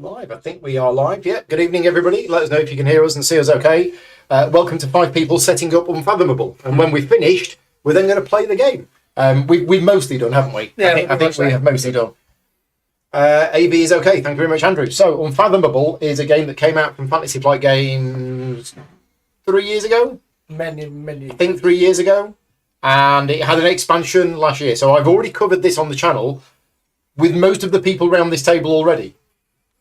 Live. I think we are live. Yeah. Good evening, everybody. Let us know if you can hear us and see us okay. Welcome to 5 people setting up Unfathomable. And when we've finished, we're then going to play the game. We've mostly done, haven't we? Yeah, I think we have mostly done. AB is okay. Thank you very much, Andrew. So, Unfathomable is a game that came out from Fantasy Flight Games 3 years ago. Many. I think 3 years ago. And it had an expansion last year. So I've already covered this on the channel with most of the people around this table already.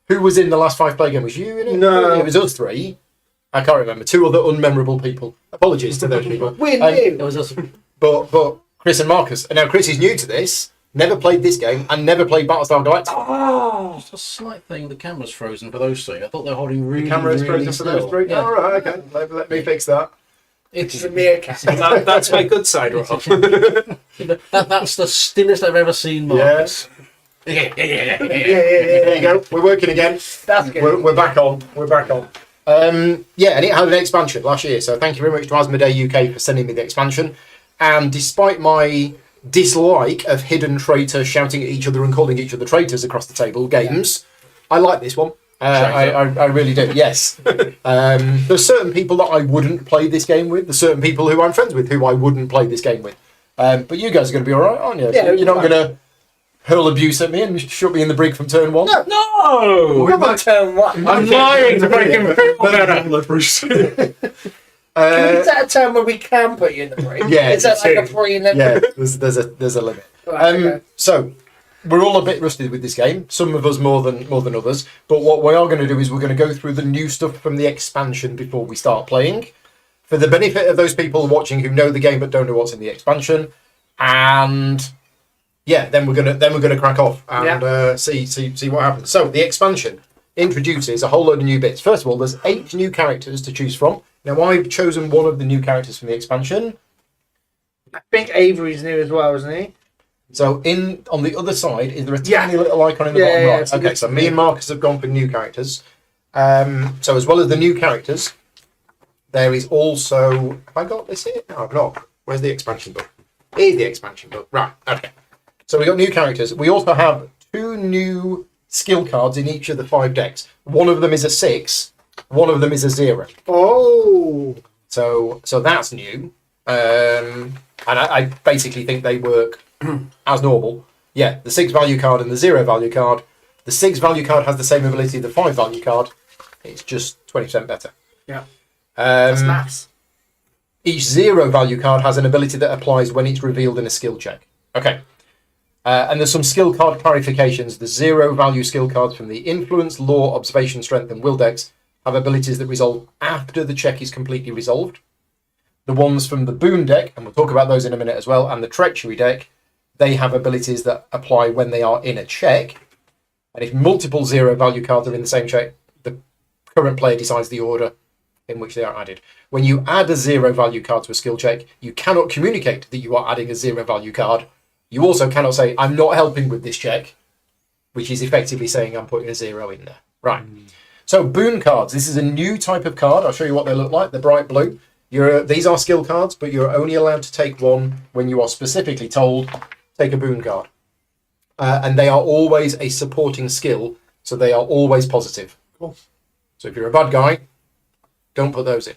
Who was in the last 5 play game? Was you in it? No. It was us 3. I can't remember. 2 other unmemorable people. Apologies to those people. We're new. It was us. But Chris and Marcus. And now Chris is new to this, never played this game, and never played Battlestar Galactica. Oh, Just a slight thing. The camera's frozen for those 3. I thought they were holding really, The camera is really frozen for still. those 3. Yeah. All right, okay. Let me fix that. it's a meerkat. That's my good side, Rob. That's the stillest I've ever seen Marcus. There you go. We're working again. That's good. We're back on. We're back on. Yeah, and it had an expansion last year. So thank you very much to Asmodee UK for sending me the expansion. And despite my dislike of hidden traitor shouting at each other and calling each other traitors across the table games, I like this one. I really do. Yes. There's certain people that I wouldn't play this game with. There's certain people who I'm friends with who I wouldn't play this game with. But you guys are going to be all right, aren't you? Yeah, You're not going to hurl abuse at me and shut me in the brig from turn 1. No! We're on turn 1. I'm lying to make him feel better. Is that a turn where we can put you in the break? Yeah, Is that like a it's 3 limit? Yeah, there's a limit. Right, okay. So we're all a bit rusty with this game. Some of us more than others. But what we are going to do is we're going to go through the new stuff from the expansion before we start playing, for the benefit of those people watching who know the game but don't know what's in the expansion. And yeah, then we're gonna crack off and see what happens. So the expansion introduces a whole load of new bits. First of all, there's 8 new characters to choose from. Now I've chosen one of the new characters from the expansion. I think Avery's new as well, isn't he? So on the other side, is there a tiny little icon in the bottom Yeah, right? Okay, so me and Marcus have gone for new characters. So as well as the new characters, there is also... Have I got this here? No, I've not. Where's the expansion book? Here's the expansion book. Right, okay. So we got new characters. We also have 2 new skill cards in each of the 5 decks. One of them is a 6. One of them is a 0. Oh. So that's new. And I basically think they work as normal. Yeah, the 6 value card and the 0 value card. The 6 value card has the same ability as the 5 value card. It's just 20% better. Yeah. That's maths. Each 0 value card has an ability that applies when it's revealed in a skill check. Okay. And there's some skill card clarifications. The 0 value skill cards from the Influence, Law, Observation, Strength, and Will decks have abilities that resolve after the check is completely resolved. The ones from the Boon deck, and we'll talk about those in a minute as well, and the Treachery deck, they have abilities that apply when they are in a check. And if multiple 0 value cards are in the same check, the current player decides the order in which they are added. When you add a 0 value card to a skill check, you cannot communicate that you are adding a 0 value card. You also cannot say, I'm not helping with this check, which is effectively saying I'm putting a 0 in there. Right. So Boon cards. This is a new type of card. I'll show you what they look like. They're bright blue. These are skill cards, but you're only allowed to take one when you are specifically told, take a Boon card. And they are always a supporting skill, so they are always positive. Cool. So if you're a bad guy, don't put those in.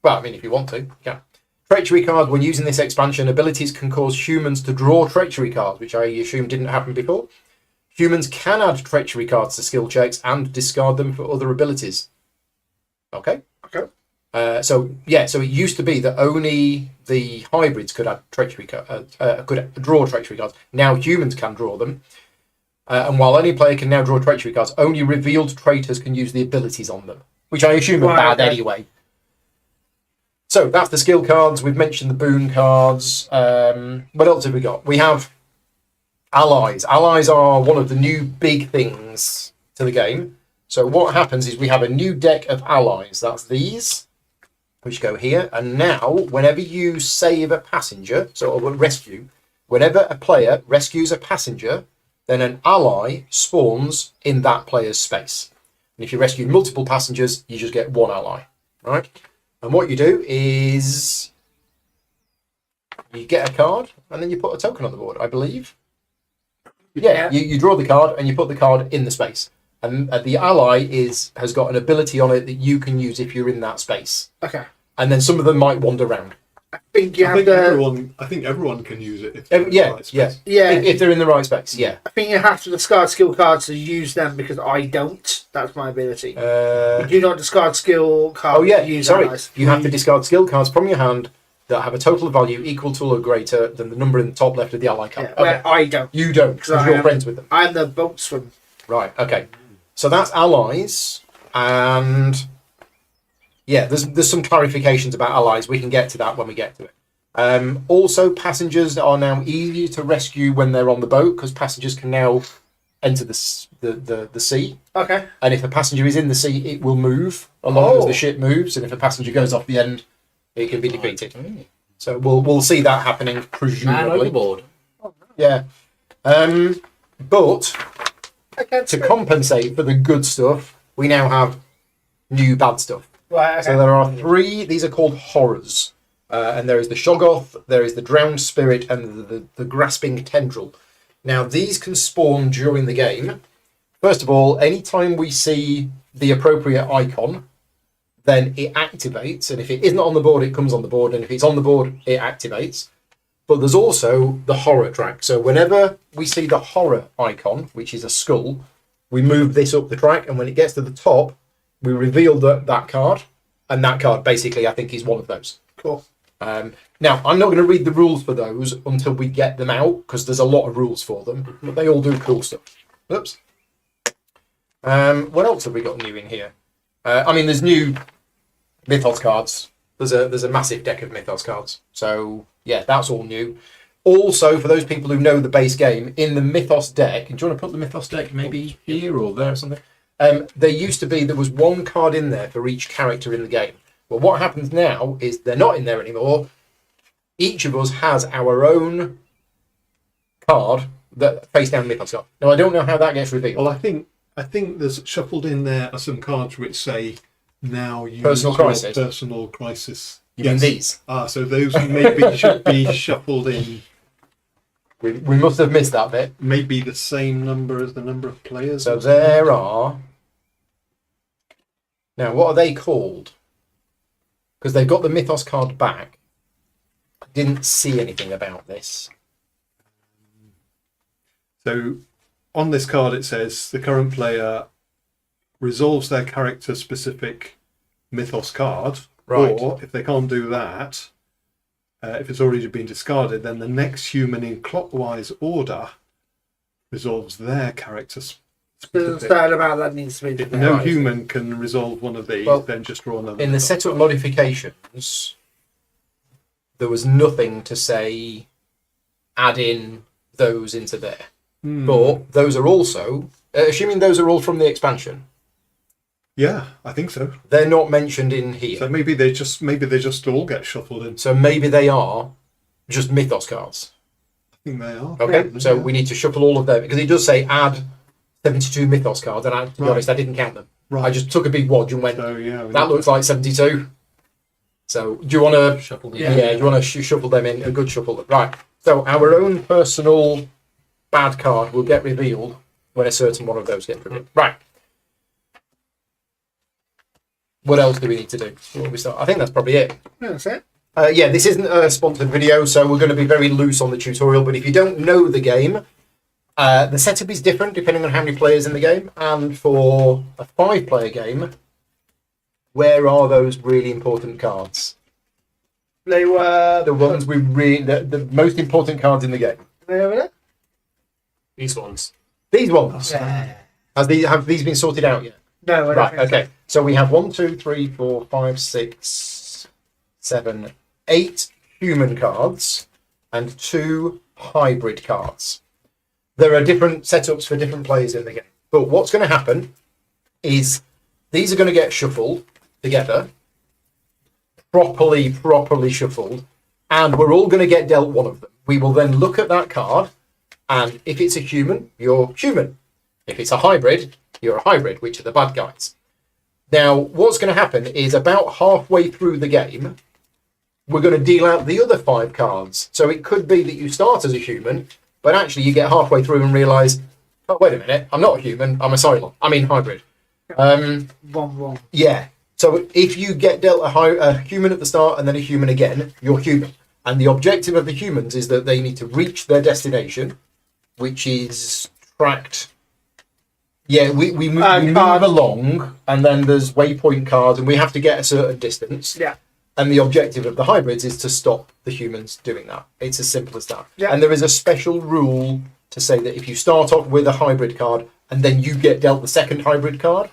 Well, I mean, if you want to, yeah. Treachery card. When using this expansion, abilities can cause humans to draw treachery cards, which I assume didn't happen before. Humans can add treachery cards to skill checks and discard them for other abilities. Okay. Okay. So it used to be that only the hybrids could add treachery could draw treachery cards. Now humans can draw them, and while any player can now draw treachery cards, only revealed traitors can use the abilities on them, which I assume are bad anyway. So that's the skill cards. We've mentioned the Boon cards. What else have we got? We have allies. Allies are one of the new big things to the game. So what happens is we have a new deck of allies. That's these, which go here. And now, whenever you save a passenger, so a rescue, whenever a player rescues a passenger, then an ally spawns in that player's space. And if you rescue multiple passengers, you just get one ally, right? And what you do is you get a card and then you put a token on the board, I believe. Yeah, you draw the card and you put the card in the space. and the ally has got an ability on it that you can use if you're in that space. Okay. And then some of them might wander around. I think you I have think to. everyone can use it. If they're in the Yeah, right yeah, space. Yeah. If they're in the right space, yeah. I think you have to discard skill cards to use them because I don't. That's my ability. You do not discard skill cards. Oh yeah, to use sorry. allies. You have to discard skill cards from your hand that have a total value equal to or greater than the number in the top left of the ally card. Yeah, where I don't. You don't, because I you're am- friends with them. I'm the boatswain. Right, okay. So that's allies, and yeah, there's some clarifications about allies. We can get to that when we get to it. Also, passengers are now easier to rescue when they're on the boat, because passengers can now enter the sea. Okay. And if a passenger is in the sea, it will move along as Oh. the ship moves, and if a passenger goes off the end, it can be defeated. Mm. So we'll see that happening, Man presumably. overboard. Yeah. But Okay. to compensate for the good stuff, we now have new bad stuff. Right. Okay. So there are three. These are called horrors, and there is the Shoggoth, there is the drowned spirit, and the grasping tendril. Now these can spawn during the game. First of all, anytime we see the appropriate icon, then it activates, and if it isn't on the board, it comes on the board, and if it's on the board, it activates. But there's also the horror track. So whenever we see the horror icon, which is a skull, we move this up the track, and when it gets to the top, we reveal that card, and that card basically, I think, is one of those. Cool. Now, I'm not going to read the rules for those until we get them out, because there's a lot of rules for them, but they all do cool stuff. Oops. What else have we got new in here? I mean, there's new Mythos cards. There's a massive deck of Mythos cards. So, yeah, that's all new. Also, for those people who know the base game, in the Mythos deck, do you want to put the Mythos deck maybe here or there or something? There was one card in there for each character in the game. But what happens now is they're not in there anymore. Each of us has our own card that face down Mythos card. Now, I don't know how that gets revealed. Well, I think there's shuffled in there are some cards which say now use Personal your crisis. personal crisis. You mean these? So those maybe should be shuffled in. We must have missed that bit. Maybe the same number as the number of players. So there are. Now, what are they called? Because they've got the Mythos card back. I didn't see anything about this. So on this card it says the current player resolves their character specific Mythos card. Right. Or if they can't do that, if it's already been discarded, then the next human in clockwise order resolves their character There's a specific. certain amount that needs to be If done. no Right. human can resolve one of these, Well, then just draw another. In the Mythos setup card. modifications, there was nothing to say add in those into there. But those are also, assuming those are all from the expansion, Yeah, I think so. they're not mentioned in here. So maybe they just all get shuffled in. So maybe they are just Mythos cards. I think they are. Okay, Yeah. so we need to shuffle all of them because it does say add 72 Mythos cards, and to be Right. honest, I didn't count them. Right. I just took a big wodge and went, So yeah, that looks like 72. So do you want to, Shuffle the yeah, do you want to shuffle them in? A good shuffle. Right, so our own personal bad card will get revealed when a certain one of those gets revealed. Right. What else do we need to do? Before we start? I think that's probably it. Yeah, that's it. Yeah, this isn't a sponsored video, so we're going to be very loose on the tutorial. But if you don't know the game, the setup is different depending on how many players in the game. And for a 5-player game, where are those really important cards? They were The ones the most important cards in the game. They over there? These ones. These ones. Yeah. Have these been sorted out yet? No, I don't Right. think so. Okay. So we have 1, 2, 3, 4, 5, 6, 7, 8 human cards and 2 hybrid cards. There are different setups for different players in the game. But what's going to happen is these are going to get shuffled together, properly shuffled, and we're all going to get dealt one of them. We will then look at that card, and if it's a human, you're human. If it's a hybrid, you're a hybrid, which are the bad guys. Now, what's going to happen is about halfway through the game, we're going to deal out the other 5 cards. So it could be that you start as a human, but actually you get halfway through and realise, Oh, wait a minute. I'm not a human. I'm a Cylon. I mean hybrid. Wrong. Yeah. So if you get dealt a human at the start and then a human again, you're human. And the objective of the humans is that they need to reach their destination, which is tracked. Yeah, we move along, and then there's waypoint cards, and we have to get a certain distance. Yeah. And the objective of the hybrids is to stop the humans doing that. It's as simple as that. Yeah. And there is a special rule to say that if you start off with a hybrid card and then you get dealt the second hybrid card,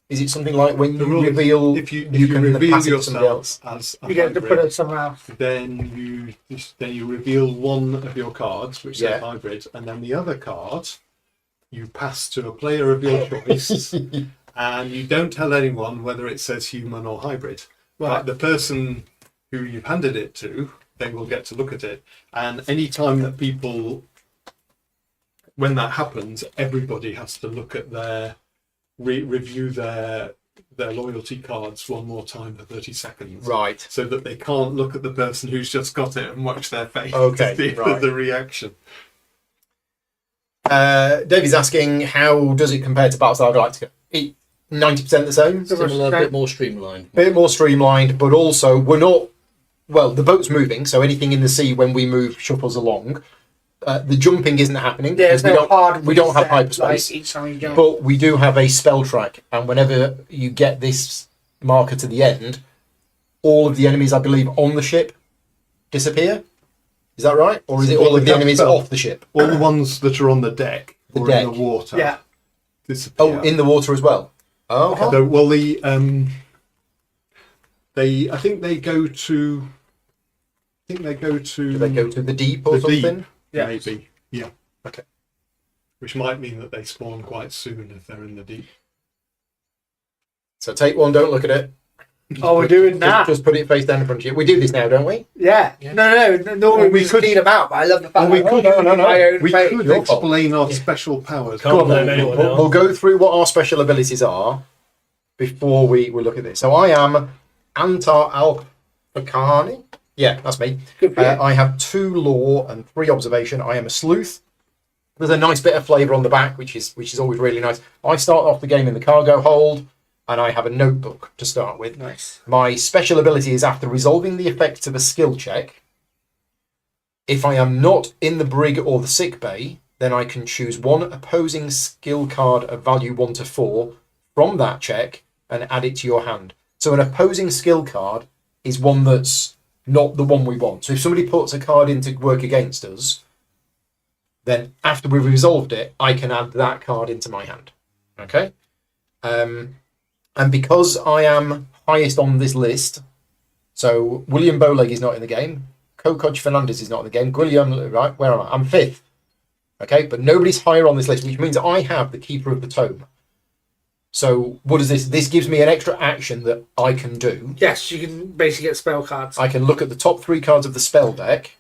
is it something like when you reveal if you can reveal pass it to somebody else? yourself as a You get to hybrid, put it somewhere else. then you reveal one of your cards, which says hybrid, and then the other card you pass to a player of your choice, and you don't tell anyone whether it says human or hybrid. But the person who you've handed it to then will get to look at it. And any time that when that happens, everybody has to look at their review their loyalty cards one more time for 30 seconds. Right. So that they can't look at the person who's just got it and watch their face Okay, to see the reaction. Davey's asking, how does it compare to Battlestar Galactica? 90% the same. Similar, a bit more streamlined. Bit more streamlined, but also we're not. Well, the boat's moving, so anything in the sea when we move shuffles along. The jumping isn't happening There's because we don't have hyperspace. Like each time you jump. But we do have a spell track, and whenever you get this marker to the end, all of the enemies, I believe, on the ship disappear. Is that right? Or is it all of the enemies off the ship? All the ones that are on the deck or in the water. Yeah. Disappear. Oh, in the water as well. Oh, okay. So, well, I think they go to. Do they go to the deep or something? Deep, maybe. Yeah. Okay. Which might mean that they spawn quite soon if they're in the deep. So take one, don't look at it. We're doing that. Just put it face down in front of you. We do this now, don't we? Yeah. No. Normally we could clean them out, but I love the fact we could. No. We could explain our special powers. Can't Go on, blame anyone then. else. We'll go through what our special abilities are before we look at this. So I am Antar Alpakani. Yeah, that's me. Good for you. I have 2 law and 3 observation. I am a sleuth. There's a nice bit of flavour on the back, which is always really nice. I start off the game in the cargo hold, and I have a notebook to start with. Nice. My special ability is after resolving the effects of a skill check, if I am not in the brig or the sick bay, then I can choose one opposing skill card of value 1 to 4 from that check and add it to your hand. So an opposing skill card is one that's not the one we want. So if somebody puts a card in to work against us, then after we've resolved it, I can add that card into my hand. Okay? And because I am highest on this list, so William Bowleg is not in the game, Kokoj Fernandez is not in the game, Guillaume, right, where am I? I'm 5th. Okay, but nobody's higher on this list, which means I have the Keeper of the Tome. So what is this? This gives me an extra action that I can do. Yes, you can basically get spell cards. I can look at the top 3 cards of the spell deck,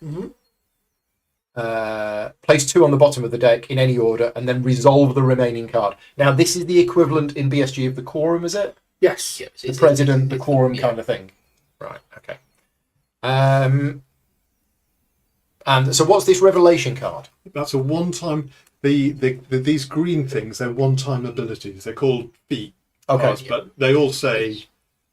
place 2 on the bottom of the deck in any order, and then resolve the remaining card. Now, this is the equivalent in BSG of the quorum, is it? Yes. Yeah, The president, the quorum kind of thing. Right, okay. And so what's this revelation card? That's a one-time. These green things, they're one-time abilities. They're called feat cards, but they all say.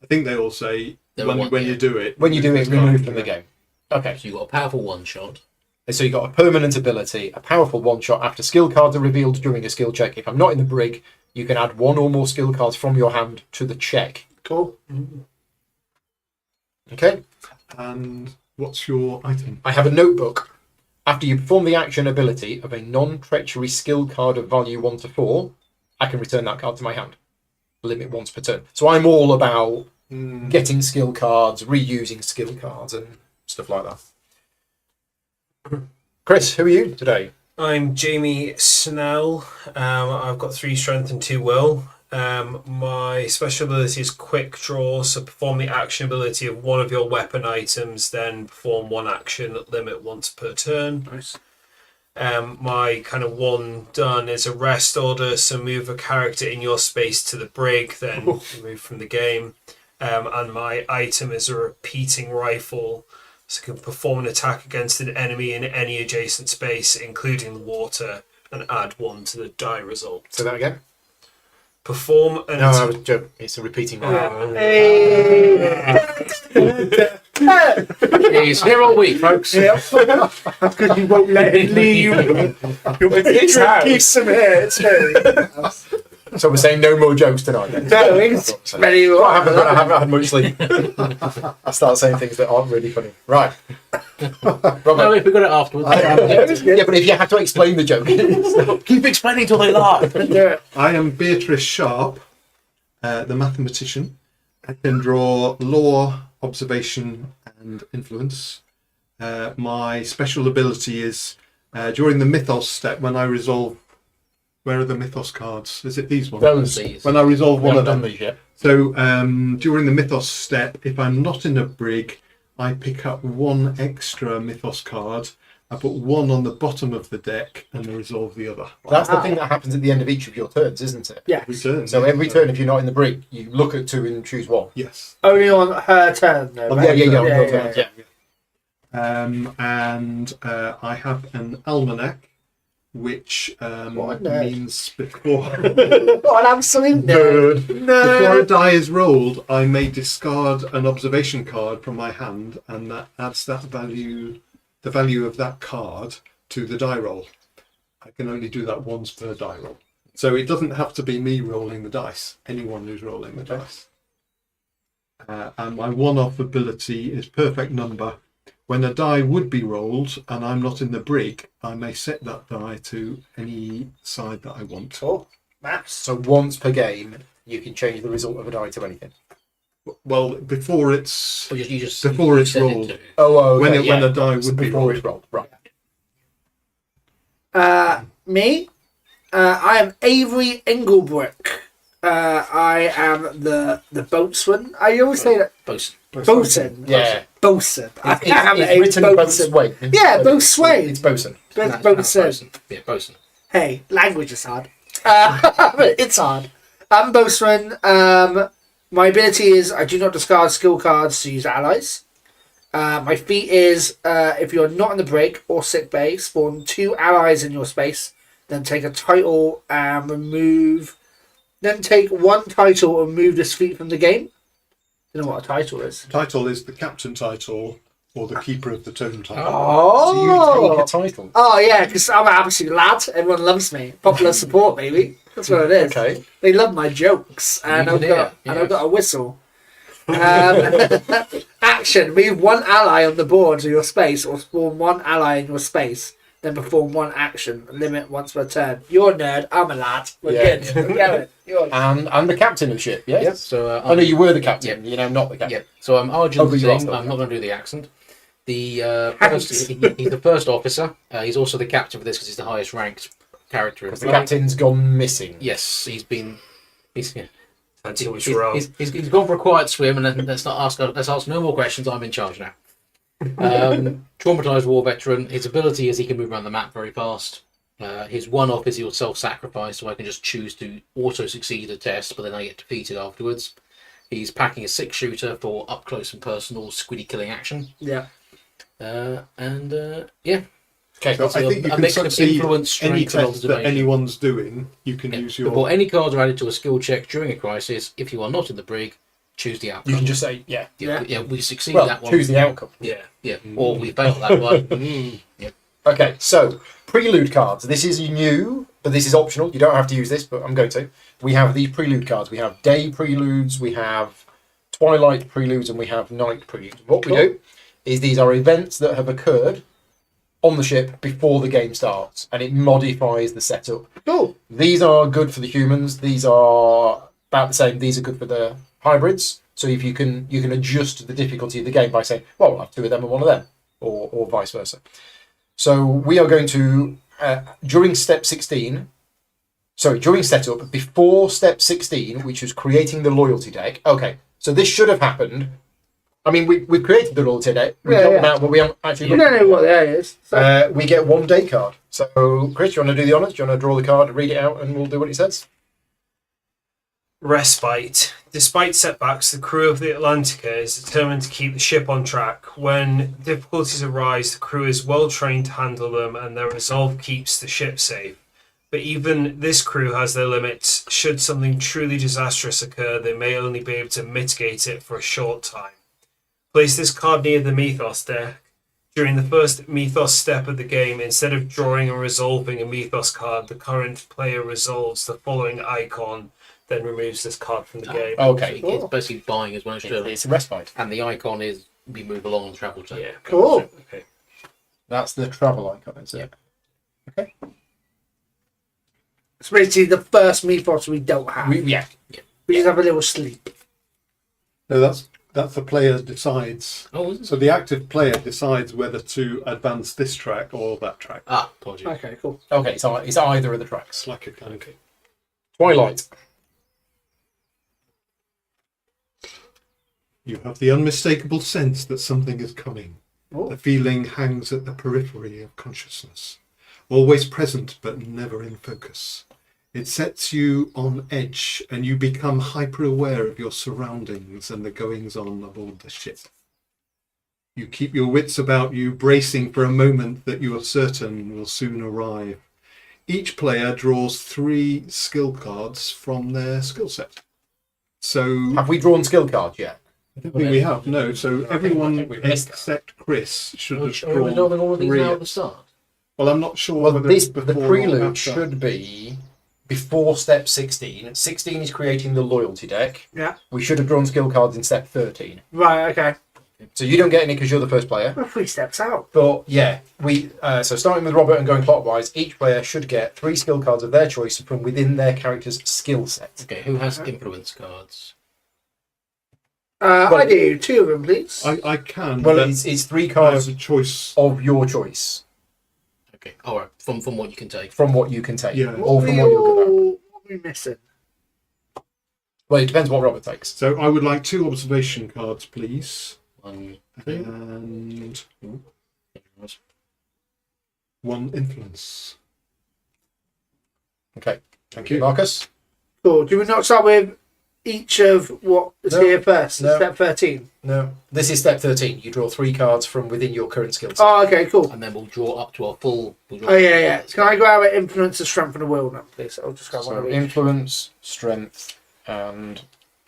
I think they all say when you do it. When you do it, remove from the game. Okay. So you've got a powerful one-shot. So you've got a permanent ability, a powerful one-shot after skill cards are revealed during a skill check. If I'm not in the brig, you can add 1 or more skill cards from your hand to the check. Cool. Okay. And what's your item? I have a notebook. After you perform the action ability of a non-treachery skill card of value 1 to 4, I can return that card to my hand. Limit once per turn. So I'm all about getting skill cards, reusing skill cards, and stuff like that. Chris, who are you today? I'm Jamie Snell. I've got 3 strength and 2 will. My special ability is quick draw, so perform the action ability of one of your weapon items, then perform 1 action at limit once per turn. Nice. My kind of one done is a rest order, so move a character in your space to the brig, then remove from the game. And my item is a repeating rifle, so it can perform an attack against an enemy in any adjacent space, including the water, and add 1 to the die result. Say that again. Perform an No, I was joking. It's a repeating roll. He's here all week, folks. Because you won't let him leave. It's house. Keep some here too. So we're saying no more jokes tonight. Then. No, it's very well. I haven't had much sleep. I start saying things that aren't really funny. Right. No, Robert. if we got it afterwards. Yeah, but if you have to explain the joke. Keep explaining till they laugh. I am Beatrice Sharp, the mathematician. I can draw law, observation, and influence. My special ability is during the mythos step when I resolve. Where are the mythos cards? Is it these ones? Those. When I resolve one of done them. these yet. So during the mythos step, if I'm not in a brig, I pick up 1 extra mythos card. I put 1 on the bottom of the deck and I resolve the other. That's the thing that happens at the end of each of your turns, isn't it? Yeah. Return. So every turn, if you're not in the brig, you look at 2 and choose 1. Yes. Only on her turn, though. Yeah, right? yeah, on your turns, yeah. And I have an almanac, which What a nerd. means before What an absolute nerd. before a die is rolled, I may discard an observation card from my hand, and that adds the value of that card to the die roll. I can only do that once per die roll, so it doesn't have to be me rolling the dice. Anyone who's rolling the dice. And my one-off ability is perfect number. When a die would be rolled and I'm not in the brig, I may set that die to any side that I want. Oh, maths. So once per game, you can change the result of a die to anything. Well, before it's Or you just Before it's set it rolled. to- Oh, when okay, when a die would be before rolled. it's rolled, right? Me? I am Avery Engelbrook. I am the boatswain. I always say that. Bosun. Boatswain. Yeah. Boatswain. I It's am a written boatswain. boatswain. Yeah, boatswain. It's bosun. Boatswain. Yeah, Bosun. Hey, language is hard. It's hard. I'm boatswain. My ability is I do not discard skill cards to use allies. My feat is if you're not in the brig or sick bay, spawn 2 allies in your space, then take a title and remove. Then take 1 title and remove this feat from the game. Don't know what a title is. Title is the captain title or the keeper of the totem title. So you take a title. Oh yeah, because I'm an absolute lad. Everyone loves me. Popular support, baby. That's what it is. Okay. They love my jokes, and You I've can got hear, I've got a whistle. Action: move 1 ally on the board to your space, or spawn 1 ally in your space. Then perform 1 action. Limit once per turn. You're a nerd. I'm a lad. We're Yeah. good. We're going. You're And the captain of the ship, yes? Yep. So Oh no, you were the captain. You're now not the captain. yeah. So I'm Oh, but you are Argentine. still I'm not going to do the accent. The Accent. he's the first officer. He's also the captain for this because he's the highest ranked character in Because the the game. captain's gone missing. Yes, he's yeah. Had too much He's, rum. he's gone for a quiet swim, and then let's ask no more questions. I'm in charge now. Traumatized war veteran. His ability is he can move around the map very fast. His one-off is he'll self-sacrifice, so I can just choose to auto-succeed a test, but then I get defeated afterwards. He's packing a 6-shooter for up close and personal squiddy killing action. yeah. Yeah. Okay. So I think you a can mix of succeed influence, any strength, and test that observation. anyone's doing. You can use your. Before any cards are added to a skill check during a crisis, if you are not in the brig, choose the outcome. You can just say, yeah. Yeah, we succeed Well, that one. choose the outcome. Yeah. Yeah, or we fail that one. Okay, so prelude cards. This is new, but this is optional. You don't have to use this, but I'm going to. We have these prelude cards. We have day preludes, we have twilight preludes, and we have night preludes. What we do is these are events that have occurred on the ship before the game starts, and it modifies the setup. Cool. These are good for the humans. These are about the same. These are good for the hybrids. So if you can adjust the difficulty of the game by saying, well, I'll have 2 of them and 1 of them, or vice versa. So we are going to during setup, before step 16, which was creating the loyalty deck. Okay, so this should have happened. I mean, we've created the loyalty deck. We've got them out, but we haven't actually You looked. don't know what that is. So, We get 1 day card. So, Chris, you want to do the honours? Do you want to draw the card, read it out, and we'll do what it says? Respite. Despite setbacks, the crew of the Atlantica is determined to keep the ship on track. When difficulties arise, the crew is well trained to handle them, and their resolve keeps the ship safe. But even this crew has their limits. Should something truly disastrous occur, they may only be able to mitigate it for a short time. Place this card near the Mythos deck. During the first Mythos step of the game, instead of drawing and resolving a Mythos card, the current player resolves the following icon, then removes this card from the game. Okay. It's basically buying as well as It's a respite. and the icon is we move along the travel chain. Yeah. Cool. Okay. That's the travel icon, is it? Okay. It's basically the first Mythos we don't have. Yeah. We just have a little sleep. No, that's the player decides. Oh, is it? So the active player decides whether to advance this track or that track. Ah, apologies. Okay, cool. Okay, so it's either of the tracks. It's like a kind of Twilight. You have the unmistakable sense that something is coming. Oh. The feeling hangs at the periphery of consciousness, always present but never in focus. It sets you on edge and you become hyper-aware of your surroundings and the goings-on aboard the ship. You keep your wits about you, bracing for a moment that you are certain will soon arrive. Each player draws 3 skill cards from their skill set. So Have we drawn skill cards yet? I don't think we have, no. So everyone think we've missed that. except Chris should have Are we resolving all of these drawn 3. now at the start? Well, I'm not sure Well, whether the it's before or prelude after. should be before step 16. 16 is creating the loyalty deck. Yeah. We should have drawn skill cards in step 13. Right, okay. So you don't get any because you're the first player. We're 3 steps out. But yeah, so starting with Robert and going clockwise, each player should get 3 skill cards of their choice from within their character's skill set. Okay, who has influence cards? I do. 2 of them, please. I can. Well, but it's 3 I cards have a choice. of your choice Okay, all right, from what you can take. from what you can take, Yeah. or from what you're good at. What are we missing? Well, it depends what Robert takes. So I would like 2 observation cards, please, One, and two. 1 influence. Okay, Thank you. Marcus. Cool. Do we not start with each of what is No. here first? No. Step 13. No, this is step 13. You draw 3 cards from within your current skill set. Oh, okay, cool. And then we'll draw up to our full. We'll draw Oh, yeah. Can I grab it? Influence, the strength, and the will now, please? I'll just grab one So of each. influence, strength, and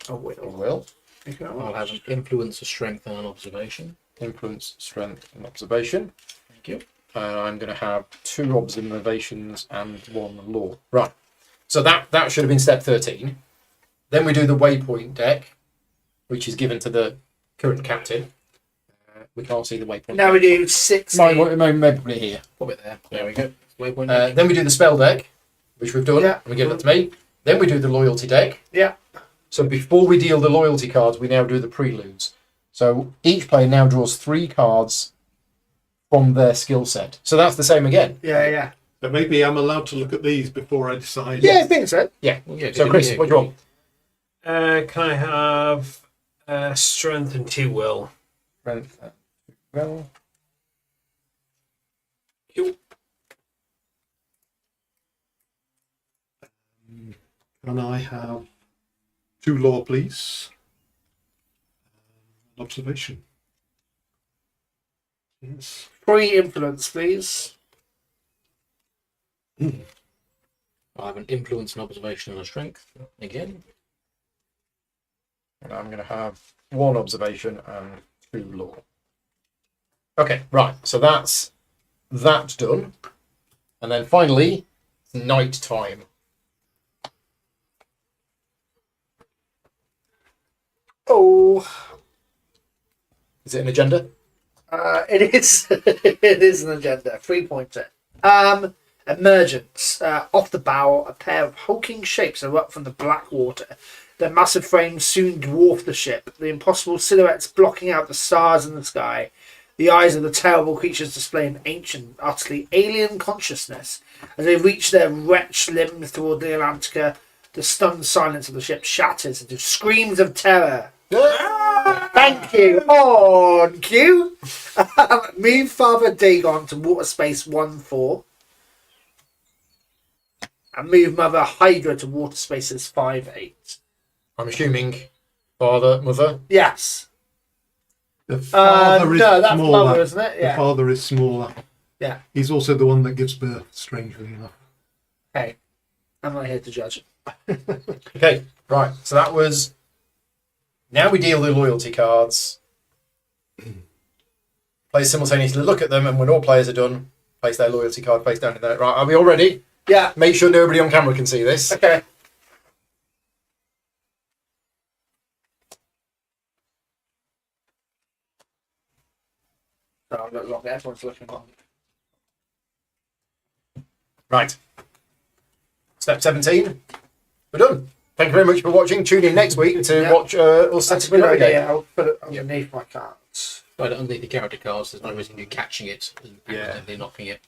Oh, will. will. Thank you very I'll much. have an influence, a strength, and an observation. Influence, strength, and observation. Thank you. And I'm going to have 2 observations and 1 law. Right. So that should have been step 13. Then we do the waypoint deck, which is given to the current captain. We can't see the waypoint. Now we deck. do 16. Maybe put it here. Pop it there. There we go. Waypoint. Then we do the spell deck, which we've done. Yeah. And we give that to me. Then we do the loyalty deck. Yeah. So before we deal the loyalty cards, we now do the preludes. So each player now draws 3 cards from their skill set. So that's the same again. Yeah. But maybe I'm allowed to look at these before I decide. Yeah, I think so. Yeah. Well, yeah, So Chris, what do you want? Can I have strength and 2 will? Strength. Well, Can I have 2 law, please? Observation. Yes. 3 influence, please. I have an influence, an observation, and a strength. Again. and I'm going to have 1 observation and 2 law. Okay, right. So that's that done. And then finally, night time. Oh, Is it an agenda? it is. It is an agenda. 3-pointer. Emergence. Off the bow, a pair of hulking shapes erupt from the black water. Their massive frames soon dwarf the ship, the impossible silhouettes blocking out the stars in the sky. The eyes of the terrible creatures display an ancient, utterly alien consciousness. As they reach their wretched limbs toward the Atlantica, the stunned silence of the ship shatters into screams of terror. Thank you. On cue. Move Father Dagon to water space 1-4. And move Mother Hydra to water spaces 5-8. I'm assuming father, mother. Yes. The father is no, that's smaller. Mother, isn't it? The Yeah. father is smaller. Yeah. He's also the one that gives birth, strangely enough. Hey, I'm not here to judge. Okay, right. So that was. Now we deal the loyalty cards. Players simultaneously look at them, and when all players are done, place their loyalty card face down in there. Right, are we all ready? Yeah. Make sure nobody on camera can see this. Okay. So I've got long. Everyone's looking on. Right. Step 17. We're done. Thank you very much for watching. Tune in next week to watch us set That's up a good another game. idea. I'll put it underneath my cards. Right underneath the character cards, there's no reason you catching it and Yeah. accidentally knocking it.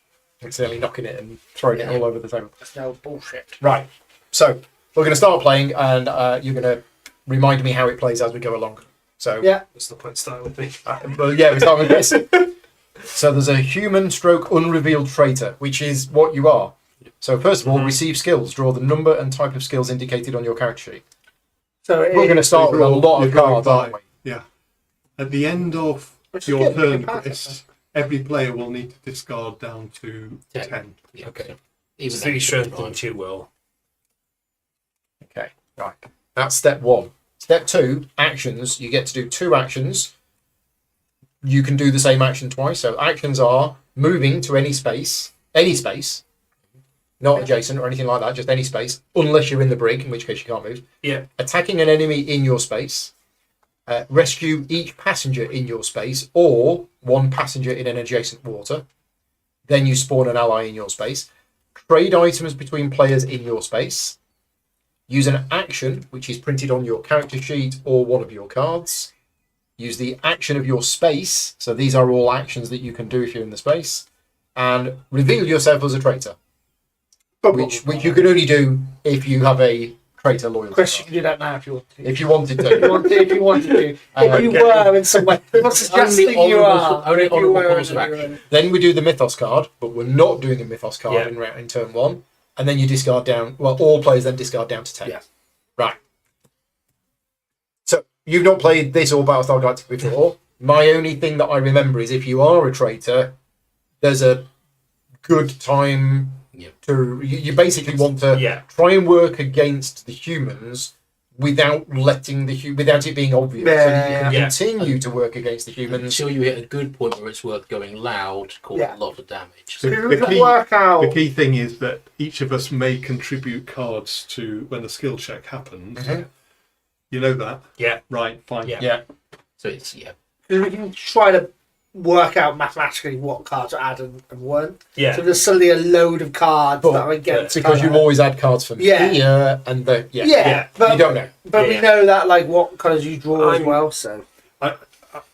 Accidentally knocking it and throwing it all over the table. That's no bullshit. Right. So we're going to start playing, and you're going to remind me how it plays as we go along. So Yeah. What's the point starting with me? well, yeah, we start with this. So there's a human stroke unrevealed traitor, which is what you are. So first of all, receive skills. Draw the number and type of skills indicated on your character sheet. So We're going to start with a lot of cards, aren't we? Yeah. At the end of Which is your good, turn, you can pass Chris, every player will need to discard down to 10. 10. Yeah, Okay. so even 3 that should strength be and fine. 2 will. Okay, right. That's step 1. Step 2, actions. You get to do 2 actions. You can do the same action twice. So actions are moving to any space, not adjacent or anything like that, just any space, unless you're in the brig, in which case you can't move. Yeah. Attacking an enemy in your space. Rescue each passenger in your space or one passenger in an adjacent water. Then you spawn an ally in your space. Trade items between players in your space. Use an action, which is printed on your character sheet or one of your cards. Use the action of your space. So these are all actions that you can do if you're in the space. And reveal yourself as a traitor, which you can only do if you have a traitor loyalty Chris, you card. can do that now if you want to. If you wanted If you to. want to, if you wanted to. If you were in some way. I'm not suggesting Only you are. only If you honourable were course of in action. Then we do the mythos card, but we're not doing a mythos card Yeah. in turn 1. And then you discard down, well, all players then discard down to 10. Yeah. Right. So you've not played this or Battlestar Galactica before. My only thing that I remember is if you are a traitor, there's a good time to. You basically want to try and work against the humans without letting without it being obvious. So that you can continue to work against the humans. Until you hit a good point where it's worth going loud to cause a lot of damage. So Who can work out? the key thing is that each of us may contribute cards to when the skill check happens. Mhm. You know that? Yeah. Right, fine. Yeah. So it's Because we can try to work out mathematically what cards are added and weren't. Yeah. So there's suddenly a load of cards that are against. Because you always add cards from Yeah. here and the Yeah, but you don't know. But we Yeah. know that like what colours you draw as I'm- well. So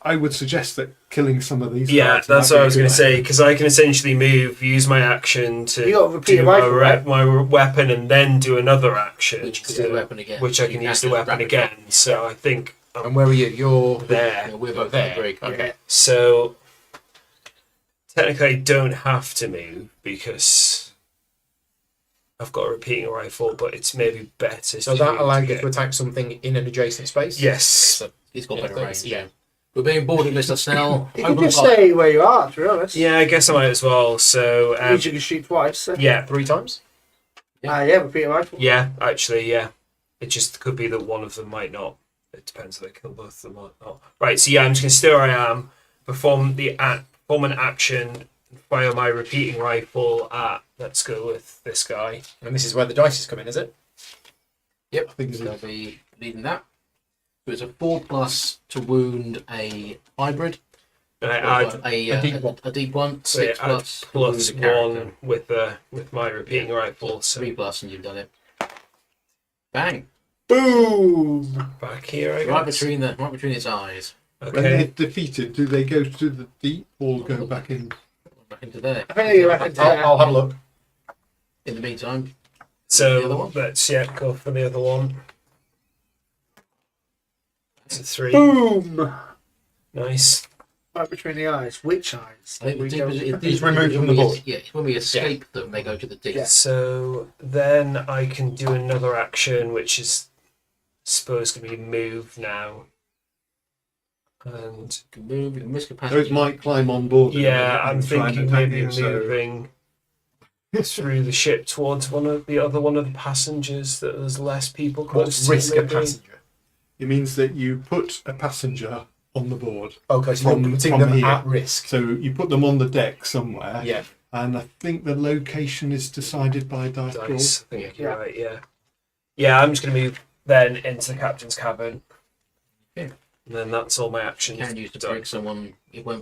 I would suggest that killing some of these Yeah, cards that's might what be I was a going good to say, because I can essentially use my action to You got a repeated do my, rifle, right? my weapon and then do another action, which can use the weapon again. which I can use the weapon again. So I think And where are you? You're there. We're both there. very Okay. So technically, I don't have to move because I've got a repeating rifle, but it's maybe better. So that allows you to attack something in an adjacent space. Yes. So, He's got yeah, better that's- range. yeah. We're being boarded, Mr. Snell. you can just stay where you are. To be honest. Yeah, I guess I might as well. So Means you can shoot twice. So. yeah, 3 times. Yeah, repeated rifle. yeah. Actually, yeah. It just could be that one of them might not. It depends if I kill both of them or not. Right. So yeah, I'm just gonna stay where I am. Perform an action. Fire my repeating rifle at. Let's go with this guy. And this is where the dice is coming, is it? Yep, I think they'll be leading that. So it's a 4+ to wound a hybrid. And I add a deep one. A deep one. so yeah, 6+ add to plus wound a character. 1 with my repeating rifle. So 3+, and you've done it. Bang! Boom. back here, I Right guess. between its eyes. When they're Okay. defeated, do they go to the deep or go back in? Back into there. I think you're back into I'll have a look. In the meantime, the other So one? let's go for the other one. That's a 3. Boom. Nice. Right between the eyes. Which eyes? I think the We deep go- It's removed from the board. Yeah, when we escape them, they go to the deep. Yeah. So then I can do another action, which is supposed to be move now. And You can move, you can miss capacity. Those might climb on board. yeah, I'm and try and thinking attack maybe you, so- moving. through the ship towards one of the passengers, that there's less people close What's to risk a maybe. passenger? It means that you put a passenger on the board. Okay, so you're putting from them here. at risk. So you put them on the deck somewhere. Yeah. And I think the location is decided by dice roll. Dice. I think you're right, yeah. Yeah, I'm just going to move then into the captain's cabin. Yeah. And then that's all my You actions. can use to done. brig someone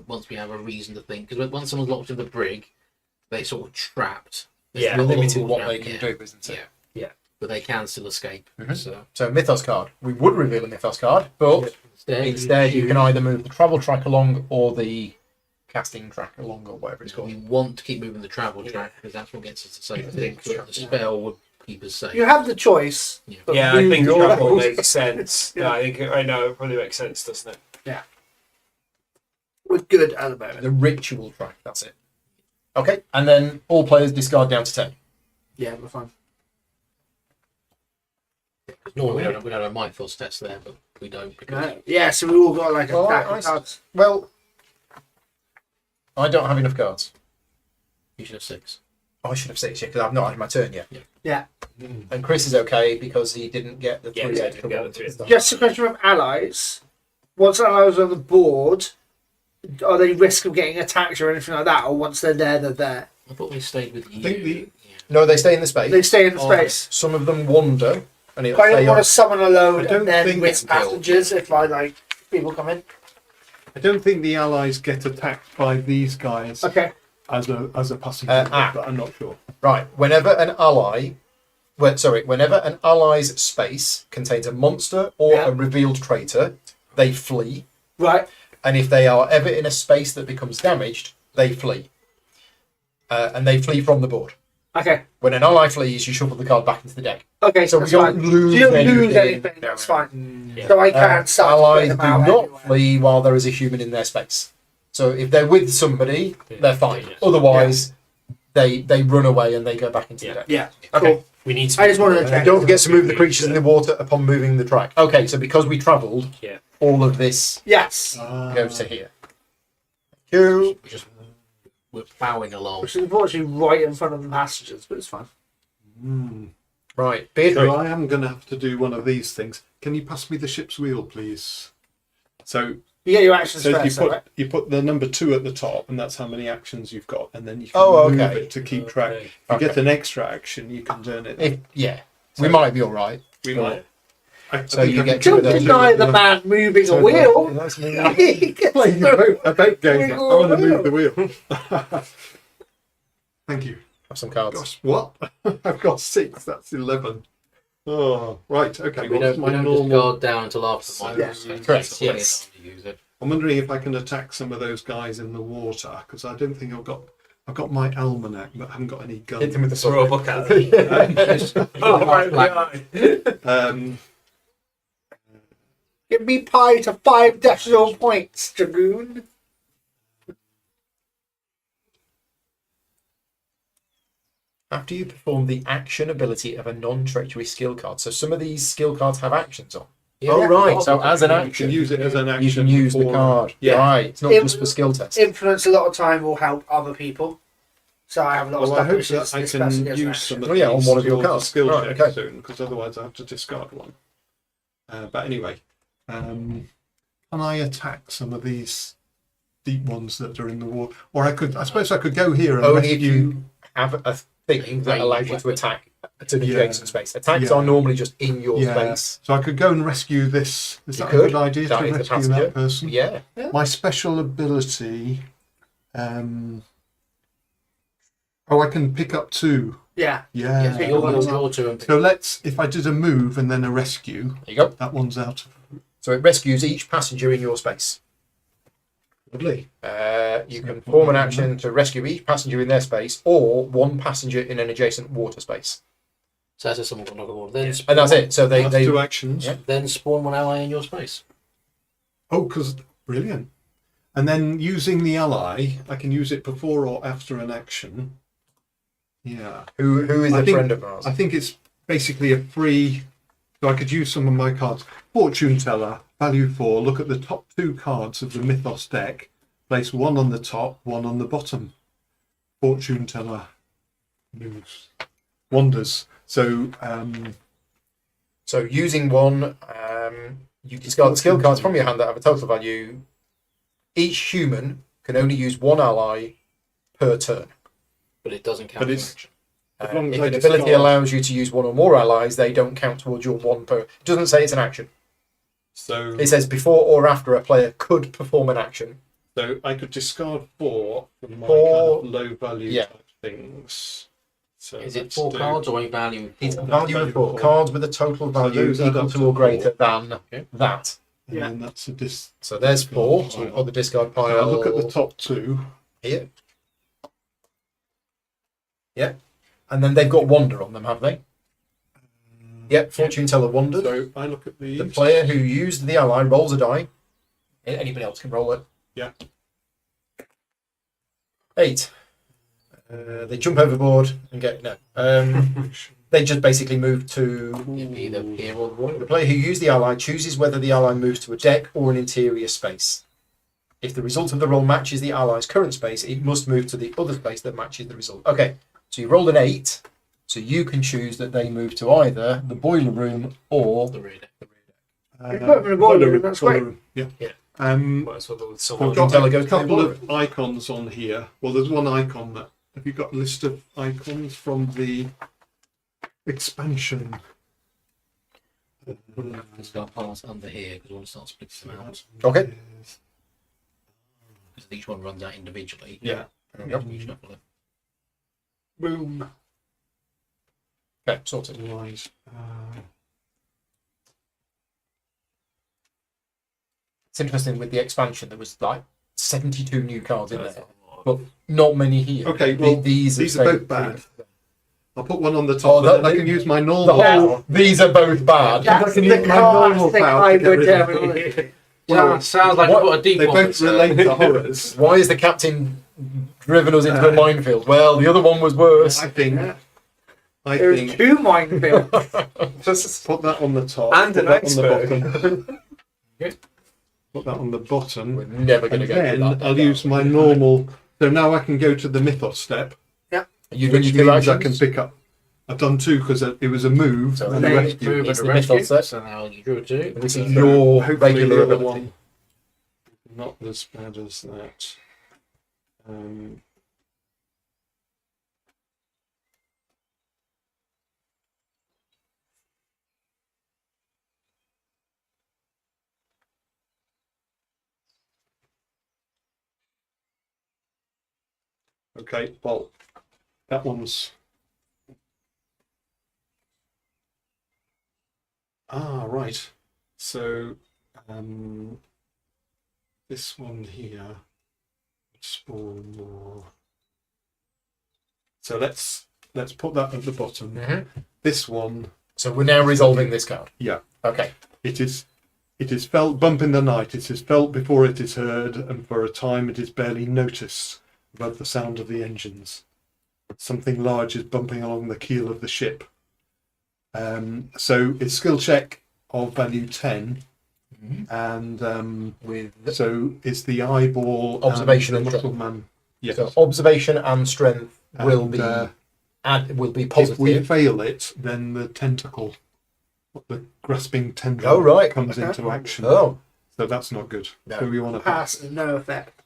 once we have a reason to think. Because once someone's locked in the brig, they're sort of trapped. There's Yeah. no Limited rules what around- they can do, isn't it? Yeah. But they can still escape. So So Mythos card. We would reveal a Mythos card, but instead you can either move the travel track along or the casting track along, or whatever it's we called. want to keep moving the travel track because that's what gets us to safe. I think the spell would keep us safe. You have the choice. Yeah. but Yeah, I move think your travel levels. makes sense. Yeah. Yeah, I know it probably makes sense, doesn't it? We're good at the moment. The ritual track, that's it. Okay, and then all players discard down to 10. Yeah, we're fine. Normally we don't have might force test there, but we don't because No. Yeah, so we all got like Well, attack I- cards. Well, I don't have enough cards. you should have 6. I should have 6 because I've not had my turn yet. Yeah. And Chris is okay because he didn't get the 3 Yeah, he extra didn't get ones the and 3. stuff. Just a question from allies. Once allies are on the board, are they risk of getting attacked or anything like that? Or once they're there, they're there? I thought we stayed with you. think the- No, they stay in the space. They stay in the Or space. Some of them wander, and it'll But I don't say want on. to summon a load I don't and then think risk it's built. passengers if like people come in. I don't think the allies get attacked by these guys Okay. as a passenger, but I'm not sure. Right, whenever an ally's space contains a monster or Yeah. a revealed traitor, they flee. Right. And if they are ever in a space that becomes damaged, they flee. And they flee from the board. Okay. When an ally flees, you shuffle the card back into the deck. Okay. So we that's don't fine. lose You don't anything. lose anything. That's fine. So I can't start Allies putting do them out not anywhere. flee while there is a human in their space. So if they're with somebody, they're fine. Yeah. Otherwise, they run away and they go back into the deck. Yeah. Okay. Cool. We need to. I just wanted to check. Don't forget to move the creatures in the water upon moving the track. Okay, so because we travelled, Yeah. all of this Yes. goes to here. Thank you. We're bowing along. Which is unfortunately right in front of the passengers, but it's fine. Right, So Beardry. I am going to have to do one of these things. Can you pass me the ship's wheel, please? So, You get your actions so first, though, right? you put the number 2 at the top, and that's how many actions you've got, and then you can Oh, move okay. it to keep track. Okay. If you Okay. get an extra action, you can turn it. We might be all right. We But- might. I So think you I get can to Don't the- deny the man moving a So wheel. that's me. playing a boat game. I want to move the wheel. Thank you. Have some cards. Gosh, what? I've got 6. That's 11. Oh, right. Okay. We what's don't, my we don't normal- discard down until after the might Yeah. force test. Correct, That's plenty of yes. time to use it. I'm wondering if I can attack some of those guys in the water because I don't think I've got my almanac, but I haven't got any Hit guns. him with the Throw a sword. book at them. Oh, right, Black- Give me pi to 5 decimal points, Dragoon. After you perform the action ability of a non-treachery skill card. So some of these skill cards have actions on. Yeah. Oh, right. So as an You action, can use it as an action. you can use the for- card. Yeah. Right. It's not Im- just for skill tests. Influence a lot of time will help other people. So I have a lot of Well, I stuff hope which that is I this can person gets an use some action. of Oh, yeah, these on one of your towards a cards. skill Right, check okay. soon, because otherwise I have to discard one. But anyway, can I attack some of these deep ones that are in the water? Or I suppose I could go here and Only if rescue. you have a thing that Range allows you to weapon. attack to the Yeah. adjacent space. Attacks Yeah. are normally just in your Yeah, space. so I could go and rescue this. Is You that could. a good idea That to is the rescue passenger. that person? Yeah. My special ability. I can pick up 2. Yeah. Yeah. Yeah, so your turn. So if I did a move and then a rescue, There you go. that one's out. So it rescues each passenger in your space. Lovely. You can perform an action to rescue each passenger in their space or one passenger in an adjacent water space. So that's if someone got knocked over. Then And that's it. So That's they 2 actions. Yeah. Then spawn one ally in your space. Oh, because brilliant. And then using the ally, I can use it before or after an action. Yeah. who is I a think- friend of ours? I think it's basically a free. So I could use some of my cards. Fortune teller, value 4. Look at the top 2 cards of the Mythos deck. Place 1 on the top, 1 on the bottom. Fortune teller. moves, wanders. So So using one, you discard the skill cards from your hand that have a total value. Each human can only use one ally per turn. But it doesn't count But as it's- action. as long as If I an ability discard- allows you to use one or more allies, they don't count towards your one per. It doesn't say it's an action. so It says before or after a player could perform an action. so I could discard 4 from my Four- kind of low value yeah. type things. So Is it let's 4 do- cards or a value? It's Four? value of 4. Cards with a total value those add equal up to to or greater 4. than Okay. that. And Yeah. then that's a dis. So there's 4. So we put the discard So pile. I'll look at the top 2. Here. Yeah. And then they've got Wander on them, have they? Yep, Fortune Teller wanders. So I look at these. The player who used the ally rolls a die. Anybody else can roll it. Yeah. 8. They jump overboard and get no. They just basically move to Either here or the void. the player who used the ally chooses whether the ally moves to a deck or an interior space. If the result of the roll matches the ally's current space, it must move to the other space that matches the result. Okay, so you rolled an 8, so you can choose that they move to either the boiler room or The rear deck. You put them in a boiler room, that's great. Yeah. Yeah. Might as well go with I've someone. Fortune got teller a goes to the couple boiler of icons on here. Well, there's one icon that. Have you got a list of icons from the expansion? Let's start pass under here because we want to start splitting them out. Okay. Because each one runs out individually. Yeah. Yep. You shuffle it. Boom. Okay, sorted. Right. It's interesting with the expansion there was like 72 new cards in That's there, a lot. but not many here. Okay, well, these these are stayed both bad. pretty- I'll put one on the Oh, top. that- and then I that- can use my The normal. whole, these are both bad. That's can the use my normal classic power to get hybrid rid of terminology. Well, sounds like what- you've got a deep They one. both relate to horrors. Why is the captain driven us into a minefield? Well, the other one was worse. I think. Yeah. I There's think. 2 minefields. Just Put that on the top. And put an that on the iceberg. bottom. Okay. Put that on the bottom. We're never going And to go then through that. I'll use my normal. So now I can go to the mythos step, You've done which your two means I can actions. pick up. I've done 2 because it was a move So and a they- rescue. Move It's and the a rescue. mythos set. So now you drew 2. This is So your hopefully regular the other ability. one, not as bad as that. Okay, well, that one's. Right. So, this one here, spawn more. So let's put that at the bottom. Mhm. This one, So we're now resolving this card. yeah, Okay. it is felt bump in the night. It is felt before it is heard, and for a time it is barely noticed above the sound of the engines. Something large is bumping along the keel of the ship. So it's skill check of value 10, and With so it's the eyeball, Observation and and the muscle man. Yes. so observation and strength will And, be will be if we positive. fail it, then the tentacle, the grasping tendril, Oh, right. comes Okay. into action. Oh, So that's not good. No. So we want to Pass, no effect.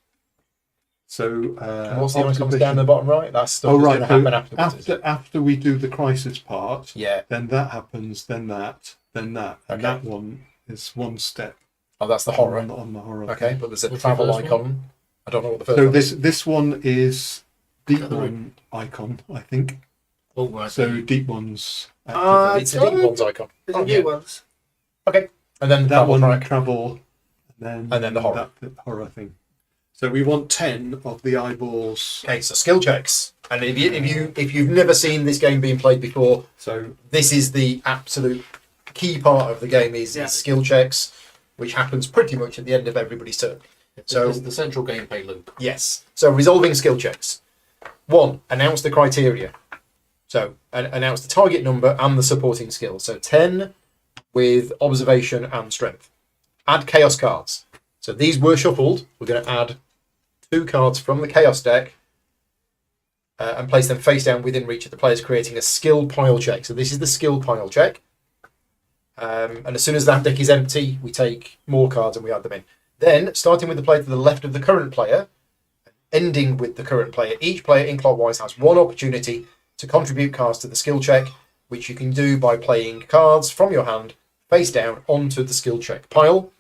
So and what's the one that comes down the bottom right? That's stuff Oh that's right. going to So happen afterwards. after we do the crisis part, Yeah. then that happens, then that, and Okay. that one is one step Oh, that's the horror. on the horror. Okay, but there's a What's the travel first icon. I don't know what the first So one is. this one is deep Another one icon, I think. Oh, right. So deep ones. It's the deep ones icon. There's Oh, new yeah. ones. Okay. And then the that travel one track. travel, and And then the horror. That horror thing. So we want 10 of the eyeballs. Okay, so skill checks. And if you've never seen this game being played before, So this is the absolute key part of the game is skill checks, which happens pretty much at the end of everybody's turn. So This is the central gameplay loop. yes. So resolving skill checks. 1. Announce the criteria. So announce the target number and the supporting skill. So 10 with observation and strength. Add chaos cards. So these were shuffled. We're going to add 2 cards from the chaos deck and place them face down within reach of the players, creating a skill pile check. So this is the skill pile check. And as soon as that deck is empty, we take more cards and we add them in. Then, starting with the player to the left of the current player, ending with the current player, each player in clockwise has one opportunity to contribute cards to the skill check, which you can do by playing cards from your hand face down onto the skill check pile.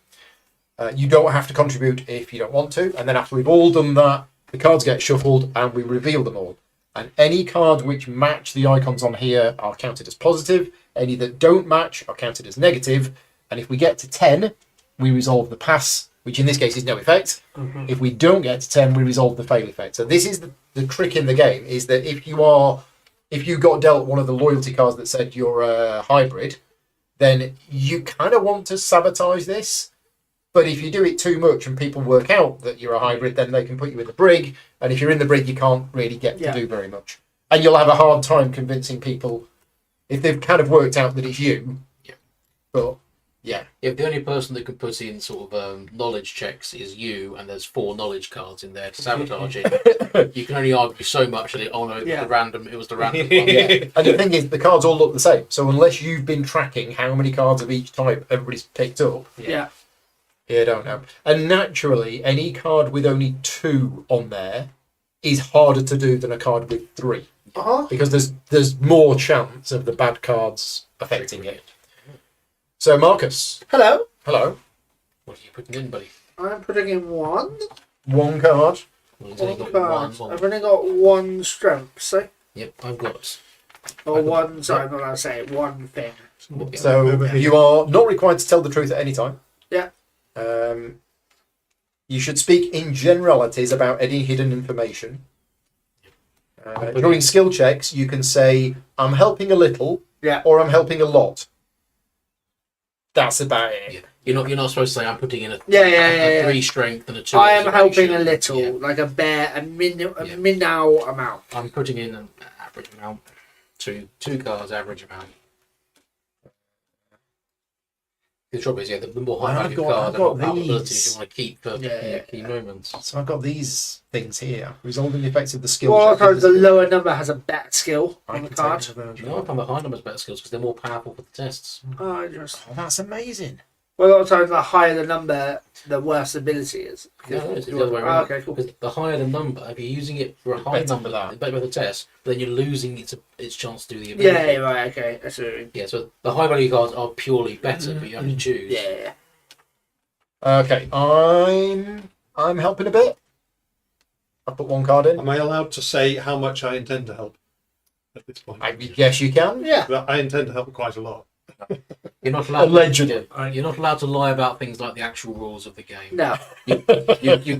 You don't have to contribute if you don't want to. And then after we've all done that, the cards get shuffled and we reveal them all. And any card which match the icons on here are counted as positive. Any that don't match are counted as negative. And if we get to 10, we resolve the pass, which in this case is no effect. If we don't get to 10, we resolve the fail effect. So this is the trick in the game, is that if you got dealt one of the loyalty cards that said you're a hybrid, then you kind of want to sabotage this. But if you do it too much and people work out that you're a hybrid, then they can put you in the brig. And if you're in the brig, you can't really get to do very much. And you'll have a hard time convincing people if they've kind of worked out that it's you. Yeah. But, yeah. If the only person that can put in sort of knowledge checks is you, and there's 4 knowledge cards in there to sabotage it, you can only argue so much that it was the random one. Yeah. And the thing is, the cards all look the same. So unless you've been tracking how many cards of each type everybody's picked up, you don't know. And naturally, any card with only 2 on there is harder to do than a card with 3. Because there's more chance of the bad cards affecting it. So, Marcus. Hello. Hello. What are you putting in, buddy? I'm putting in 1. One card. Well, One got card. one. I've only got 1 strength, so. Yep, I've got. Or 1, sorry, I'm not allowed to say it, 1 thing. So, you are not required to tell the truth at any time. Yeah. You should speak in generalities about any hidden information. During skill checks, you can say, I'm helping a little, or I'm helping a lot. That's about it. Yeah. You're not supposed to say I'm putting in a 3 strength and a 2. I am helping a observation. little, like a bare, a minimal amount. I'm putting in an average amount. 2 cards, average amount. The trouble is, the more high value card, the more abilities you want to keep for key moments. So I've got these things here. Resolving the effects of the skill Well, check. the lower number has a better skill on the can card. take the- Do you know I find the high numbers better skills because they're more powerful for the tests? Oh, interesting. Oh, that's amazing. Well, a lot of times, the higher the number, the worse the ability is. No, it's the other way around. Okay, cool. Because the higher the number, if you're using it for a high Better number, for that. better for the test, then you're losing its chance to do the ability. Yeah, right, okay. That's what I mean. Yeah, so the high value cards are purely better, but you have to choose. Yeah. Okay, I'm helping a bit. I put 1 card in. Am I allowed to say how much I intend to help at this point? Yes, you can. Yeah. But I intend to help quite a lot. You're not allowed. Allegedly. You're not allowed to lie about things like the actual rules of the game. No. You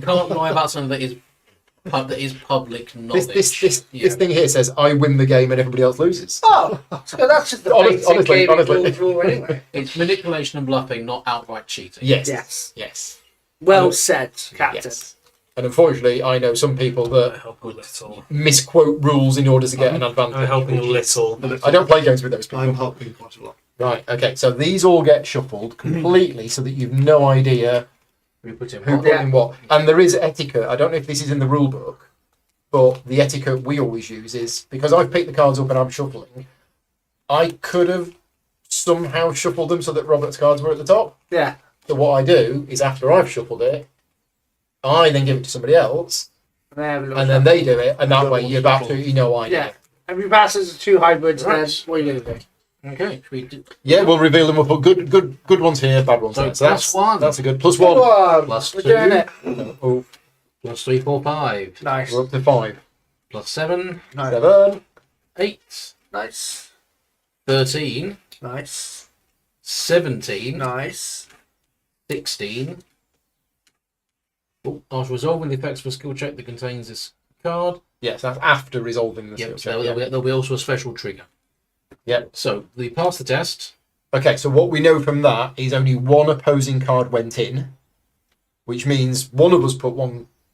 can't lie about something that is public knowledge. This thing here says I win the game and everybody else loses. Oh, so that's just the basic gaming honestly. rules rule anyway. It's manipulation and bluffing, not outright cheating. Yes. Yes. Well said, Captain. Yes. And unfortunately, I know some people I that help a little. misquote rules in order to get an advantage. I'm helping a little. I don't play games with those people. I'm helping quite a lot. Right, okay, so these all get shuffled completely so that you've no idea We put in who what? put in what. And there is etiquette. I don't know if this is in the rule book, but the etiquette we always use is, because I've picked the cards up and I'm shuffling, I could have somehow shuffled them so that Robert's cards were at the top. Yeah. So what I do is after I've shuffled it, I then give it to somebody else, and then they do it, and that way you've absolutely no idea. Yeah. And we pass as 2 hybrids, Right. then what are you going to do? Okay. Should we do Yeah, we'll reveal them. We'll put good ones here, bad ones So there. So that's plus 1. That's a good +1. Come on, Plus we're 2. doing it. Oh, plus 3, 4, 5. Nice. we're up to 5. Plus 7, 7. 8, Nice. 13, Nice. 17, Nice. 16. Oh, after resolving the effects of a skill check that contains this card, Yes, that's after resolving the skill yep, check. so there'll be also a special trigger. Yep. So we pass the test. Okay, so what we know from that is only 1 opposing card went in, which means one of us put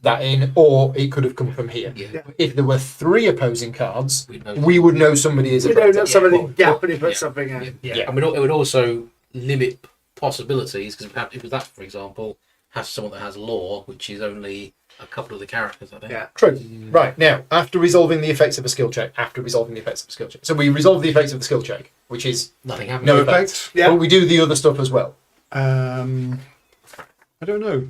that in, or it could have come from here. Yeah. If there were 3 opposing cards, We'd know. we would know somebody is You know affected. that somebody well, definitely put yeah. something in. Yeah. Yeah. I mean, it would also limit possibilities because if it was that, for example, has someone that has law, which is only a couple of the characters, I think. Yeah. True. Right, now, after resolving the effects of a skill check, so we resolve the effects of the skill check, which is Nothing happens. no No effect. effect. Yeah. But we do the other stuff as well. I don't know.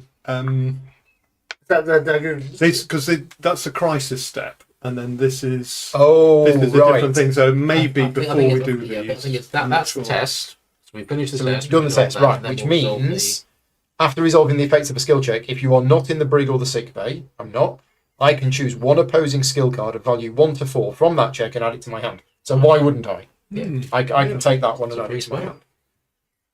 Because that's a crisis step, and then this is Oh, this is a right. different thing. So maybe I think before we do yeah, these, I think it's I'm that's not the sure. test. So we finished the So test. we've done the we've test, that, right, and then which we'll resolve means after resolving the effects of a skill check, if you are not in the brig or the sick bay, I'm not, I can choose one opposing skill card of value 1 to 4 from that check and add it to my hand. So why wouldn't I? Yeah. I can take that one and So add it to my pretty hand.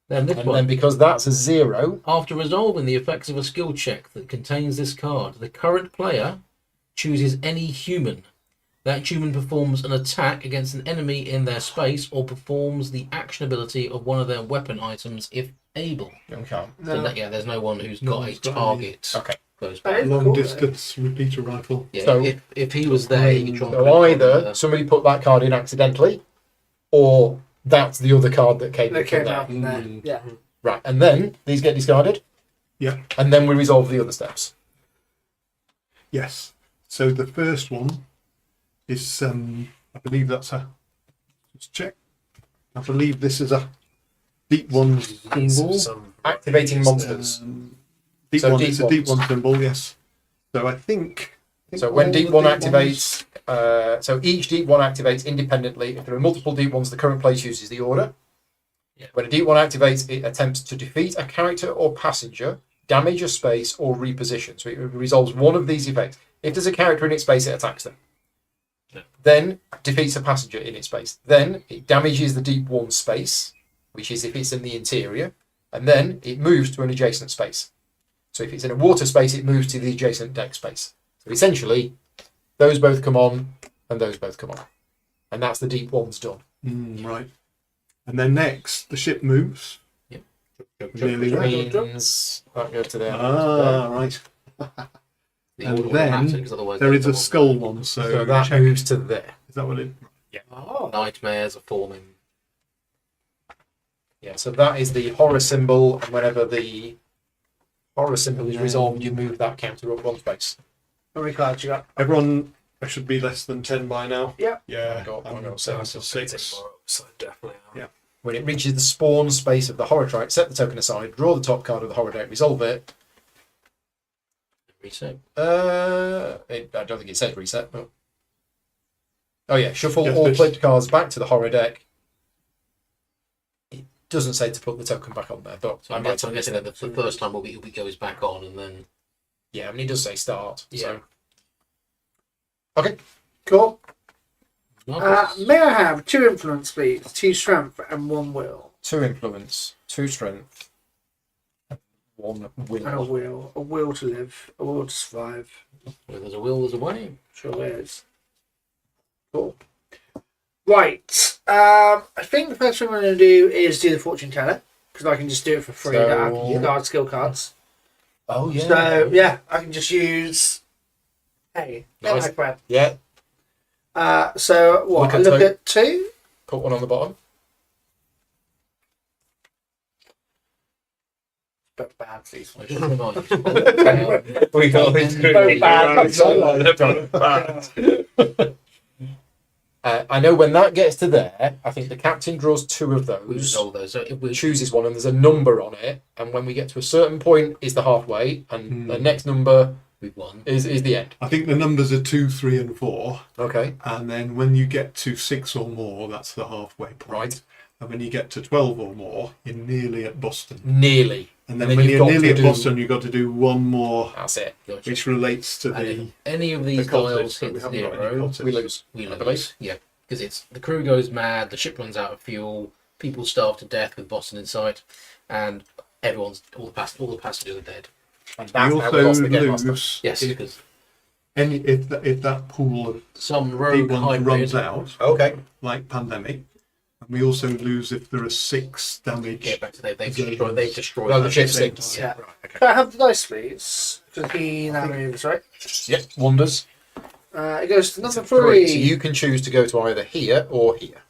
Then this And one. then because that's a 0, After resolving the effects of a skill check that contains this card, the current player chooses any human. That human performs an attack against an enemy in their space or performs the action ability of one of their weapon items if able. okay. So that, yeah, there's no one who's No got a one's got target Okay. close That by. is long cool, distance repeater rifle. Yeah, So- if he was there, he could try and So put it on either the- somebody put that card in accidentally, or that's the other card that came They in from came there. out from there. Yeah. Right, and then these get discarded, Yeah. and then we resolve the other steps. Yes. So the first one is, I believe that's a. Let's check. I believe this is a deep one symbol. Activating monsters. Deep So one. deep It's a deep ones. one symbol. Yes. So I think. So when all deep the one deep activates, so each deep one activates independently. If there are multiple deep ones, the current place uses the order. Yeah. When a deep one activates, it attempts to defeat a character or passenger, damage a space, or reposition. So it resolves one of these effects. If there's a character in its space, it attacks them. Yeah. Then defeats a passenger in its space. Then it damages the deep one space, which is if it's in the interior, and then it moves to an adjacent space. So if it's in a water space, it moves to the adjacent deck space. So essentially, those both come on, and those both come on. And that's the deep ones done. Right. And then next, the ship moves. Nearly Which there. means that goes to there. Ah, right. the And order will then matter, 'cause otherwise There they is a come on. skull one. So, So that check. moves to there. Is that what it? Oh. Nightmares are forming. Yeah, so that is the horror symbol, and whenever the horror symbol is resolved, you move that counter up one space. How many cards you got? Everyone, I should be less than 10 by now. Yeah. Yeah. I got I'm one, down so to 6. So definitely. Yeah. When it reaches the spawn space of the horror trike, set the token aside, draw the top card of the horror deck, resolve it. Reset. I don't think it says reset, but oh yeah, shuffle Yes, all it's- flipped cards back to the horror deck. It doesn't say to put the token back on there, but So I I'm might guessing, have missed that it. the first time will be goes back on, and then Yeah, I mean it does say start. Yeah. So okay, cool. May I have 2 influence, please? 2 strength and 1 will. 2 influence, 2 strength, 1 will. And a will. A will to live. A will to survive. where there's a will, there's a way. Sure is. Cool. Right. I think the first thing I'm going to do is do the fortune teller, because I can just do it for free. So- I can use skill cards. Oh yeah. So yeah, I can just use. Hey, Nice. my friend. Yeah, So what? Look I at look two. at 2. put one on the bottom. But bad, these I ones. just remind you. We got I know when that gets to there, I think the captain draws 2 of We those, resolve those. So if we chooses one, and there's a number on it. And when we get to a certain point, is the halfway, and the next number we've won. is the end. I think the numbers are 2, 3, and 4. Okay, And then when you get to 6 or more, that's the halfway point. right. And when you get to 12 or more, you're nearly at Boston. Nearly. And then then when you've you're got nearly to at do- Boston, you've got to do one more, That's it. Gotcha. which relates to And the. if any of these cultists, dials but hit we haven't got any zero, cultists. We lose. we I lose. believe. Yeah, because it's the crew goes mad, the ship runs out of fuel, people starve to death with Boston in sight, and all the passengers are dead. And You that's how we also lost the game last time. lose Yes, if, because if that pool of some deep rogue ones hybrid runs out, Okay. like Pandemic. And we also lose if there are 6 damage. get back to they've Zones. destroyed No, the that ship ship. sinks. Yeah. Right, okay. Can I have the dice, please? Because he now moves, right? Yep. Wonders. It goes to number It's a 3. 3. So you can choose to go to either here or here.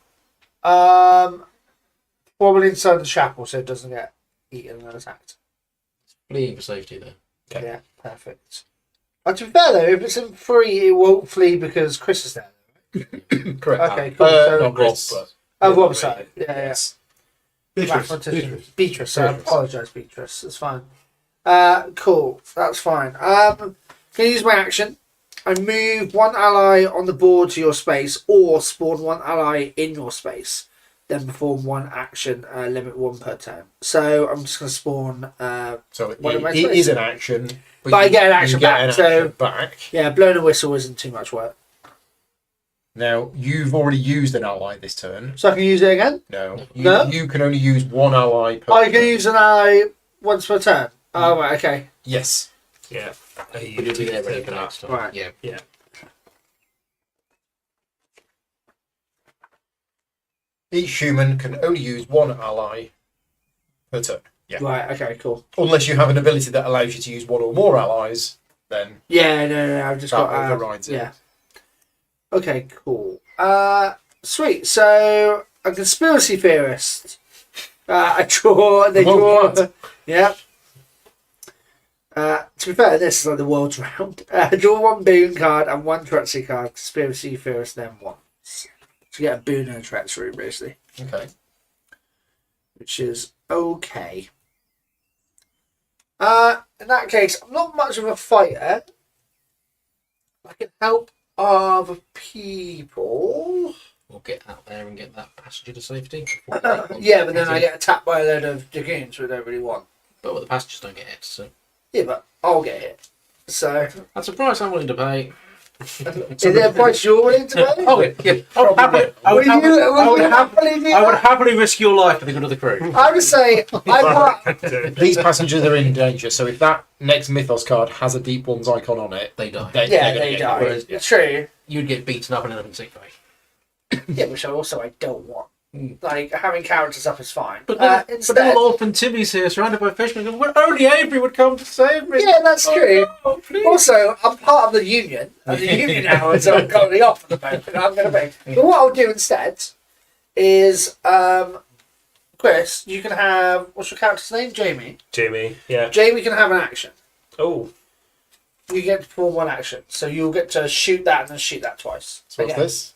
Forward inside the chapel so it doesn't get eaten and attacked. Fleeing for safety there. Okay. Yeah, perfect. To be fair though, if it's in 3, it won't flee because Chris is there. Correct. Okay, cool. So- Not Chris, Rob, but Oh, Rob, sorry. Yeah, yeah. yes. Mathematician. Beatrice. Beatrice. I apologise, Beatrice. That's fine. Cool. That's fine. Can I use my action? I move one ally on the board to your space, or spawn one ally in your space. Then perform one action, limit 1 per turn. So I'm just going to spawn. So it, One of my it is spaces. an action, But I get an action you get back, an so- action back. Yeah, blowing a whistle isn't too much work. Now you've already used an ally this turn. So I can use it again. No, No? you can only use one ally per. I can turn. use an ally once per turn. Oh right, okay. Yes. Yeah. You'll be there ready for next time. Right. Yeah. Yeah. Each human can only use one ally per turn. Yeah. Right. Okay. Cool. Unless you have an ability that allows you to use one or more allies, then Yeah. No. I've just that got. overrides it. Yeah. Okay. Cool. Sweet. So a conspiracy theorist. I draw. They Well, draw. Yeah. To be fair, this is like the world's round. Draw 1 boon card and 1 treachery card. Conspiracy theorist, then 1. To get a boon and a treachery, basically. Okay. Which is okay. In that case, I'm not much of a fighter. I can help other people. We'll get out there and get that passenger to safety. Yeah, but then I get attacked by a load of dragoons, which I don't really want. But the passengers don't get hit, so Yeah, but I'll get hit. So, that's a price I'm willing to pay. is there a price you're willing to pay? Oh yeah, I would happily risk your life for the good of the crew. I would say, These passengers are in danger, so if that next Mythos card has a Deep Ones icon on it, They die. they're yeah, gonna they get die. hit. Whereas- It's true. You'd get beaten up and end up in sick bay. Yeah, which I don't want. Like, having characters up is fine. But then, Instead, Orphan Timmy's here, surrounded by fishermen. Well, only Avery would come to save me. yeah, that's true. Oh, please. Also, I'm part of the union, and the union hours are currently off at the moment. I'm going to pay. But what I'll do instead is, Chris, you can have, what's your character's name? Jamie. Jamie. Yeah. Jamie can have an action. Oh. You get to perform one action. So you'll get to shoot that and then shoot that twice. So what's Again. this?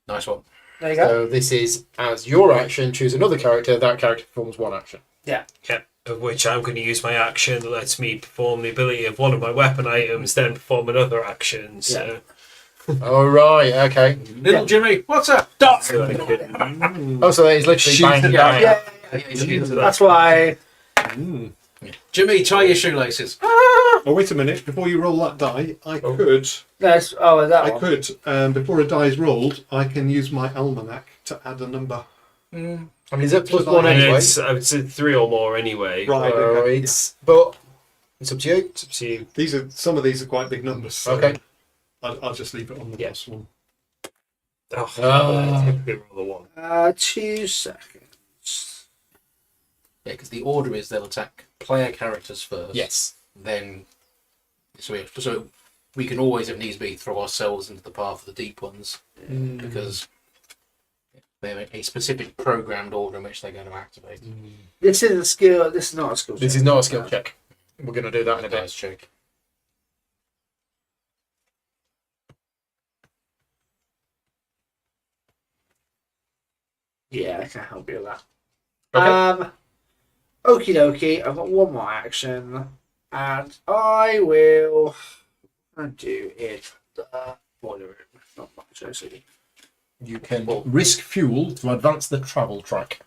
Nice one. There you go. So this is as your action, choose another character, that character performs one action. Yeah. Yeah. Of which I'm going to use my action that lets me perform the ability of one of my weapon items, then perform another action. So. Oh, right, okay. Little Jimmy, what's up? Dot. So I can- Oh, so that is literally Shoot bang, the bang. Yeah. into that. That's why. Jimmy, tie your shoelaces. Oh, wait a minute. Before you roll that die, I could, That one. before a die is rolled, I can use my almanac to add a number. I mean, is it plus Just like one And anyway? it's, I would say 3 or more anyway. Right. So Okay. but it's up to you. It's up to you. Some of these are quite big numbers. So Okay. I'll just leave it on the Yeah. plus one. Oh, Ah. good roll the 1. 2 seconds. Yeah, because the order is they'll attack player characters first. Yes. Then, so we can always, if needs be, throw ourselves into the path of the deep ones because they have a specific programmed order in which they're going to activate. This is a skill. This is not a skill. This check. is not a skill check. We're going to do that in a Dice bit. check. Yeah, I can help you with that. Okay. Okie dokie. I've got one more action, and I will do it. The boiler room. Not much, actually. You can risk fuel to advance the travel track.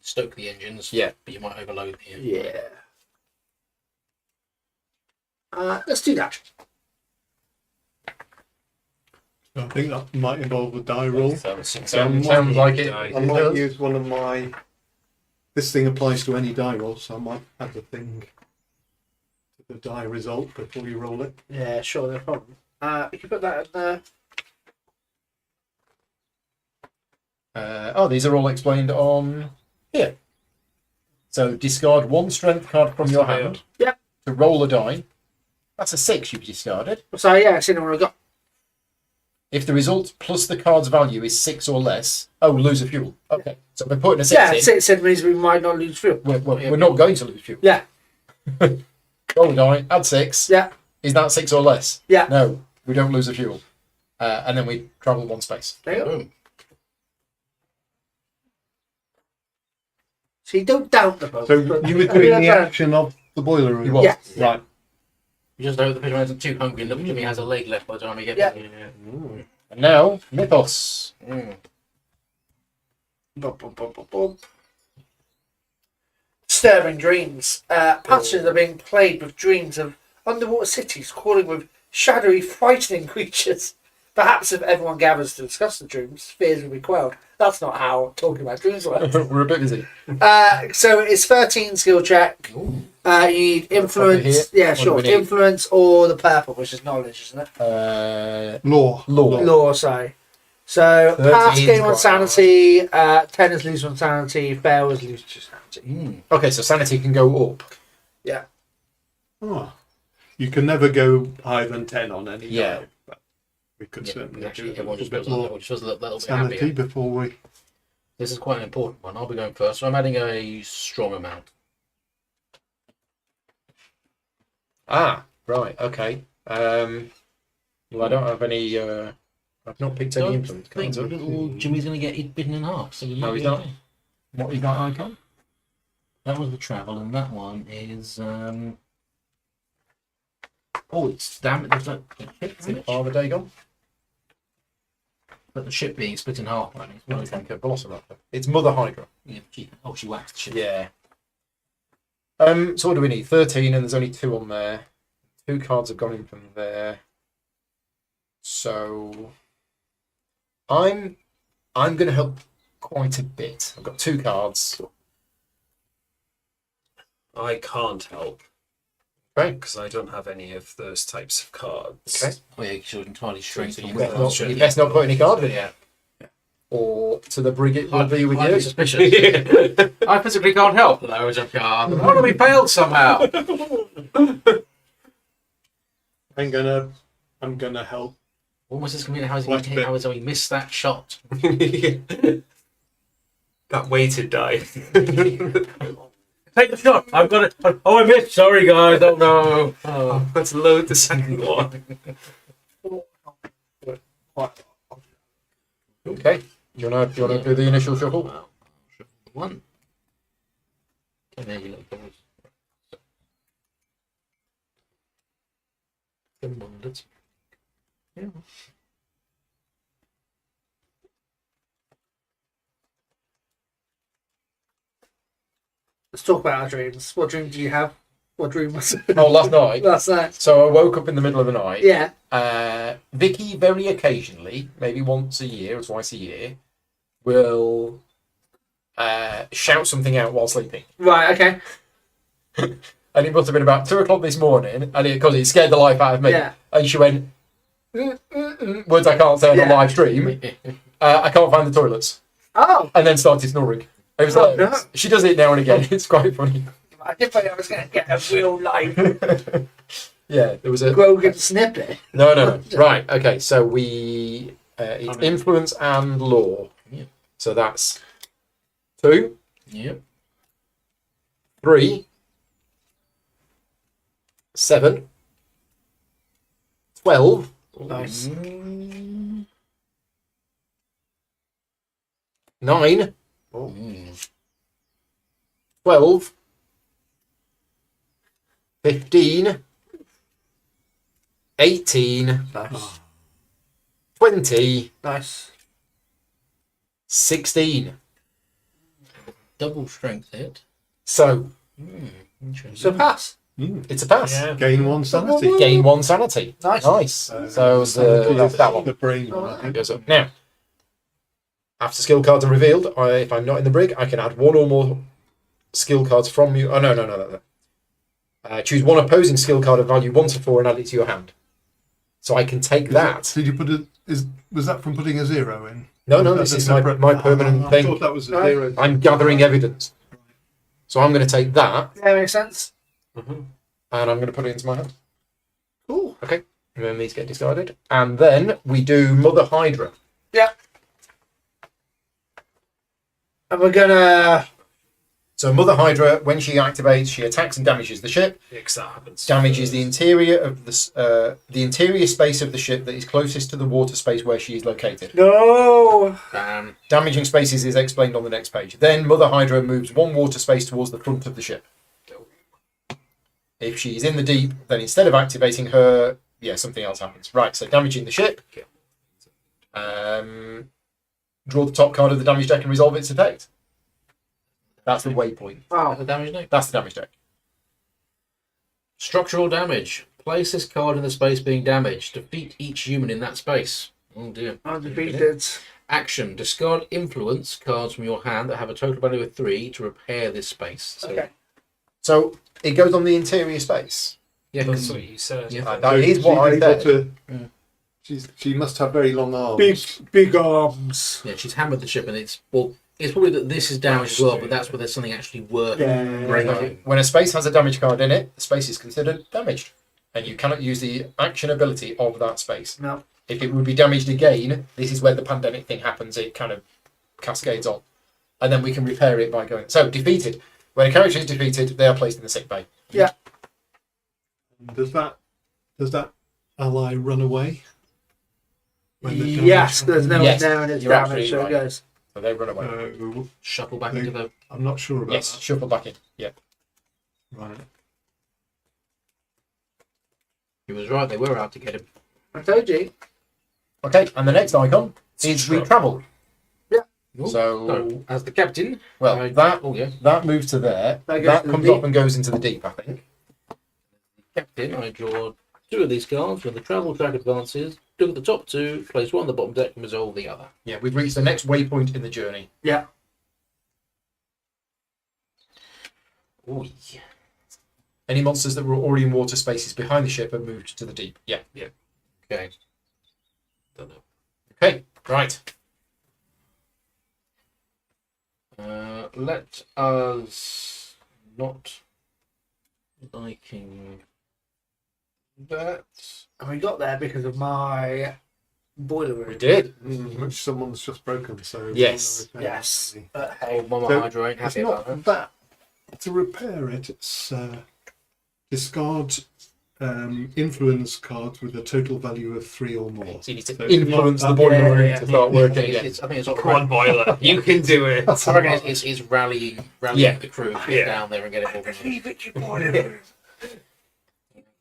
Stoke the engines. Yeah. But you might overload the Yeah. Let's do that. I think that might involve a die roll. Sounds like it. I might use one of my. This thing applies to any die roll, so I might add the thing to the die result before you roll it. Yeah, sure, no problem. You can put that in there. These are all explained on here. So discard one strength card from your hand. Yep. To roll a die. That's a 6 you've discarded. So yeah, it's the one I got. If the result plus the card's value is 6 or less, lose a fuel. Okay. So we're putting a 6 Yeah, in. 6 means we might not lose fuel. We're not going to lose fuel. Yeah. Roll a die, add 6. Yeah. Is that 6 or less? Yeah. No, we don't lose the fuel. And then we travel 1 space. There you go. Boom. So you don't doubt the boat. So but- you were I mean, doing the that's action of the boiler room. He was. Yeah. Right. You just hope the fisherman isn't too hungry and look at me has a leg left by the time we get Yeah. there. And now, Mythos. Bum, bum, bum, bum, bum. Disturbing dreams. Passengers are being plagued with dreams of underwater cities crawling with shadowy, frightening creatures. Perhaps if everyone gathers to discuss the dreams, fears will be quelled. That's not how talking about dreams works. We're a bit busy. So it's 13 skill check. You need influence. here? Yeah, What do sure. we need? Influence or the purple, which is knowledge, isn't it? Law. Law, sorry. So 13 pass is game on quite sanity, 10 is lose on sanity, fail is lose to sanity. Okay, so sanity can go up. Yeah. Oh. You can never go higher than 10 on any Yeah. die, but we could Yeah, certainly actually, do a everyone little just bit feels like more everyone just feels a little bit sanity happier. before we... This is quite an important one. I'll be going first, so I'm adding a strong amount. Ah, right, okay. Well, I don't have any. I've not picked any Don't influence think cards up. little Jimmy's going to get bitten in half. So No, he's not. What you got, Icon? That was the travel, and that one is. Oh, it's damn it! There's Are the day gone? but the ship being split in half. Right? It's No, really it's like a Velociraptor. It's Mother Hydra. yeah, she waxed the ship. Yeah. So what do we need? 13, and there's only 2 on there. 2 cards have gone in from there. So I'm going to help quite a bit. I've got 2 cards. I can't help Okay. because I don't have any of those types of cards. Okay. Oh yeah, she's entirely straight. So on you with best that. not- You best not put any cards in. Yeah. Or to the brig it will be with Highly you. suspicious. I physically can't help that there is a card. Why do we failed somehow? I'm gonna help. Almost as convenient. How Quite a bit. has he missed that shot? That weighted die. Take the shot. I've got it. Oh, I missed. Sorry, guys. Oh no. Oh. Let's load the second one. Okay. Do you wanna do the initial shuffle? Well, shuffle one. Okay, there you look, boys. Come on, let's. Yeah. Let's talk about our dreams. What dream do you have? What dream was it? Oh, last night. Last night. So I woke up in the middle of the night. Yeah. Vicky very occasionally, maybe once a year or twice a year, will shout something out while sleeping. Right, okay. And it must have been about 2 o'clock this morning, and because it scared the life out of me. Yeah. And she went, words I can't say on the Yeah. live stream. I can't find the toilets, Oh, and then started snoring. It was Oh, like, no. she does it now and again. It's quite funny. I didn't think I was going to get a real life Yeah, there was a Grogan snippet. no. Right, okay. So we it's influence and law. Yeah. So that's 2, Yep. 3, 7, 12, Nice. 9, Mm. 12, 15, 18, Nice. 20, Nice. 16. Double strength hit. So Interesting. So pass. it's a pass. Yeah. Gain 1 sanity. Gain 1 sanity. Nice. So Sanity that's is that one. the brain one, I think. Goes up. Now, after skill cards are revealed, if I'm not in the brig, I can add 1 or more skill cards from you. Oh, no. Choose 1 opposing skill card of value 1 to 4 and add it to your hand. So I can take that. Did you put it? Was that from putting a 0 in? No, Was this that is a separate- my permanent I thing. thought that was a Right. 0. I'm gathering evidence. So I'm going to take that Yeah, makes sense. and I'm going to put it into my hand. Cool. Okay. And then these get discarded. And then we do Mother Hydra. Yeah. And we're gonna So Mother Hydra, when she activates, she attacks and damages the ship. Yeah, 'cause that happens. Damages the interior of the interior space of the ship that is closest to the water space where she is located. No. Damaging spaces is explained on the next page. Then Mother Hydra moves one water space towards the front of the ship. If she's in the deep, then instead of activating her, something else happens. Right, so damaging the ship. Draw the top card of the damage deck and resolve its effect. That's the waypoint. Wow. The damage deck. That's the damage deck. Structural damage. Place this card in the space being damaged. Defeat each human in that space. Oh dear. Undefeated. Action. Discard influence cards from your hand that have a total value of 3 to repair this space. So, Okay. So it goes on the interior space. Yeah, That's 'cause- what you said. Yeah. That is what I said. She must have very long arms. Big arms. yeah, she's hammered the ship, and it's probably that this is damaged as well, but that's where there's something actually worth breaking. When a space has a damage card in it, the space is considered damaged. And you cannot use the action ability of that space. No. If it would be damaged again, this is where the pandemic thing happens. It kind of cascades on. And then we can repair it by going. So, defeated. When a character is defeated, they are placed in the sick bay. Yeah. Does that ally run away? When the Yes, there's no Yes, one there and it's you're damaged, so absolutely it right. goes. So they run away. Shuffle back They- into the. I'm not sure about Yes, shuffle back in. Yeah. that. Right. He was right. They were out to get him. I told you. Okay, and the next icon is we travel. Ooh, So, as the captain, well, oh yeah, that moves to there. That goes That to the comes deep. up and goes into the deep, I think. captain, I draw 2 of these cards. When the travel track advances, look at the top 2, place 1 on the bottom deck, and resolve the other. Yeah, we've reached the next waypoint in the journey. Yeah. Oh yeah. Any monsters that were already in water spaces behind the ship have moved to the deep. Yeah. Okay. Don't know. Okay, right. Let us not liking that. And we got there because of my boiler room. We did. Which someone's just broken, so Yes. Yes. But Oh, hey, Mama So, Hydra ain't It's happy about not that. that. To repair it, it's discard influence cards with a total value of 3 or more. So you need to So it's influence not the that- boiler yeah, room yeah, to start working I think again. it's sort of Come on, boiler. You can do it. I reckon it's rallying Yeah. the crew to get Yeah. down there and get it organised. leave it, you boiler room.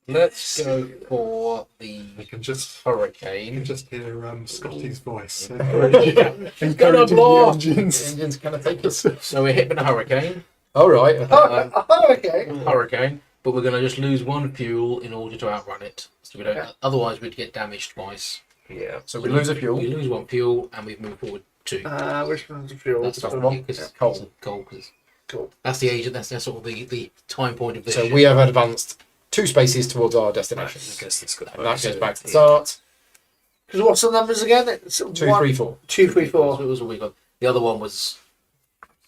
Let's go for the You can just hurricane. hear Scotty's voice Gonna encouraging blow. the The engines. engine's going to take us. So we're hit with a hurricane. All right. Oh, okay. Hurricane, but we're going to just lose 1 fuel in order to outrun it. So we don't. Okay. Otherwise, we'd get damaged twice. Yeah. So we lose a fuel. We lose 1 fuel, and we've moved forward 2. Which one's the fuel? That's that's the the one. one. It's Coal. Coal. 'Cause Cool. that's the age. That's sort of the time point of this. So ship. we have advanced 2 spaces towards our destination. I guess that's good. And that goes back to the start. Because what's the numbers again? It's 2, 3, 4. 2, 3, So 4. it was all we got. The other one was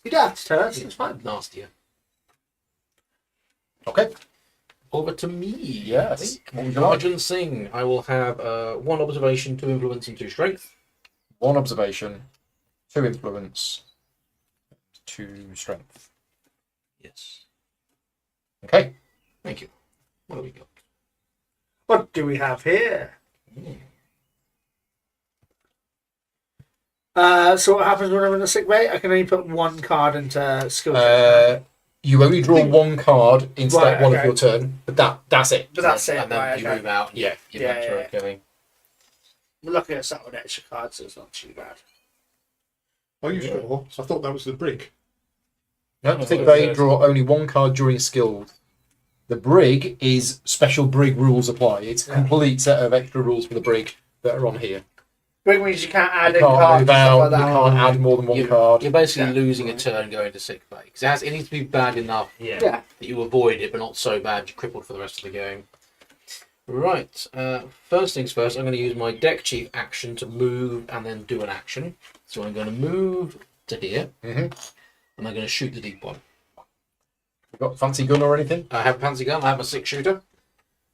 You don't have to tell us. It's fine. nastier. Okay. Over to me. Yes. I think. What would you like? Arjun Singh. I will have 1 observation, 2 influence, and 2 strength. 1 observation, 2 influence, 2 strength. Yes. Okay. Thank you. What have we got? What do we have here? So what happens when I'm in the sick bay? I can only put 1 card into skill check. You only draw 1 card instead Right, one okay. of your turn, but that's it. But that's it. And then Right, you okay. move out. And Yeah. You're Yeah, back to yeah, it going. We're lucky I start with extra cards, so it's not too bad. Are you sure? I thought that was the brig. No, sick bay, draw only 1 card during skill. The brig is special brig rules apply. It's a complete set of extra rules for the brig that are on here. Big means you can't add You in can't cards move and stuff out, like you that. can't add more than 1 card. You're basically Yeah. losing a turn going to sick bay. Because it needs to be bad enough Yeah. Yeah. that you avoid it, but not so bad you're crippled for the rest of the game. Right. First things first, I'm going to use my deck chief action to move and then do an action. So I'm going to move to here, Mhm. and I'm going to shoot the deep one. You got a fancy gun or anything? I have a fancy gun. I have a 6-shooter.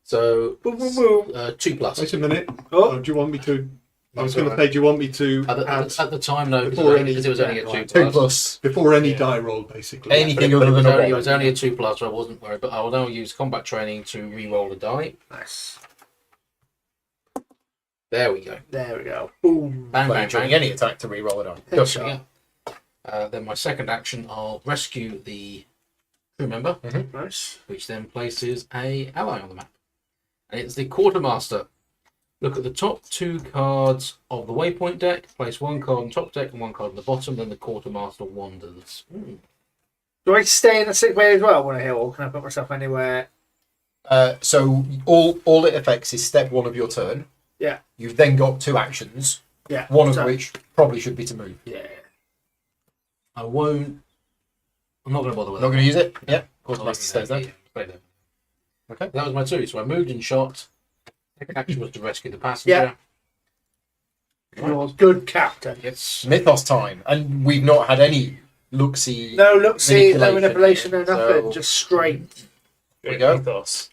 So Boom, boom, boom. 2+. Wait a minute. Oh. Do you want me to I was going to say, do you want me to add At the time, no, Before because it was only a 2 2 plus. plus. before any die roll, basically? Anything But other than a it 1. was only a 2 plus, so I wasn't worried. But I will now use combat training to re-roll a die. Nice. There we go. There we go. Boom. Bang, Well, bang, you're choosing bang. any attack to re-roll it on. Headshot. Just There we go. Then my second action, I'll rescue the crew member, Nice. which then places a ally on the map. And it's the quartermaster. Look at the top 2 cards of the waypoint deck, place 1 card on top deck and 1 card on the bottom, then the quartermaster wanders. Do I stay in the sick bay as well when I heal, or can I put myself anywhere? So all it affects is step 1 of your turn. Yeah. You've then got 2 actions, Yeah. one of So- which probably should be to move. Yeah. I'm not going to bother with Not that. going to use it? Yeah. I'll Quartermaster leave it stays there. yeah, stay there. Okay. That was my 2. So I moved and shot. Second action was to rescue the passenger. You're a good captain. It's Mythos time. And we've not had any look-see. No look, see, no Manipulation, manipulation, no yeah. nothing. So- Just straight. There we go. Ethos.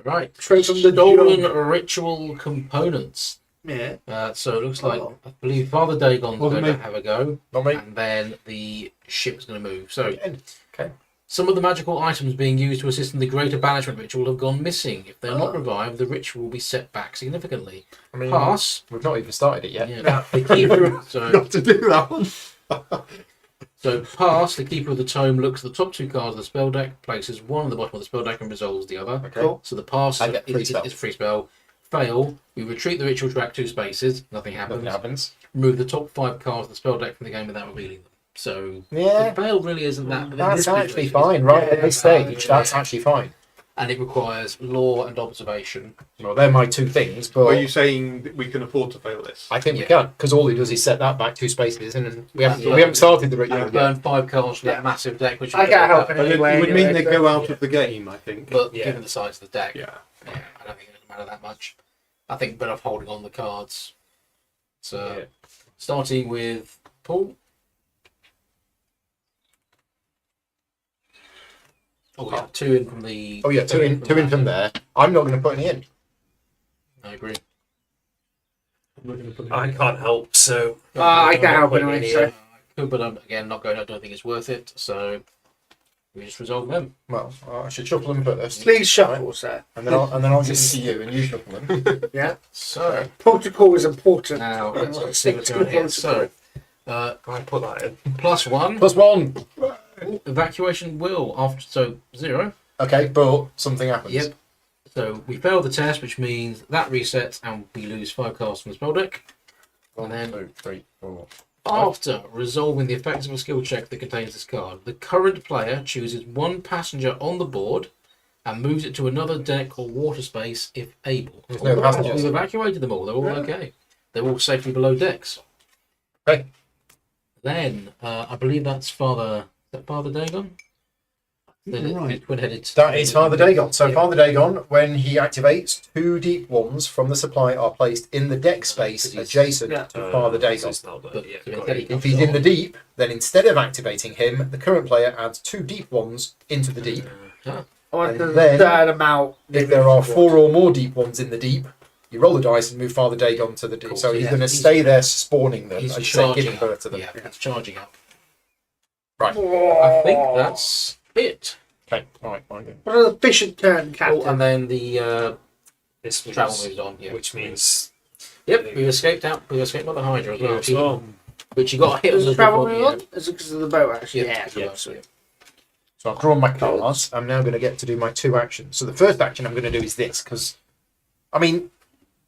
right. Straight from the Stolen jump. ritual components. Yeah. So it looks like Oh. I believe Father Dagon's Wasn't going to me. have a go, Not me. and then the ship's going to move. So Okay. some of the magical items being used to assist in the greater banishment ritual have gone missing. If they're not revived, the ritual will be set back significantly. I mean, Pass. we've not even started it yet. Yeah. The keeper. So Got to do that one. pass. The keeper of the tome looks at the top 2 cards of the spell deck, places 1 on the bottom of the spell deck, and resolves the other. Okay. Cool. So the pass I get free spell. is free spell. Fail. We retreat the ritual track 2 spaces. Nothing happens. Nothing happens. Remove the top 5 cards of the spell deck from the game without revealing them. So Yeah. the fail really isn't that. That's this actually situation fine, is- right? At Yeah, this stage, yeah. that's actually fine. And it requires law and observation. Well, they're my 2 things, but Are you saying that we can afford to fail this? I think we Yeah. can, because all he does is set that back 2 spaces, and we haven't, Yeah. we haven't started the ritual And yet. burn 5 cards from Yeah. that massive deck, which I would can't go help up. it. Anyway, it would mean anyway, they go so- out of the game, I think. But Yeah. given the size of the deck, Yeah. I don't think it doesn't matter that much. I think better off holding on the cards. So Yeah. starting with Paul. Oh yeah, 2 in from the. Oh yeah, two in from there. I'm not going to put any in. I agree. I can't help, so I can't help Putting anyway, any so- in. I could, but I'm again not going. I don't think it's worth it. So we just resolve them. Well, I should shuffle them first, Please shuffle, sir. and then I'll give them to you, and you shuffle them. Yeah. So Protocol is important. now let's see what's going on here. So I put that in. +1 +1. evacuation will after 0. Okay, but something happens. Yep. So we fail the test, which means that resets and we lose 5 cards from the spell deck. 1, And then 2, 3, 4. after resolving the effects of a skill check that contains this card, the current player chooses 1 passenger on the board and moves it to another deck or water space if able. There's no passengers. We've evacuated them all. They're all okay. They're all safely below decks. Okay. Then I believe that's Father Dagon. Then Right. it's twin-headed. That is Father Dagon. So Yeah. Father Dagon, when he activates, 2 deep ones from the supply are placed in the deck space adjacent Yeah. to Father Dagon. But Yeah, so got instead it. he If he's in the deep, then instead of activating him, the current player adds 2 deep ones into the deep. I want And the then- third amount. If there are 4 or more deep ones in the deep, you roll the dice and move Father Dagon to the deep. Cool. So he's Yeah. going to stay there spawning them He's and say charging giving birth up. to them. Yeah, he's charging up. Right. I think that's it. Okay. All right. Fine. What an efficient turn, Captain. Oh, and then the This travel means, moves on. Yeah. which means Yep, we escaped out. We escaped by the Hydra as you well. as well. Which you got hit Does with the travel before, move yeah. on? Is it because of the boat, actually? Yeah, Yeah. yeah. Sweet. So I've drawn my cards. I'm now going to get to do my 2 actions. So the first action I'm going to do is this, because, I mean,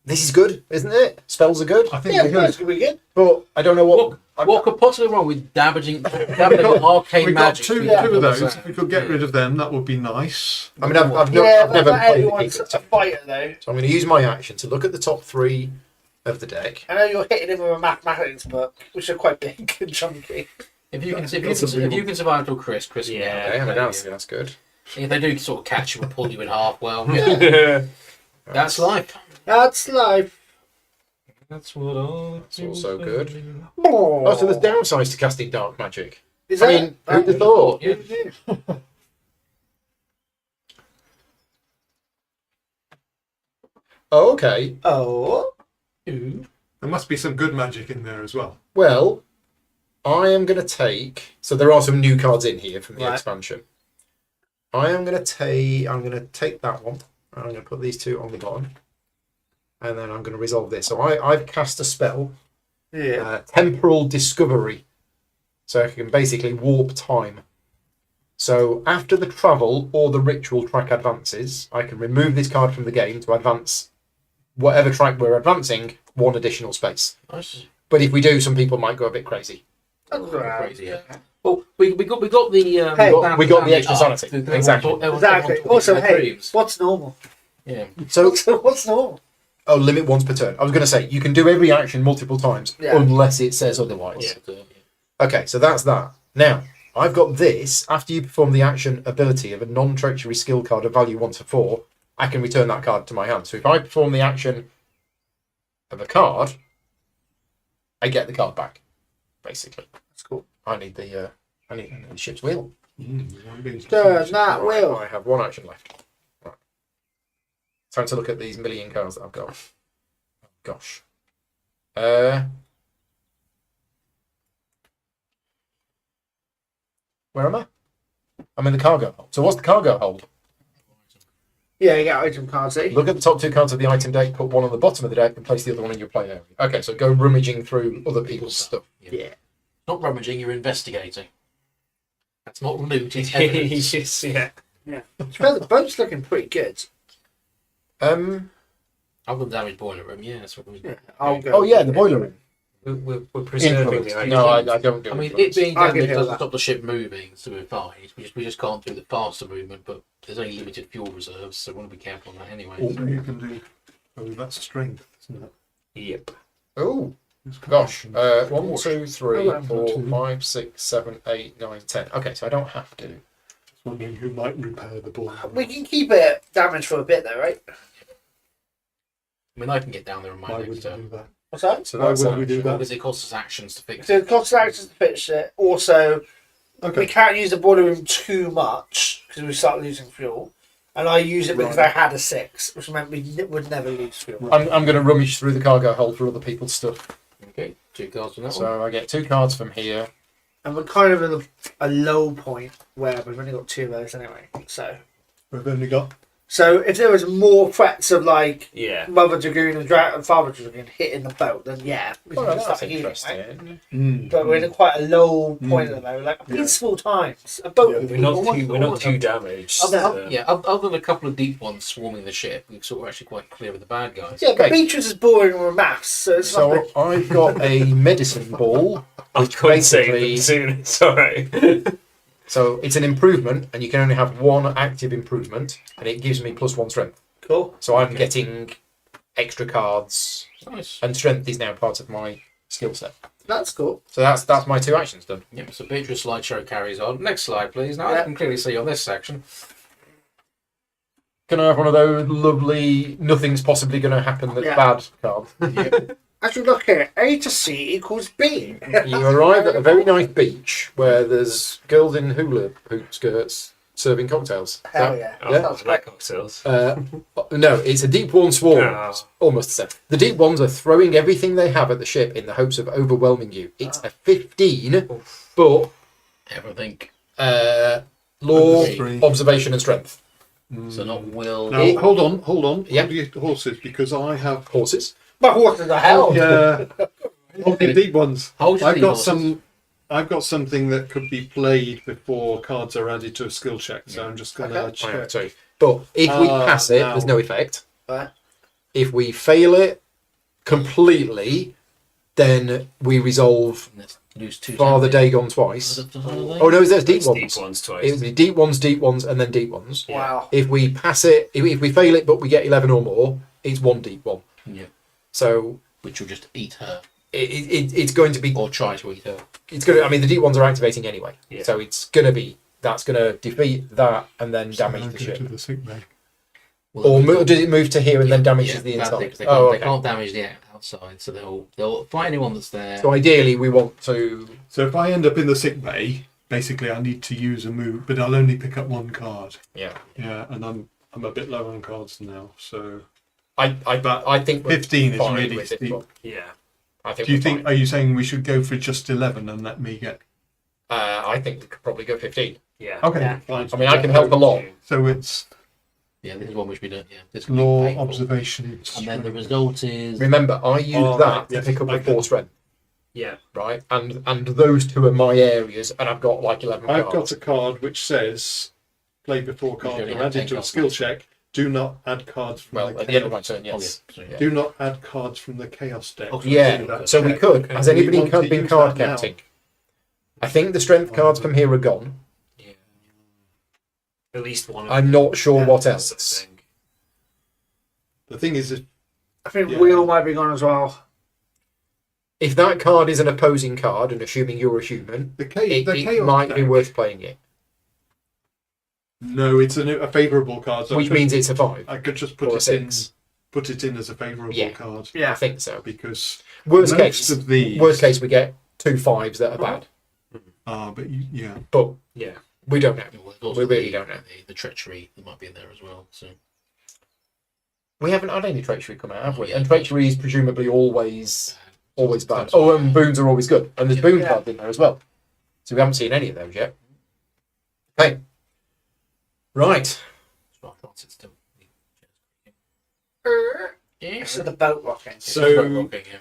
this is good, isn't it? Spells are good. I think Yeah, we're that's good. good. We good. But I don't know what. What could possibly wrong with dabbing We've arcane got magic? two through of those. that? If we could get rid of them, that would be nice. I mean, I've Yeah, I've never not played the everyone's Keeper. a fighter, though. So I'm going to use my action to look at the top 3 of the deck. I know you're hitting him with a mathematics book, which are quite big and chunky. If you can survive until Chris can Yeah. get Okay, I mean, out. that's good. If they do sort of catch you and pull you in half, well, yeah, that's life. That's life. That's what I. It's also good. Oh, Oh, so there's downsides to casting dark magic. Is I that? mean, who'd have thought? Yeah. Oh, okay. Oh. Ooh. There must be some good magic in there as well. Well, I am going to take. So there are some new cards in here from the Right. expansion. I'm going to take that one. I'm going to put these two on the bottom, and then I'm going to resolve this. So I've cast a spell, Temporal Discovery, so I can basically warp time. So after the travel or the ritual track advances, I can remove this card from the game to advance whatever track we're advancing one additional space. Nice. But if we do, some people might go a bit crazy. Crazy, yeah. Well, we got the Hey, we got the extra sanity. Exactly. Exactly. Also, hey, what's normal? Yeah. So What's normal? limit once per turn. I was going to say you can do every action multiple times unless it says otherwise. Yeah. Okay, so that's that. Now I've got this. After you perform the action ability of a non-treachery skill card of value 1 to 4, I can return that card to my hand. So if I perform the action of a card, I get the card back. Basically, That's cool. I need the ship's wheel. Turn that wheel. I have one action left. Right. Time to look at these million cards that I've got. Oh, gosh. Where am I? I'm in the cargo hold. So what's the cargo hold? Yeah, you get item cards, eh? Look at the top 2 cards of the item deck, put one on the bottom of the deck, and place the other one in your play area. Okay, so go rummaging through other people's stuff. Yeah. Not rummaging, you're investigating. That's not loot, it's evidence. Yes, yeah. Yeah. Well, the boat's looking pretty good. Other than damaged boiler room, yeah, that's what we Yeah, I'll go. Oh yeah, the boiler room. We're preserving Influence. the No, item. I don't do I mean, influence. it being I can damaged hear doesn't that. stop the ship moving, so we're fine. We just can't do the faster movement, but there's only limited fuel reserves, so we want to be careful on that anyway. So you can do. Oh, that's strength, isn't it? Yep. Oh It's gosh. quite- 1, 2, 3, Oh, 4, 5, 6, 7, 8, 9, 10. Okay, so I don't have to. Just wondering who might repair the ball. We can keep it damaged for a bit, though, right? I mean, I can get down there on my Why next would we turn. do that? What's that? So Why that's would we do that? Because it costs us actions to fix So it. it costs actions to fix it. Also, we Okay. can't use the boiler room too much because we start losing fuel. And I use it because I had a 6, which meant we would never lose fuel. I'm going to rummage through the cargo hold for other people's stuff. Okay, 2 cards from that one. So I get 2 cards from here. And we're kind of in a low point where we've only got 2 of those anyway. We've only got. So if there was more threats of like Yeah. Mother Dragoon and Father Dragoon hitting the boat, then yeah, we can Oh, just that's start healing, interesting. right? But we're in quite a low point at the moment, like peaceful times. A boat. Yeah, with We're not people. too. We're not too damaged. Other than a couple of deep ones swarming the ship, we're sort of actually quite clear of the bad guys. Yeah, but Okay. Beatrice is boring with maths, so it's So like I've got a medicine ball, I which couldn't say basically. them soon. It's alright. So it's an improvement, and you can only have 1 active improvement, and it gives me +1 strength. cool. So I'm getting extra cards, Nice. and strength is now part of my skill set. That's cool. So that's my 2 actions done. Yep, so Beatrice slideshow carries on. Next slide, please. Now, I Yeah. can clearly see on this section. Can I have one of those lovely nothing's possibly going to happen that's Yeah. bad cards? As you look here, A to C equals B. You arrive at a very nice beach where there's girls in hula hoop skirts serving cocktails. Hell yeah. Yeah. Sounds Black great. cocktails. No, it's a deep one swarm. Ah. Almost the same. The deep ones are throwing everything they have at the ship in the hopes of overwhelming you. It's a 15, but Everything. law, 3. observation, and strength. So not will. Now, hold on. Yeah. Hold your horses, because I have. Horses. But what the hell? Yeah. Hold the deep ones. Hold your I've deep got horses. some. I've got something that could be played before cards are added to a skill check, so I'm just going to Okay. I have check. 2. But if we pass it, now. there's no effect. Right. If we fail it completely, then we resolve Lose 2 Father damage. Dagon twice. Was it the Oh no, there's deep It's ones. deep ones It twice. would be deep ones, and then deep ones. Wow. If we pass it, if we fail it, but we get 11 or more, it's 1 deep one. Yeah. So Which will just eat her. it's going to be. Or try to eat her. It's going to. I mean, the deep ones are activating anyway, Yeah. so it's going to be. That's going to defeat that and then damage I'll the go ship. to the sick bay. Or does it move to here and then damages the that's it, inside? 'cause They can't, Oh, they okay. can't damage the outside, so they'll fight anyone that's there. So ideally, we want to. So if I end up in the sick bay, basically I need to use a move, but I'll only pick up 1 card. Yeah. Yeah, and I'm a bit low on cards now, so I think we're 15 is fine really with this steep. one. Yeah. I think. Do you we're think? fine. Are you saying we should go for just 11 and let me get? I think we could probably go 15. Yeah. Okay, Yeah. fine. I mean, I can help a lot. So it's Yeah, this is one which we don't. Yeah, this can be law, painful. observation, And then the result is Remember, I use Oh, that right, to yes, pick up I a can- 4 strength, Yeah. right? And those two are my areas, and I've got like 11 I've cards. got a card which says play before You cards only are have 10 added to a cards skill left. check. Do not add cards from Well, the at the end of my chaos. turn, yes. Oh, yeah. Do not add cards from the chaos deck. Oh, Yeah, so we could. Okay. Has We anybody want to been use card that now. counting? I think the strength cards from here are gone. Yeah. At least one. I'm not sure what That's else. the thing. The thing is, if I think Yeah. wheel might be gone as well. If that card is an opposing card, and assuming you're a human, the it, chaos it might be deck- worth playing it, No, it's a favourable card. So which means it's a 5 I could just or a 6. put it in as a favourable Yeah. card I Yeah. think so. because Worst most case, of these worst case, we get 2 5s that are bad, but yeah. but Yeah. we don't know. Well, there's also We really the, don't know. The treachery that might be in there as well. So We haven't had any treachery come out, have we? Yeah. And treachery is presumably always bad. That's Oh, right. and boons are always good, and there's Yeah. boon Yeah. cards in there as well. So we haven't seen any of those yet. Okay, right. I thought it's still. So the boat rocking. So Okay, yeah.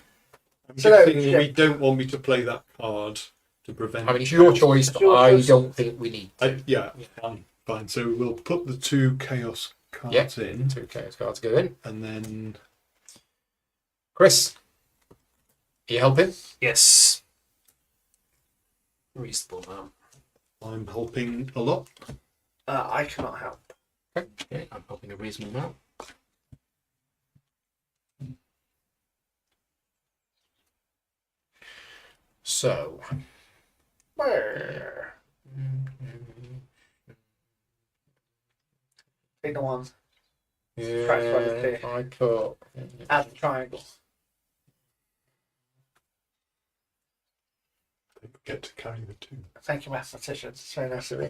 I'm So, guessing yeah. we don't want me to play that card to prevent. I mean, it's your choice, but Your I choice. don't think we need Yeah, fine. So we'll put the 2 chaos cards in, 2 chaos cards go in. and then Chris, are you helping? Yes. Reasonable amount. I'm helping a lot. I cannot help. Okay, I'm helping a reasonable amount. So, Where? Take the ones. Scratch by the yeah, fish. I put. Add the triangle. Don't forget to carry the 2. Thank you, mathematicians. It's very nice of me.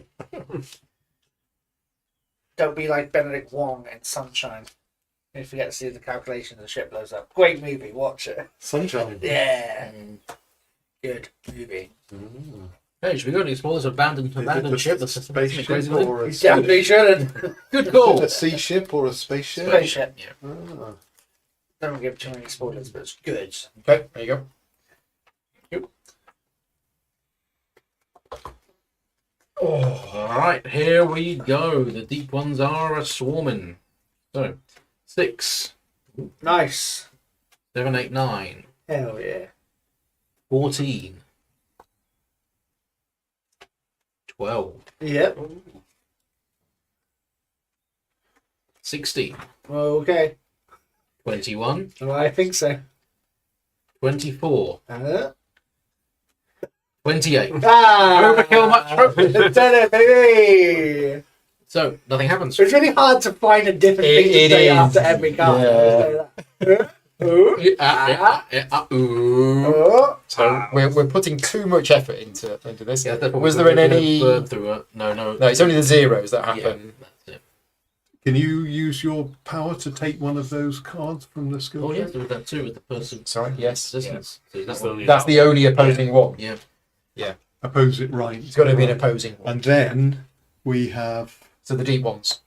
Don't be like Benedict Wong in Sunshine. You forget to see the calculations, the ship blows up. Great movie, watch it. Sunshine. Yeah, good movie. Hey, should we go to explore this abandoned ship? That's spaceship crazy. or a You definitely shouldn't. Good call. a sea ship or a spaceship? Spaceship. Ah. Don't give too many spoilers, but it's good. Okay, there you go. All right, here we go. The deep ones are a swarming. So, 6, Nice. 7, 8, 9, Hell yeah. 14, 12, Yep. 16, Okay. 21, Well, I think so. 24, Uh, 28. ah! Overkill much trophy. Done it, baby! So, nothing happens. It's really hard to find a different thing to It say is. after every card. Yeah. Ooh. Ooh. Oh. So we're putting too much effort into this. Yeah, that's what Was we're there gonna any? burn through it. No. No, it's only the zeros that Yeah, happen. that's it. Can you use your power to take one of those cards from the skill Oh, yeah, check? there was that too with the person. Sorry, yes. Resistance. So That's that one. the- That's the only opposing one. Yeah. Oppose it right. It's got to be an opposing one. And then we have So the deep ones.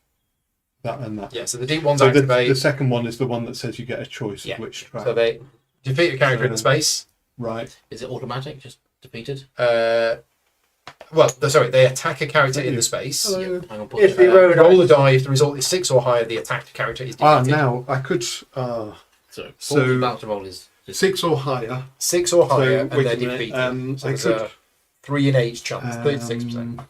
that and that. Yeah, so the deep ones So activate. the second one is the one that says you get a choice Yeah. of which track. So they defeat a character in the space. Right. Is it automatic? Just defeated? They attack a character in the space. Hello. Hang on, put If it they back. roll Roll the die. If the result is 6 or higher, the attacked character is defeated. Now I could So, so- about to roll is just 6 or higher. 6 or higher, So, and wait they're a minute, defeated. So I there's could- a 3 in 8 chance, 36%.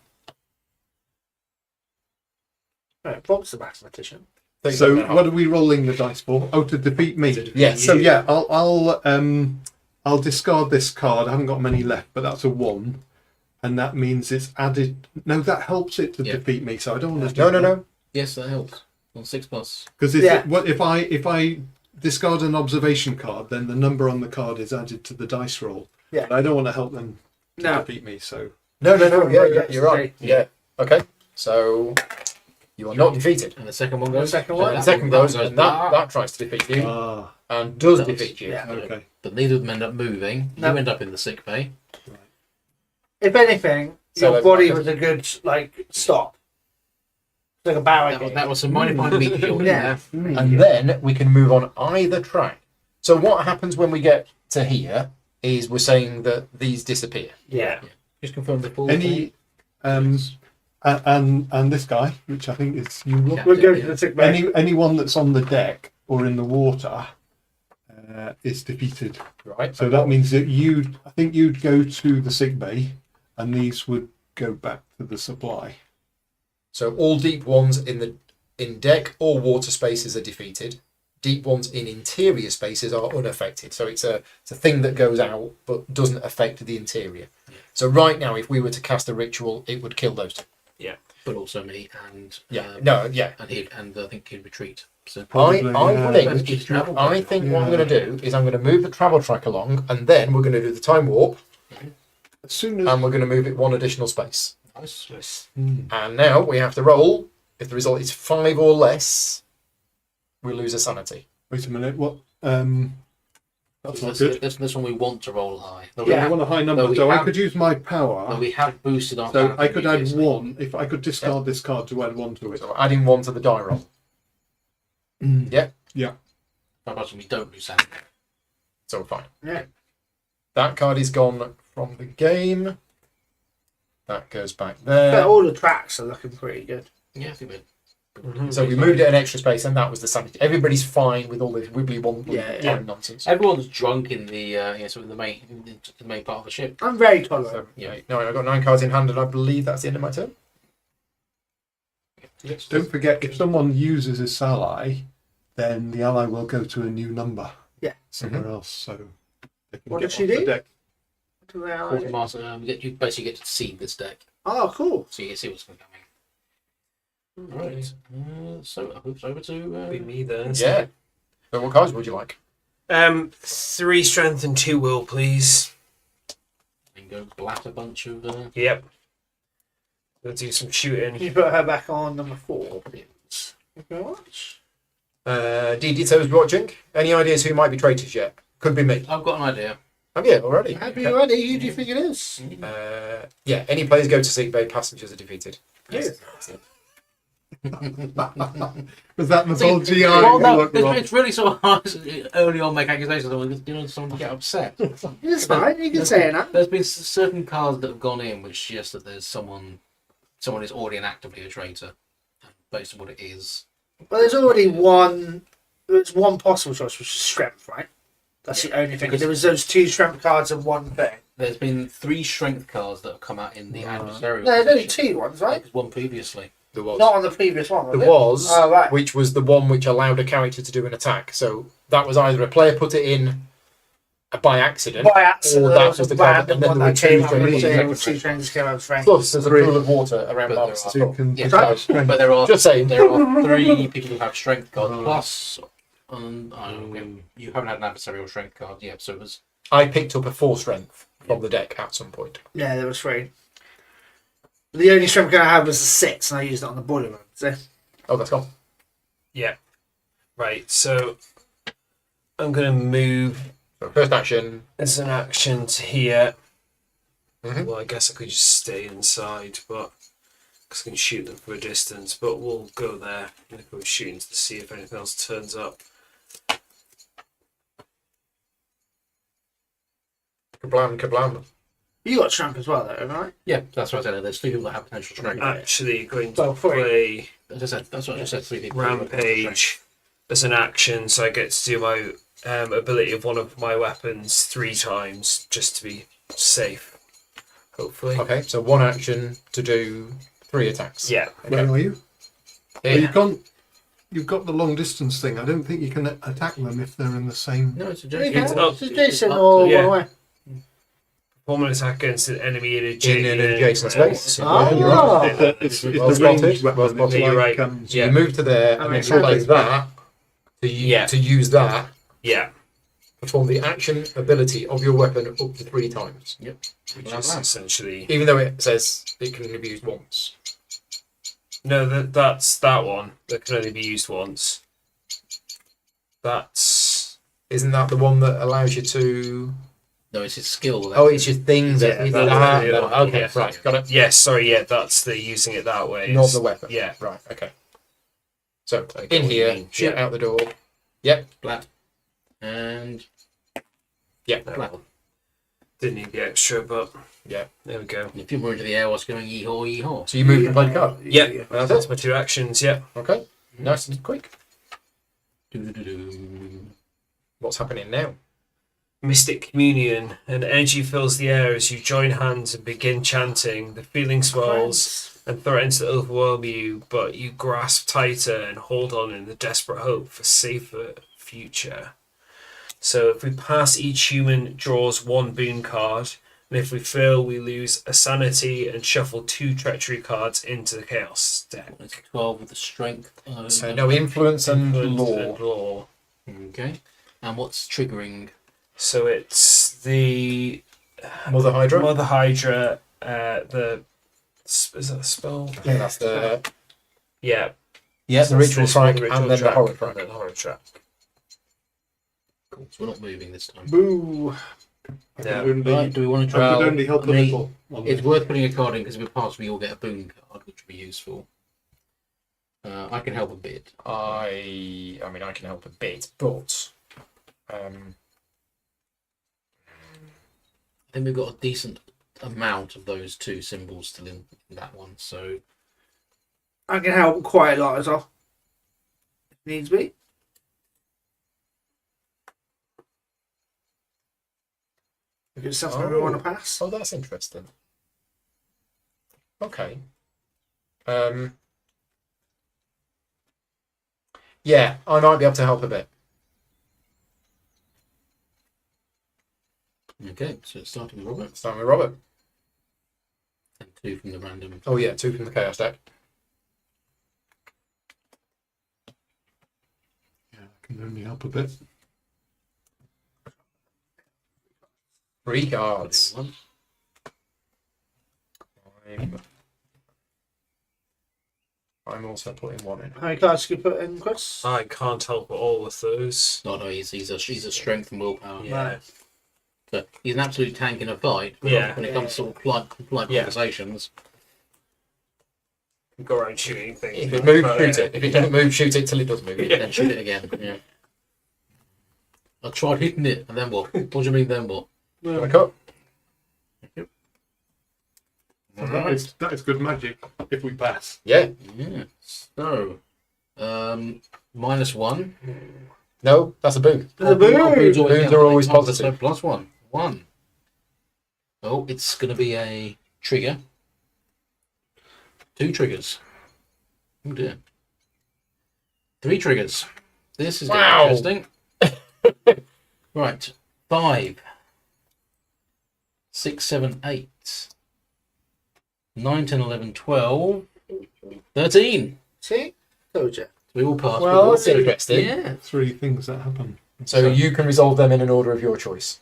Right, Bob's the mathematician. So 37.5. what are we rolling the dice for? Oh, to defeat me. Yes. So yeah, I'll discard this card. I haven't got many left, but that's a 1, and that means it's added. No, that helps it to Yeah. defeat me. So I don't want to. No. yes, that helps. On 6+. Because Yeah. if I discard an observation card, then the number on the card is added to the dice roll. Yeah. And I don't want to help them to No. defeat me. So No. Yeah, you're right. Yeah. Okay. So you are not defeated. And the second one The goes. second So one? The that second goes, and back. that tries to defeat you. and does Does. defeat you. Yeah. Okay. But neither of them end up moving. No. You end up in the sick bay. If anything, So your like- body was a good stop. It's like a That was, barricade. that was some mighty fine meat shield. Yeah. And then we can move on either track. So what happens when we get to here is we're saying that these disappear. Yeah. Just confirm the full Any and this guy, which I think is you. Yeah. We'll go to the sick bay. Anyone that's on the deck or in the water is defeated. Right. So that means that I think you'd go to the sick bay, and these would go back to the supply. So all deep ones in deck or water spaces are defeated. Deep ones in interior spaces are unaffected. So it's a thing that goes out but doesn't affect the interior. So right now, if we were to cast a ritual, it would kill those two. but also me and Yeah. and I think he'd retreat. So Probably, I yeah. Let's keep travel. I think what I'm Yeah. going to do is I'm going to move the travel track along, and then we're going to do the time warp, As soon as and we're going to move it one additional space. Nice. And now we have to roll. If the result is 5 or less, we lose a sanity. wait a minute, what? That's not good. This one we want to roll high. Though Yeah. I want a high number, No, we so I have- could use my we, power. though we have boosted our. So sanity I could add previously. 1 if I could discard this card to add 1 to it. So adding 1 to the die roll. Yeah. I imagine we don't lose sanity. So we're fine. Yeah. That card is gone from the game. That goes back But there. all the tracks are looking pretty good. Yeah, I think we're. So we moved it an extra space, and that was the sanity. Everybody's fine with all this wibbly wobbly Yeah, time nonsense. Everyone's drunk in the in the main part of the ship. I'm very tolerant. So, yeah, no, I've got 9 cards in hand, and I believe that's the end of my turn. Don't forget, if someone uses this ally, then the ally will go to a new number. Yeah. Somewhere else. So they can What get does she off the do? deck. Quartermaster, you basically get to seed this deck, Oh, cool. so you can see what's coming. Right. So I moves over to. Be me then. Yeah. So what cards would you like? 3 strength and 2 will, please. And go blat a bunch of. Yep. Let's do some shooting. Can you put her back on number 4, please? Thank you very much. DD2's watching. Any ideas who might be traitors yet? Could be me. I've got an idea. Have you already? Happy you ready? Who do you think it is? Yeah, any players go to sick bay, passengers are defeated. Yes. Was that the whole GI? Well, no, look, Rob? it's really so hard to early on make accusations. Someone get upset. It's fine. You can say it now. There's been certain cards that have gone in which suggest that there's someone is already and actively a traitor, based on what it is. Well, there's already one. There's one possible choice, which is strength, right? That's the only thing. Because- There was those 2 strength cards and 1 thing. There's been 3 strength cards that have come out in the adversarial. No, there's only position. 2 ones, right? There's one previously. There was. Not on the previous one. There it? was, Oh, right. which was the one which allowed a character to do an attack. So that was either a player put it in by accident, By accident, or there that was was a the card, random and then one there were that 2 came out. strengths. There were 2 strengths came out of strength. Plus, there's a pool of water around But Barbados as So you well. can Yeah, discard strength. But there are Just saying. 3 people who have strength cards Right. plus. You haven't had an adversarial strength card yet, so it was. I picked up a 4 strength from the deck at some point. Yeah, there was 3. The only strength card I had was a 6, and I used it on the boiler room. So Oh, that's gone. Yeah. Right, so I'm going to move So first action. as an action to here. Mhm. Well, I guess I could just stay inside, but because I can shoot them from a distance. But we'll go there and go shooting to see if anything else turns up. Kablam, kablam. you got strength as well, though, right? Yeah, that's what I said. There's 3 people that have potential strength. Actually, going to Well, 3. play As I said, that's what I just said. 3 people. who have potential strength. Rampage as an action, so I get to do my ability of one of my weapons 3 times just to be safe. Hopefully. Okay, so 1 action to do 3 attacks. Yeah. Where are you? Yeah. Well, you've got the long distance thing. I don't think you can attack them if they're in the same. No, it's a You Jason. can. up- It's Jason up or yeah. one away. Perform an attack against an enemy in In an adjacent space. So Ah. you're right. It's Well a spotted, ranged well weapon. It's spotted. You're like, right. So Yeah. you move to there and then makes play sense. that to use that. Yeah. Perform the action ability of your weapon up to 3 times. Which is essentially Even though it says it can only be used once. no. That's that one that can only be used once. That's Isn't that the one that allows you to? No, it's his skill. Oh, it's your thing that. Yeah, that's the other one, Okay, yeah. right, got it. Yes, sorry, yeah, that's the using it that way. Not the weapon. Yeah. Right. Okay. So I get in what you here, mean. shoot Yeah. out the door. Yep. Flat. And Yep. No, flat. didn't need the extra, but Yeah. there we go. If you're more into the air, what's going yee-haw, yee-haw. So you move and play the card. Yeah, That's that's it. my 2 actions. Yeah. Okay. Nice and quick. Do-do-do-do. What's happening now? Mystic Communion. An energy fills the air as you join hands and begin chanting. The feeling swells and threatens to overwhelm you, but you grasp tighter and hold on in the desperate hope for safer future. So if we pass, each human draws 1 boon card, and if we fail, we lose a sanity and shuffle 2 treachery cards into the chaos deck. It's 12 with the strength. So no influence and Influence law. and law. Okay. And what's triggering? So it's the Mother Hydra. Mother Hydra. Is that a spell? Yeah, that's the. Yeah. Yeah, the ritual This one, strike the and ritual then the track, horror and track. then the horror track. Cool. So we're not moving this time. Boo. I Yeah. could only, Right, do we want to I try? could only help a I mean, little. On It's this. worth putting a card in because if we pass, we all get a boon card, which would be useful. I can help a bit. I mean, I can help a bit, but I think we've got a decent amount of those 2 symbols still in that one. So I can help quite a lot as well. If needs be. If it's something we want to pass. oh, that's interesting. Okay. Yeah, I might be able to help a bit. okay, so it's starting with Robert Starting with Robert. and 2 from the random. Oh yeah, 2 from the chaos deck. Yeah, I can only help a bit. 3 cards. One. I'm also putting 1 in. How many cards can you put in, Chris? I can't help with all of those. No, he's a strength and willpower. Yeah. So he's an absolute tank in a fight. But Yeah. when it comes to sort of polite Yeah. conversations, Go around shooting things. If it moves, shoot it. If it doesn't move, shoot it till it does move. then shoot it again. Yeah. I tried hitting it, and then what? What do you mean then what? Got a cut? That is good magic if we pass. Yeah. Yeah. So, -1. No, that's a boon. There's a boon. Boons Boons are always positive. So +1. 1. Oh, it's going to be a trigger. 2 triggers. Oh dear. 3 triggers. This is Wow. interesting. Right. 5, 6, 7, 8, 9, 10, 11, 12, 13. See? Told you. We all passed. Well, but that's we'll- interesting. Yeah. 3 things that happen. So you can resolve them in an order of your choice.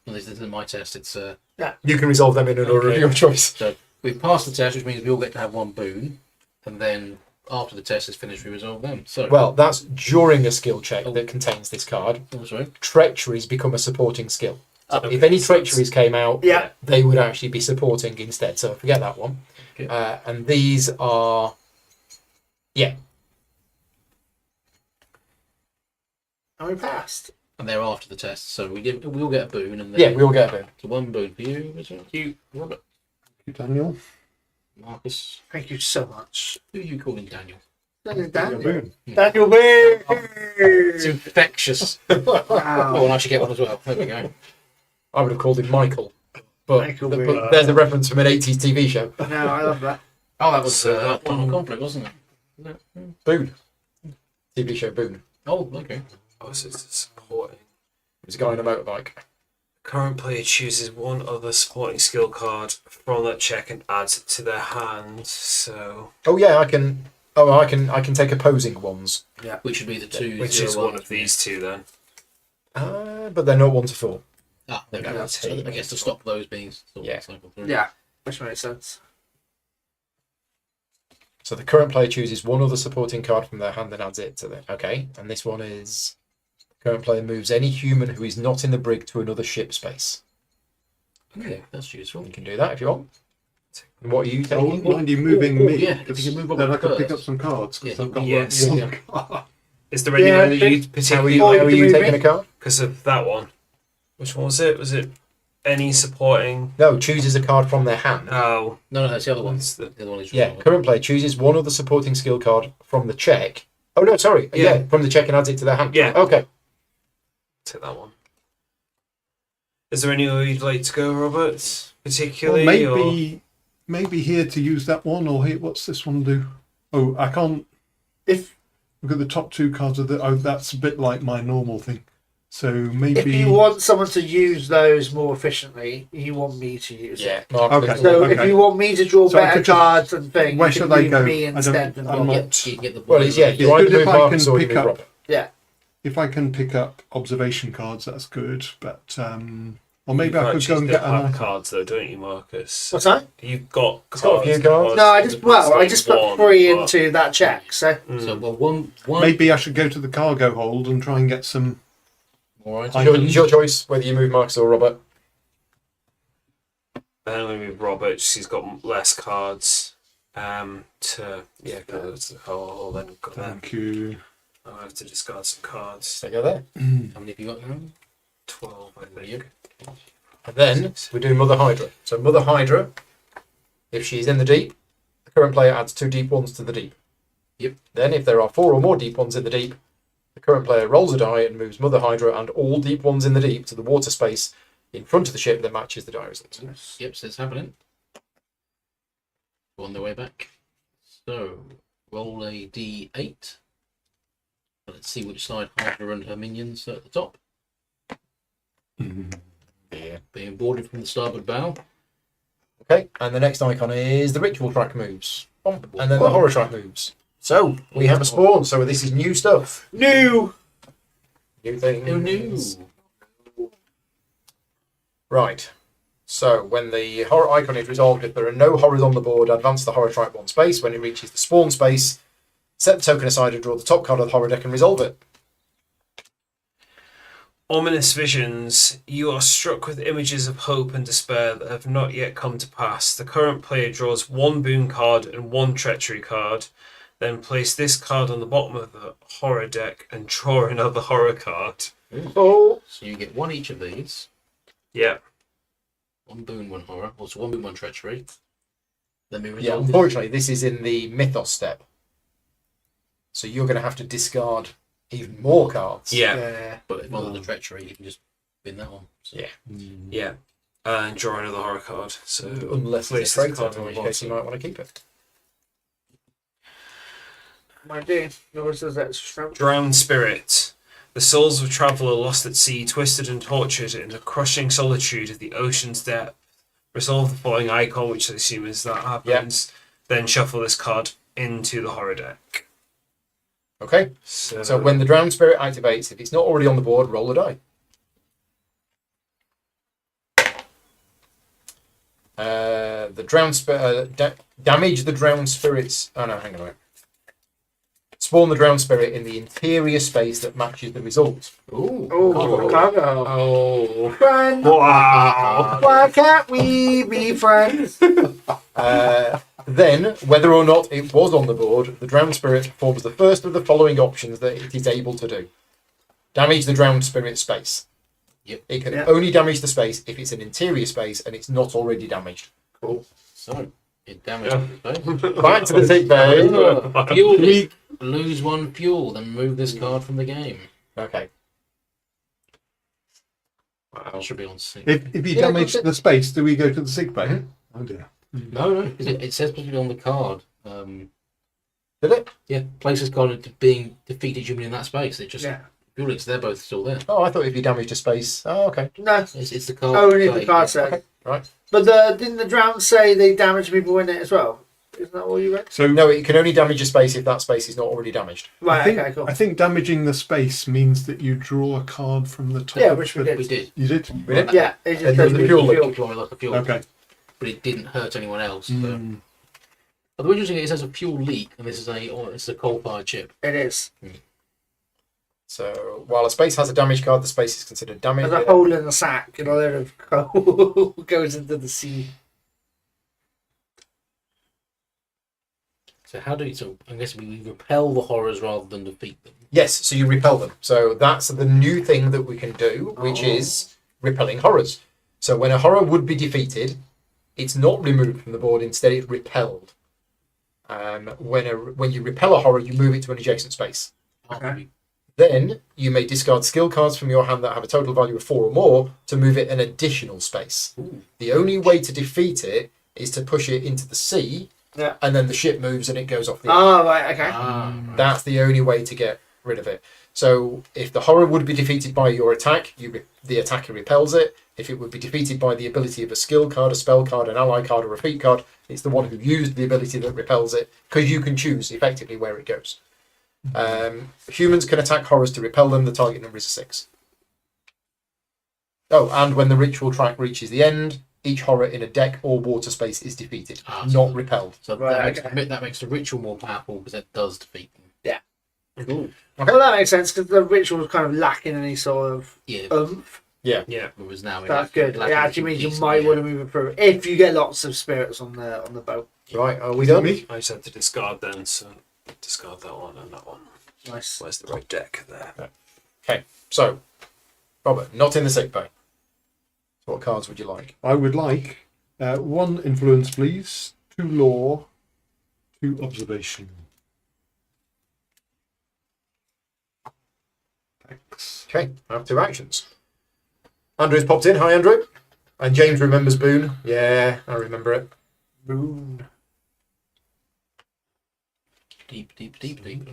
Well, this isn't my test. It's You can resolve them in an order of Okay. your choice. so we've passed the test, which means we all get to have 1 boon, and then after the test is finished, we resolve them. So Well, that's during a skill check that contains this card. oh, sorry. Treacheries become a supporting skill. So Okay. if any treacheries came out, Yeah. they would actually be supporting instead. So forget that one. Okay. And these are, yeah, And we passed. And they're after the test, so we all get a boon, and then yeah, we all get a boon. so 1 boon for you, is it? You, Robert, You, Daniel. Marcus. Thank you so much. Who are you calling Daniel? Daniel. Boon. Daniel Boone. It's infectious. Oh, Wow. and I should get one as well. There we go. I would have called him Michael. But, Michael but Boone. there's a reference from an 80s TV show. No, I love that. Oh, that was Total Conflict, wasn't it? Boone. TV show Boone. Oh, okay. Oh, so it's supporting. It was a guy on a motorbike. Current player chooses 1 other supporting skill card from that check and adds it to their hand. So, Oh yeah, I can. Oh, I can take opposing ones. Which should be the 2, which 0, is 1. one of these 2 then. But they're not 1 to 4. Ah, there we go. Yeah, So I guess to stop those being sort of Yeah. cycled through. Yeah, which makes sense. So the current player chooses 1 other supporting card from their hand and adds it to them. Okay, and this one is Current player moves any human who is not in the brig to another ship space. Okay, that's useful. You can do that if you want. And what are you I wouldn't taking? mind you moving me. yeah, if you can move then up I can pick first. up some cards. 'Cause Yeah, I've got yes. one Yeah. card. Is there anyone that you How particularly are like you you taking a moving? card? because of that one? Which one was it? Was it any supporting? No, chooses a card from their hand. Oh, No, that's the other one. That's the- The other one is Yeah, current player chooses one of the supporting skill card from the check. Oh no, sorry. Yeah. Yeah, from the check and adds it to their hand. Yeah. Okay. take that one. Is there anywhere you'd like to go, Robert? Well, Particularly, or maybe here to use that one, or here. What's this one do? Oh, I can't. If Look at the top two cards of the. Oh, that's a bit like my normal thing. So if maybe. you want someone to use those more efficiently, you want me to use Yeah. it. Mark, Okay. So Okay. if you want me to draw So I better could just- cards and things, Where you should can I use go? me I don't- instead. And I'm Rob. not- You can get the Well, it's, yeah, It's you either good if move I Marcus can or you pick move up- Robert. Yeah. If I can pick up observation cards, that's good. But or maybe you I could go and get have an. cards though, don't you, Marcus? What's that? You've got It's got a few cards. cards. No, I just It's got put one, 3 but- into that check. So So well, one. Maybe I should go to the cargo hold and try and get some. All right. It's your choice whether you move Marcus or Robert. I'm going to move Robert. He's got less cards. To go to the hole and got them. Thank you. I'll have to discard some cards. So go there. How many have you got now? 12, I think. Yep. And then we do Mother Hydra. So Mother Hydra, if she's in the deep, the current player adds 2 deep ones to the deep. Yep. Then if there are 4 or more deep ones in the deep, the current player rolls a die and moves Mother Hydra and all deep ones in the deep to the water space in front of the ship that matches the die result. Yep, so it's happening. On their way back. So, roll a d8. Let's see which side Hydra and her minions are at the top. Yeah. Being boarded from the starboard bow. Okay, and the next icon is the ritual track moves. Bump. And then the horror track moves. So, we have a spawn, so this is new stuff. new. New thing. Oh no! Right. So when the horror icon is resolved, if there are no horrors on the board, advance the horror track 1 space. When it reaches the spawn space, set the token aside and draw the top card of the horror deck and resolve it. Ominous visions. You are struck with images of hope and despair that have not yet come to pass. The current player draws 1 boon card and 1 treachery card. Then place this card on the bottom of the horror deck and draw another horror card. Oh, So you get 1 each of these. Yeah. 1 boon, 1 horror. Also 1 boon, 1 treachery. Then we Yeah, resolve unfortunately, this is in the mythos step. So you're going to have to discard even more cards. Yeah. yeah. But if other than treachery, you can just bin that one. So, Yeah. Yeah. And draw another horror card. So Unless place it's a this trade card card, in on the which case you bottom. might want to keep it. My dear, yours does that strength. Drowned spirit. The souls of a traveller lost at sea, twisted and tortured in the crushing solitude of the ocean's depth. Resolve the following icon, which I assume is that happens. Then shuffle this card into the horror deck. Okay. So when the drowned spirit activates, if it's not already on the board, roll a die. The drowned spirit damage the drowned spirits. Oh no, hang on a minute. Spawn the drowned spirit in the interior space that matches the result. Ooh. Oh, cargo. Oh. Friend, Wow. why can't we be friends? Then, whether or not it was on the board, the drowned spirit performs the first of the following options that it is able to do. Damage the drowned spirit space. Yep. It can Yep. only damage the space if it's an interior space and it's not already damaged. Cool. So, it damages the space. Back to the sick bay. Fuel leak. Lose 1 fuel, then remove this card from the game. Okay. That should be on 6. If you Yeah, damage good. the space, do we go to the sick bay? Mhm. Oh dear. No, 'cause it says specifically on the card. Did it? Yeah, place this card into being defeated human in that space. It just Yeah. fuel leaks. They're both still there. Oh, I thought if you damaged a space. Oh, okay. No, It's the card. only the say, card yeah. said. Okay. Right. But didn't the drown say they damage people in it as well? Isn't that what you read? So No, it can only damage a space if that space is not already damaged. Right, I think, okay, cool. I think damaging the space means that you draw a card from the top. Yeah, of which the, we did. We did. You did. We did? Yeah, it just And does the with fuel leak. Deploy like a fuel. Okay. But it didn't hurt anyone else. So. Mm. But the interesting thing is, it says a fuel leak, and this is a coal-fired ship. It is. So while a space has a damage card, the space is considered damage. There's a hole in the sack and a load of coal goes into the sea. So so I guess we repel the horrors rather than defeat them. Yes, so you repel them. So that's the new thing that we can do, which is repelling horrors. So when a horror would be defeated, it's not removed from the board. Instead, it's repelled. When you repel a horror, you move it to an adjacent space. Okay. Then you may discard skill cards from your hand that have a total value of 4 or more to move it an additional space. Ooh. The only way to defeat it is to push it into the sea, Yeah. and then the ship moves and it goes off the Oh, right, okay. That's the only way to get rid of it. So if the horror would be defeated by your attack, the attacker repels it. If it would be defeated by the ability of a skill card, a spell card, an ally card, or a feat card, it's the one who used the ability that repels it, because you can choose effectively where it goes. Humans can attack horrors to repel them. The target number is 6. Oh, and when the ritual track reaches the end, each horror in a deck or water space is defeated, not repelled. So Right, that makes the ritual more powerful because it does defeat them. Yeah. Cool. Well, that makes sense because the ritual was kind of lacking any sort of Yeah. oomph. Yeah. Whereas now That's good. It actually means you might want to move it through if you get lots of spirits on the boat. Right, are we Is it done? me? I just had to discard then, so discard that one and that one. Nice. Where's the right deck there? Okay, so, Robert, not in the sick bay. So what cards would you like? I would like 1 influence, please. 2 law. 2 observation. Thanks. Okay, I have 2 actions. Andrew's popped in. Hi, Andrew. And James remembers Boone. Yeah, I remember it. Boon. Deep, deep, deep, deep.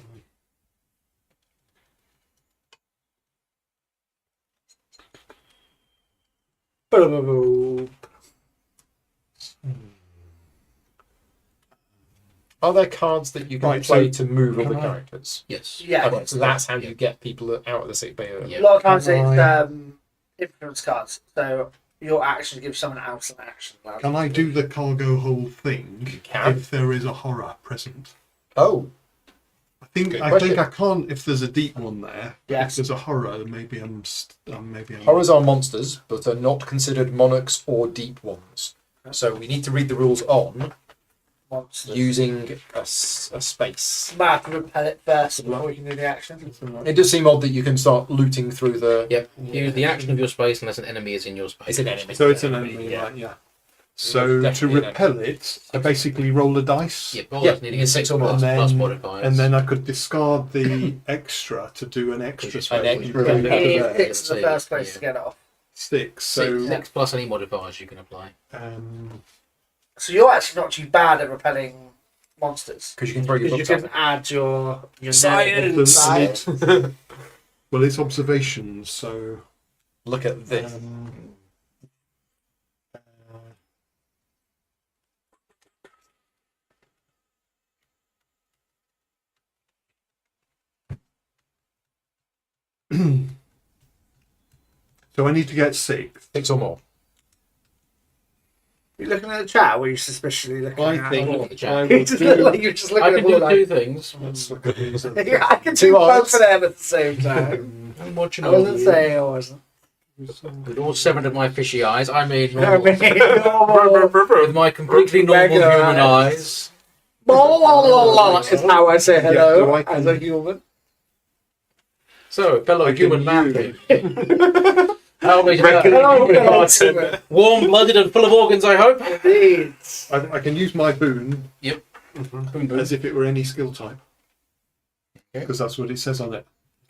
Are there cards that you can Right, play so to move other can I- characters? Yes. Yeah. Okay, so that's how you get people out of the sick bay early. Yeah. A lot of times Can it's influence cards. So your action gives someone else an action. Can I do the cargo hold thing can. if there is a horror present? Oh, I Good think question. I can't if there's a deep one there. Yes. If there's a horror, maybe I'm horrors are monsters, but are not considered monarchs or deep ones. So we need to read the rules on Monsters. using a space. Might have to repel it first before we can do the action. It does seem odd that you can start looting through the... Yep. Use the action of your space unless an enemy is in your space. It's an enemy. So it's an enemy, Yeah. right? Yeah. So to Definitely an repel it, I basically roll a dice, Yeah, Yeah, needing a 6 or and plus, plus then- modifiers. and then I could discard the extra to do an extra spell. extra You roll. put it Yeah. It there. hits in the first place to get it off. 6. So 6 plus any modifiers you can apply. So you're actually not too bad at repelling monsters. Because you can throw your Because you books can out. add your Science! Science. well, it's observations, so Look at this. so I need to get 6. 6 or more. You looking at the chat, or are you suspiciously looking I at think look at the chat. I You will just look do. like you're just looking I at can all do like... 2 things. Let's look at these. Yeah, I can Two do both eyes. of them at the same time. I'm watching I all wasn't saying I wasn't. with all 7 of my fishy eyes. I made I normal. mean, normal. With my completely normal Regular human eyes. eyes. Is how I say hello do I as a human. So, fellow I can human use- man. How may Hello, fellow human. Warm-blooded and full of organs, I hope. Indeed. I can use my boon Yep. as if it were any skill type. Okay. Because that's what it says on it.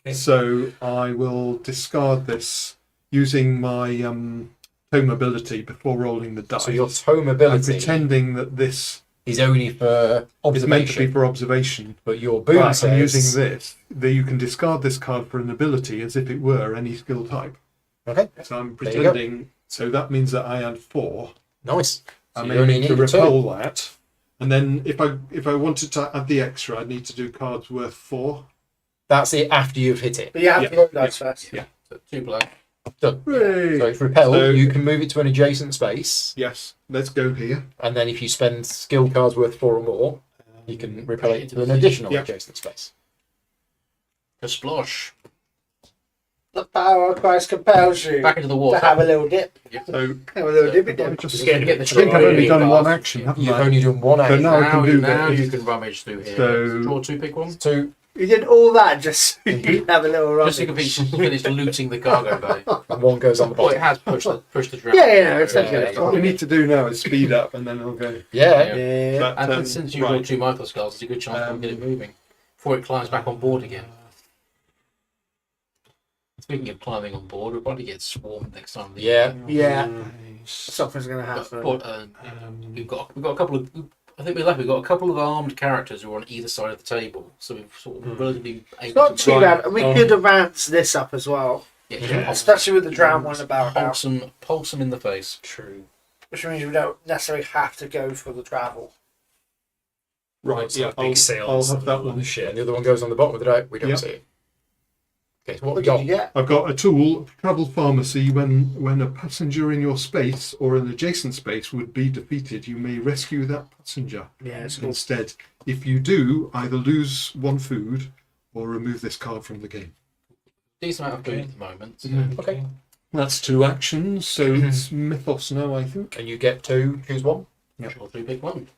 Okay. So I will discard this using my tome ability before rolling the dice. So your tome I'm ability pretending that this is only for is meant to be observation, for observation. but your boon But says... I'm using this. That you can discard this card for an ability as if it were any skill type. Okay, So I'm There you go. pretending. So that means that I add 4. nice. So I'm you only aiming to need 2. repel that. And then if I wanted to add the extra, I'd need to do cards worth 4. That's it after you've hit it. But you have to Yeah, roll dice first. yeah. So, 2 black. Done. Hooray! So it's repelled. So- You can move it to an adjacent space, Yes, let's go here. and then if you spend skill cards worth 4 or more, you can repel it to an additional Yeah. adjacent space. A splosh. The power of Christ compels you Back into the to water. have a little dip. So Have a little dippy I dip. just Get the I string think I've only really done one fast. action, Yeah. haven't You've I? only done one So action. now I can do now this. you can rummage through here. So- Draw 2, pick one. Two, You did all that just so you could have a little run. Just so you can finish looting the cargo bay. and one goes on the Well, it bottom. has pushed the draft. Yeah, it's okay. Yeah, What we need to do now is speed up, and then I'll go. Yeah. Yeah. But, And since you rolled right. 2 Michael skulls, there's a good chance we'll get it moving before it climbs back on board again. Speaking of climbing on board, we'll probably get swarmed next time. Yeah. Yeah. Something's gonna happen. We've got a couple of. I think we're lucky. We've got a couple of armed characters who are on either side of the table, so we've sort of relatively It's able not to too run- bad. And we could advance this up as well. Yeah, Especially with the drown one about now. pulse them in the face. True. Which means we don't necessarily have to go for the travel. Right, Some yeah, big I'll sails have that and one. shit. And the other one goes on the bottom of the deck. We don't Yep. see it. Okay, so what What we did got? you get? I've got a tool, travel pharmacy. When a passenger in your space or an adjacent space would be defeated, you may rescue that passenger Yeah, it's cool. instead. If you do, either lose 1 food or remove this card from the game. Decent amount of food at the moment. Okay. That's 2 actions, so it's Mythos now, I think. And you get 2. Choose one. Draw 3, pick one.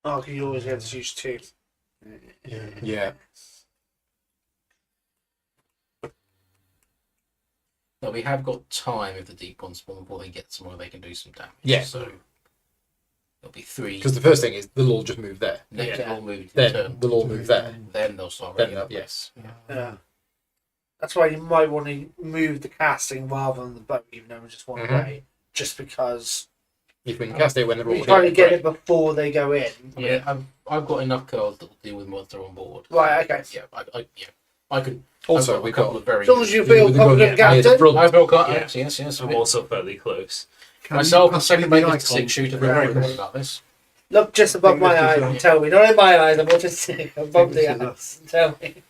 Oh, you always have to use 2. Yeah. No, we have got time if the deep ones spawn before they get somewhere they can do some damage. Yeah. So there'll be 3. Because the first thing is they'll all just move there. Next Yeah. they'll move in Then turn. they'll all move there. Then they'll start Then running up. yes. Yeah. That's why you might want to move the casting rather than the boat, even though it's just one Mhm. way. Just because If we can cast it when they're all we're trying to here. get it before they go in. I mean, I've got enough cards that will deal with once they're on board. Right, okay. Yeah, I could. Also, I've got we've a couple got of very. As long as you with feel the confident, gun near the Captain. front. I've got cards. Yeah. Yes. I'm also fairly close. Can Myself you and pass me second the mate is the icon? 6-shooter. We're very good about this. Look just above think my this is eyes a- and tell me. Not in my eyes, I want to see above this the is a- eyes and tell me.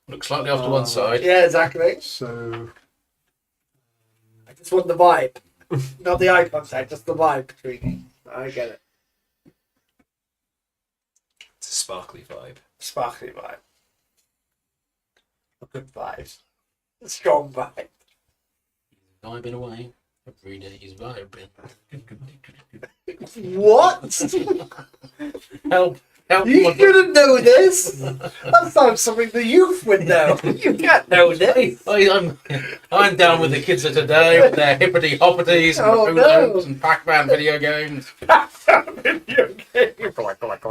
Look slightly off to one side. Yeah, exactly. So, I just want the vibe. Not the eye contact, just the vibe between you. I get it. It's a sparkly vibe. Sparkly vibe. A good vibe. A strong vibe. Vibing away. Every day he's vibing. What? Help! You my- shouldn't know this. That sounds something the youth would know. You can't know this. I'm down with the kids of today with their hippity hoppities and Oh, hula no. hoops and Pac-Man video games. Video game.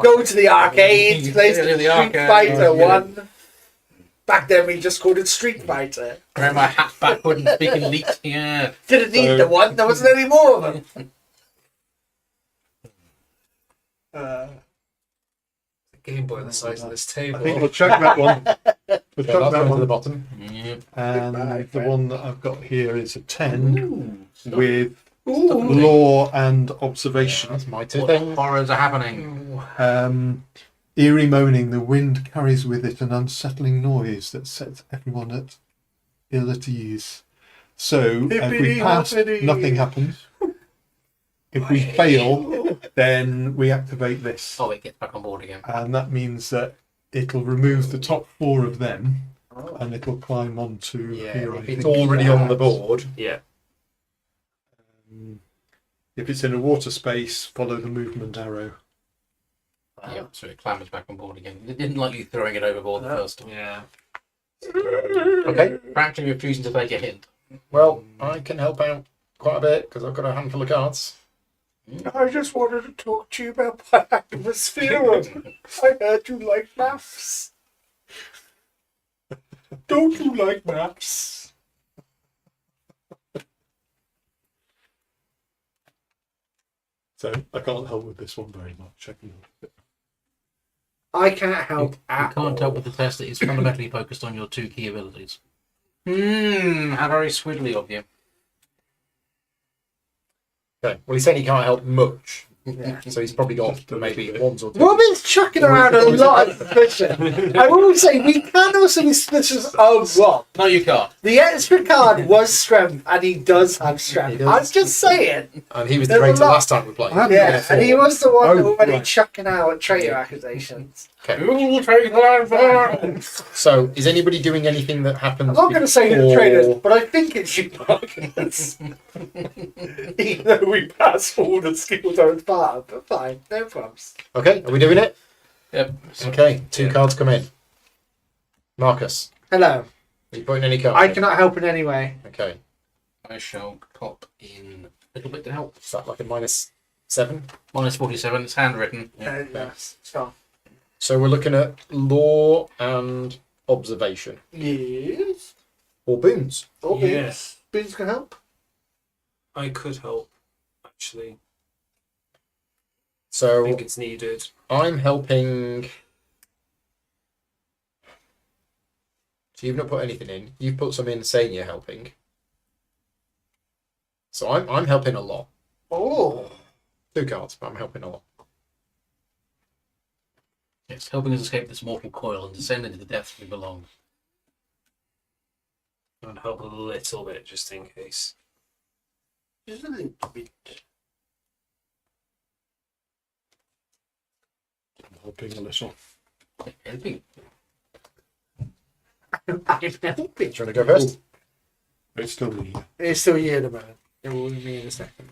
Go to the arcade, play Yeah, Street the arcade, Fighter yeah. 1. Back then we just called it Street Fighter. Wearing my hat backward and speaking leaked. Yeah. Didn't need the one, there wasn't any more of them. Game Boy the size of this I table. think we'll chuck that one. We'll So chuck that's that one to the one. bottom. Yeah. And Goodbye, the friend. one that I've got here is a 10 Stop. with Ooh. law and observation. That's my 2 What thing. horrors are happening? Eerie moaning, the wind carries with it an unsettling noise that sets everyone at ill at ease. So, if we Hippity pass, hoppity. nothing happens. If we fail, then we activate this. Oh, it gets back on board again. And that means that it'll remove the top 4 of them and it'll climb onto Yeah, here. I if it's think. already on the board. Yeah. If it's in a water space, follow the movement arrow. Yeah, so it clambers back on board again. It didn't like you throwing it overboard the first time. Yeah. Okay. Practically refusing to take a hint. Well, I can help out quite a bit because I've got a handful of cards. I just wanted to talk to you about my atmosphere. I heard you like maths. Don't you like maths? So I can't help with this one very much. I can help with it. I can't help You at can't all. help with the test that is fundamentally focused on your 2 key abilities. How very swiddly of you. Okay. Well, he's saying he can't help much. Yeah. So he's probably got Just a maybe little bit. ones or two. Robin's chucking around a lot of suspicion. I will say we can also be suspicious of Rob. No, you can't. The extra card was strength, and he does have strength. He does. I'm just saying. And he was the There's a traitor lot- last time we played. Yeah, and he was the one Oh, already right. chucking out traitor accusations. You'll take that. So, is anybody doing anything that happens? I'm not going to say who the before- traitor is, but I think it's you, Marcus. Even though we pass all the skills on far, but fine, no problems. Okay, are we doing it? Yep. Okay, 2 cards come in. Marcus, Hello. are you putting any cards I in? cannot help in any way. Okay, I shall pop in a little bit to help. is that like a -7? Minus 47, it's handwritten. Yeah. Yes. So, So we're looking at law and observation. yes. Or boons. Oh, Yeah. Beans. Beans can help. I could help, actually. I So think it's needed. I'm helping. So you've not put anything in. You've put some in saying you're helping. So I'm helping a lot. Oh. 2 cards, but I'm helping a lot. It's helping us escape this mortal coil and descend into the depths we belong. I'd help a little bit, just in case. Just a little bit. I'm hoping a little. Helping. I'm helping. Do you want to go first? It's still me. It's still you at the moment. It will be me in a second.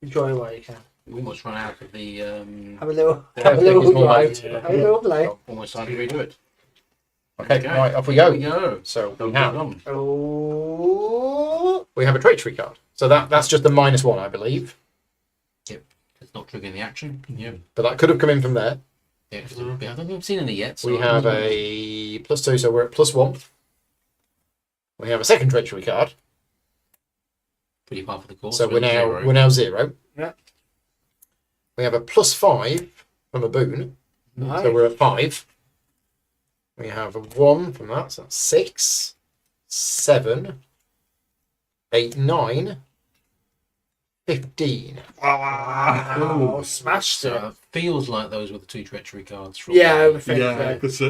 Enjoy while you can. We almost run out of the. Have a little, Yeah, have a I think little it's more drive. like- Have a little play. Almost time to redo it. Okay, right, off we go. Here we go. So Dum, we dum, have, dum. Oh. we have a treachery card. So that's just a -1, I believe. It's not triggering the action. Yeah. But that could have come in from there. Yeah, 'cause I don't think I've seen any yet. So We have a +2, so we're at +1. We have a second treachery card. pretty par for the course. So we're zero. now 0. Yeah. We have a +5 from a boon. Nice. So we're at 5. We have a 1 from that, so that's 6, 7, 8, 9, 15. Wow. Smashed So it. it feels like those were the 2 treachery cards. From Yeah, I would think Yeah, so. because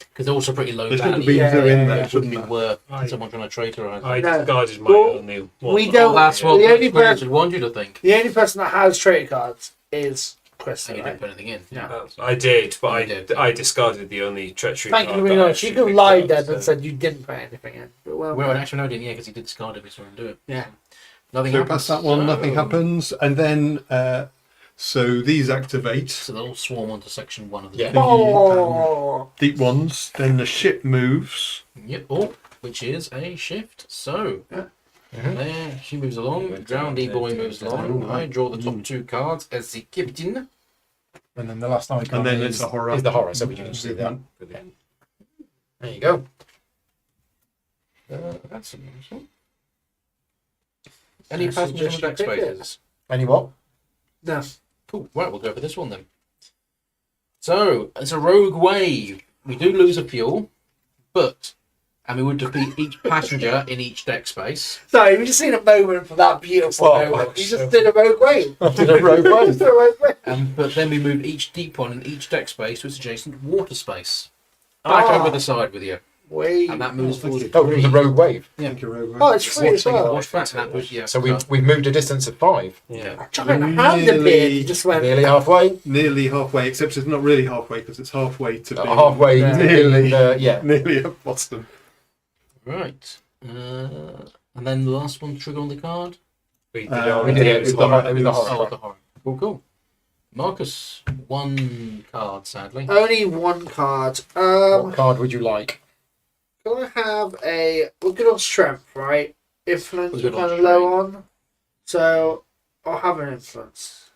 because they're also pretty low there should have value. been Yeah, 2 yeah, in yeah. there, It wouldn't shouldn't be there? worth I- someone trying to traitorize. I No. discarded my Well, only one. we don't- Oh, that's what The only experience person- would want you to think. The only person that has traitor cards is Chris. And you Right? didn't put anything in. Yeah. I did, but You did. I discarded the only treachery Thank you card very that I much. You actually could have picked lied up, then so- and said you didn't put anything in. But Well, actually, no, I didn't. Yeah, because he did discard it. We saw him do it. Yeah. Nothing So happens. past that one, nothing So- happens. And then, so these activate. So they'll all swarm onto section 1 of the Yeah. deck. Oh. Deep ones. Then the ship moves. Yep. Oh, which is a shift. So there she moves along. Drowdy boy moves along. I draw the top 2 cards as the captain. And then the last icon And then is, it's a horror. is the horror, so we can see that. Movement. There you go. That's amazing. Any I passengers on suggest the you deck pick it. spaces? Any what? No. Cool. Right, we'll go for this one then. So it's a rogue wave. We do lose a fuel, but and we would defeat each passenger in each deck space. Sorry, we just seen a moment from that beautiful Oh, moment. You just did a rogue wave. Did a rogue wave. Just did a rogue wave. But then we move each deep one in each deck space to its adjacent water space. Back Ah. over the side with you, Wave. and that moves thank forward. you. Oh, it was a rogue wave. Thank you, Rogue. Oh, it's free as well. Watch back, that was, yeah. So we've moved a distance of 5. Yeah. A giant hand appeared. Just went. Nearly halfway. Nearly halfway, except it's not really halfway because it's halfway to being Halfway. Yeah. Nearly. Yeah. nearly at Boston. Right. And then the last one, trigger on the card. We did We already. did it. It It was was the horror. the It was the horror. horror. Oh, the horror. Cool, cool. Marcus, 1 card, sadly. Only 1 card. What card would you like? Can I have a? We're good on strength, right? Influence We're we're good on kind of low on, so I'll have an influence.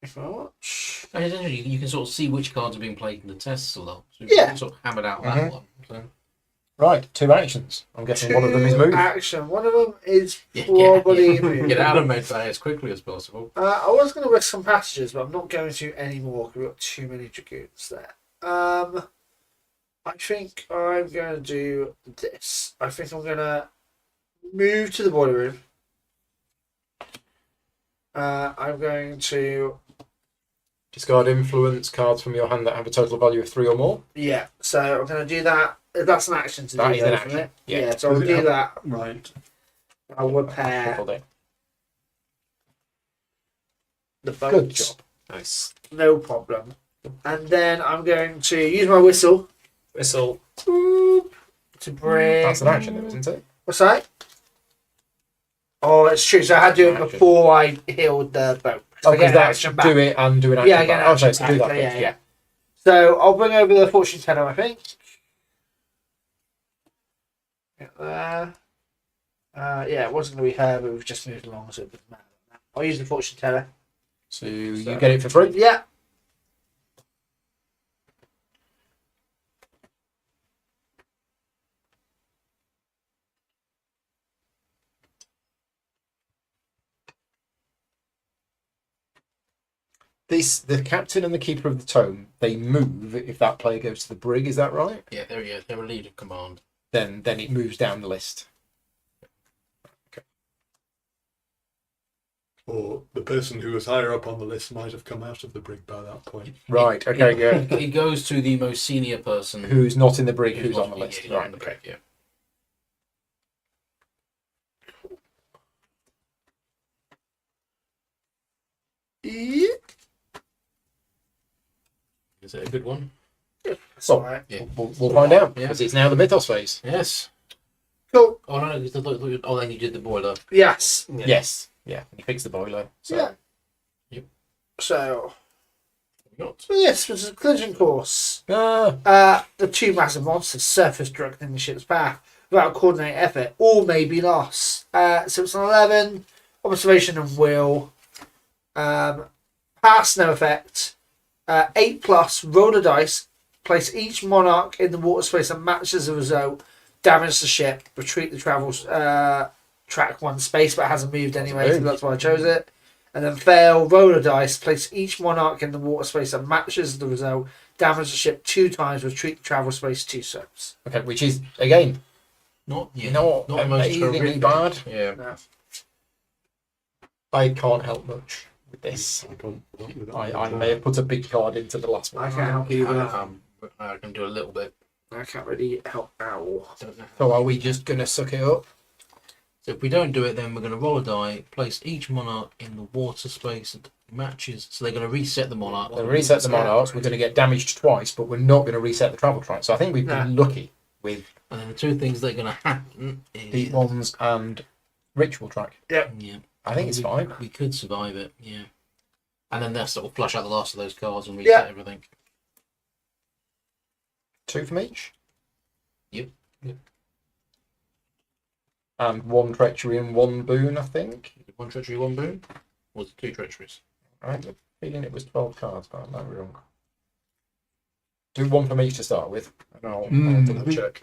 If I watch. And essentially, you can sort of see which cards are being played in the tests a lot. So you Yeah. can sort of hammered out Mhm. that one. So Right, 2 actions. I'm guessing one of them is move. Action. One of them is Yeah, probably move. Get out of Medbay as quickly as possible. I was going to risk some passages, but I'm not going to anymore because we've got too many dragoons there. I think I'm going to do this. I think I'm going to move to the boiler room. I'm going to... Discard influence cards from your hand that have a total value of 3 or more. Yeah, so I'm going to do that. That's an action to That do, is an though, action. isn't it? Yeah. Yeah, so I'll do that. Right. I'll repair Shuffled it. the boat. Good job. Nice. No problem. And then I'm going to use my whistle Whistle. to bring... That's an action, though, isn't it? What's that? Oh, it's true. So I had to do it Action. before I healed the boat. Oh, I get because an that's action back. do it and do an action. Yeah, I get an back. Okay, action so do that back, first. yeah. Yeah. So I'll bring over the fortune teller, I think. Get there. Yeah, it wasn't going to be her, but we've just moved along, so it doesn't matter. I'll use the fortune teller. So you get it for free. Yeah. The captain and the keeper of the tome, they move if that player goes to the brig. Is that right? Yeah, they're relieved of command. Then it moves down the list. Or the person who was higher up on the list might have come out of the brig by that point. Right. Okay. Good. It goes to the most senior person Who's not in the brig? Who's on the yeah, list? who's on Right. the Okay. brig, yeah. Is it a good one? That's all right. Yeah. We'll find out Yeah. because it's now the mythos phase. Yes. Cool. Oh no! Then you did the boiler. Yes. Yeah. Yes. Yeah. You fix the boiler. So. Yeah. Yep. So, Not. this was a collision course. Ah. The 2 massive monsters surface directly in the ship's path without coordinated effort. All may be lost. So it's an 11. Observation and will. Pass, no effect. 8+. Roll a dice. Place each monarch in the water space that matches the result. Damage the ship. Retreat the travel track 1 space, but it hasn't moved anyway, so that's why I chose it. And then fail. Roll a dice. Place each monarch in the water space that matches the result. Damage the ship 2 times. Retreat the travel space 2 steps. Okay. Which is again Not. Yeah. not Not the most amazingly horrific. bad. Yeah. No. I can't help much with this. I can't help with that. I may have put a big card into the last I one. can't help either. I can do a little bit. I can't really help out. Don't know. So are we just gonna suck it up? So if we don't do it, then we're going to roll a die, place each monarch in the water space that matches. So they're going to reset the monarch. We'll reset the monarchs. We're going to get damaged twice, but we're not going to reset the travel track. So I think we've been lucky with And then the 2 things that are going to happen is... deep ones and ritual track. Yeah. I think it's fine. We could survive it, yeah. And then they'll sort of flush out the last of those cards and reset everything. 2 from each. Yep. And 1 treachery and 1 boon, I think. 1 treachery, 1 boon? Or was it 2 treacheries? I have a feeling it was 12 cards, but I might be wrong. Do 1 from each to start with, and I'll double check.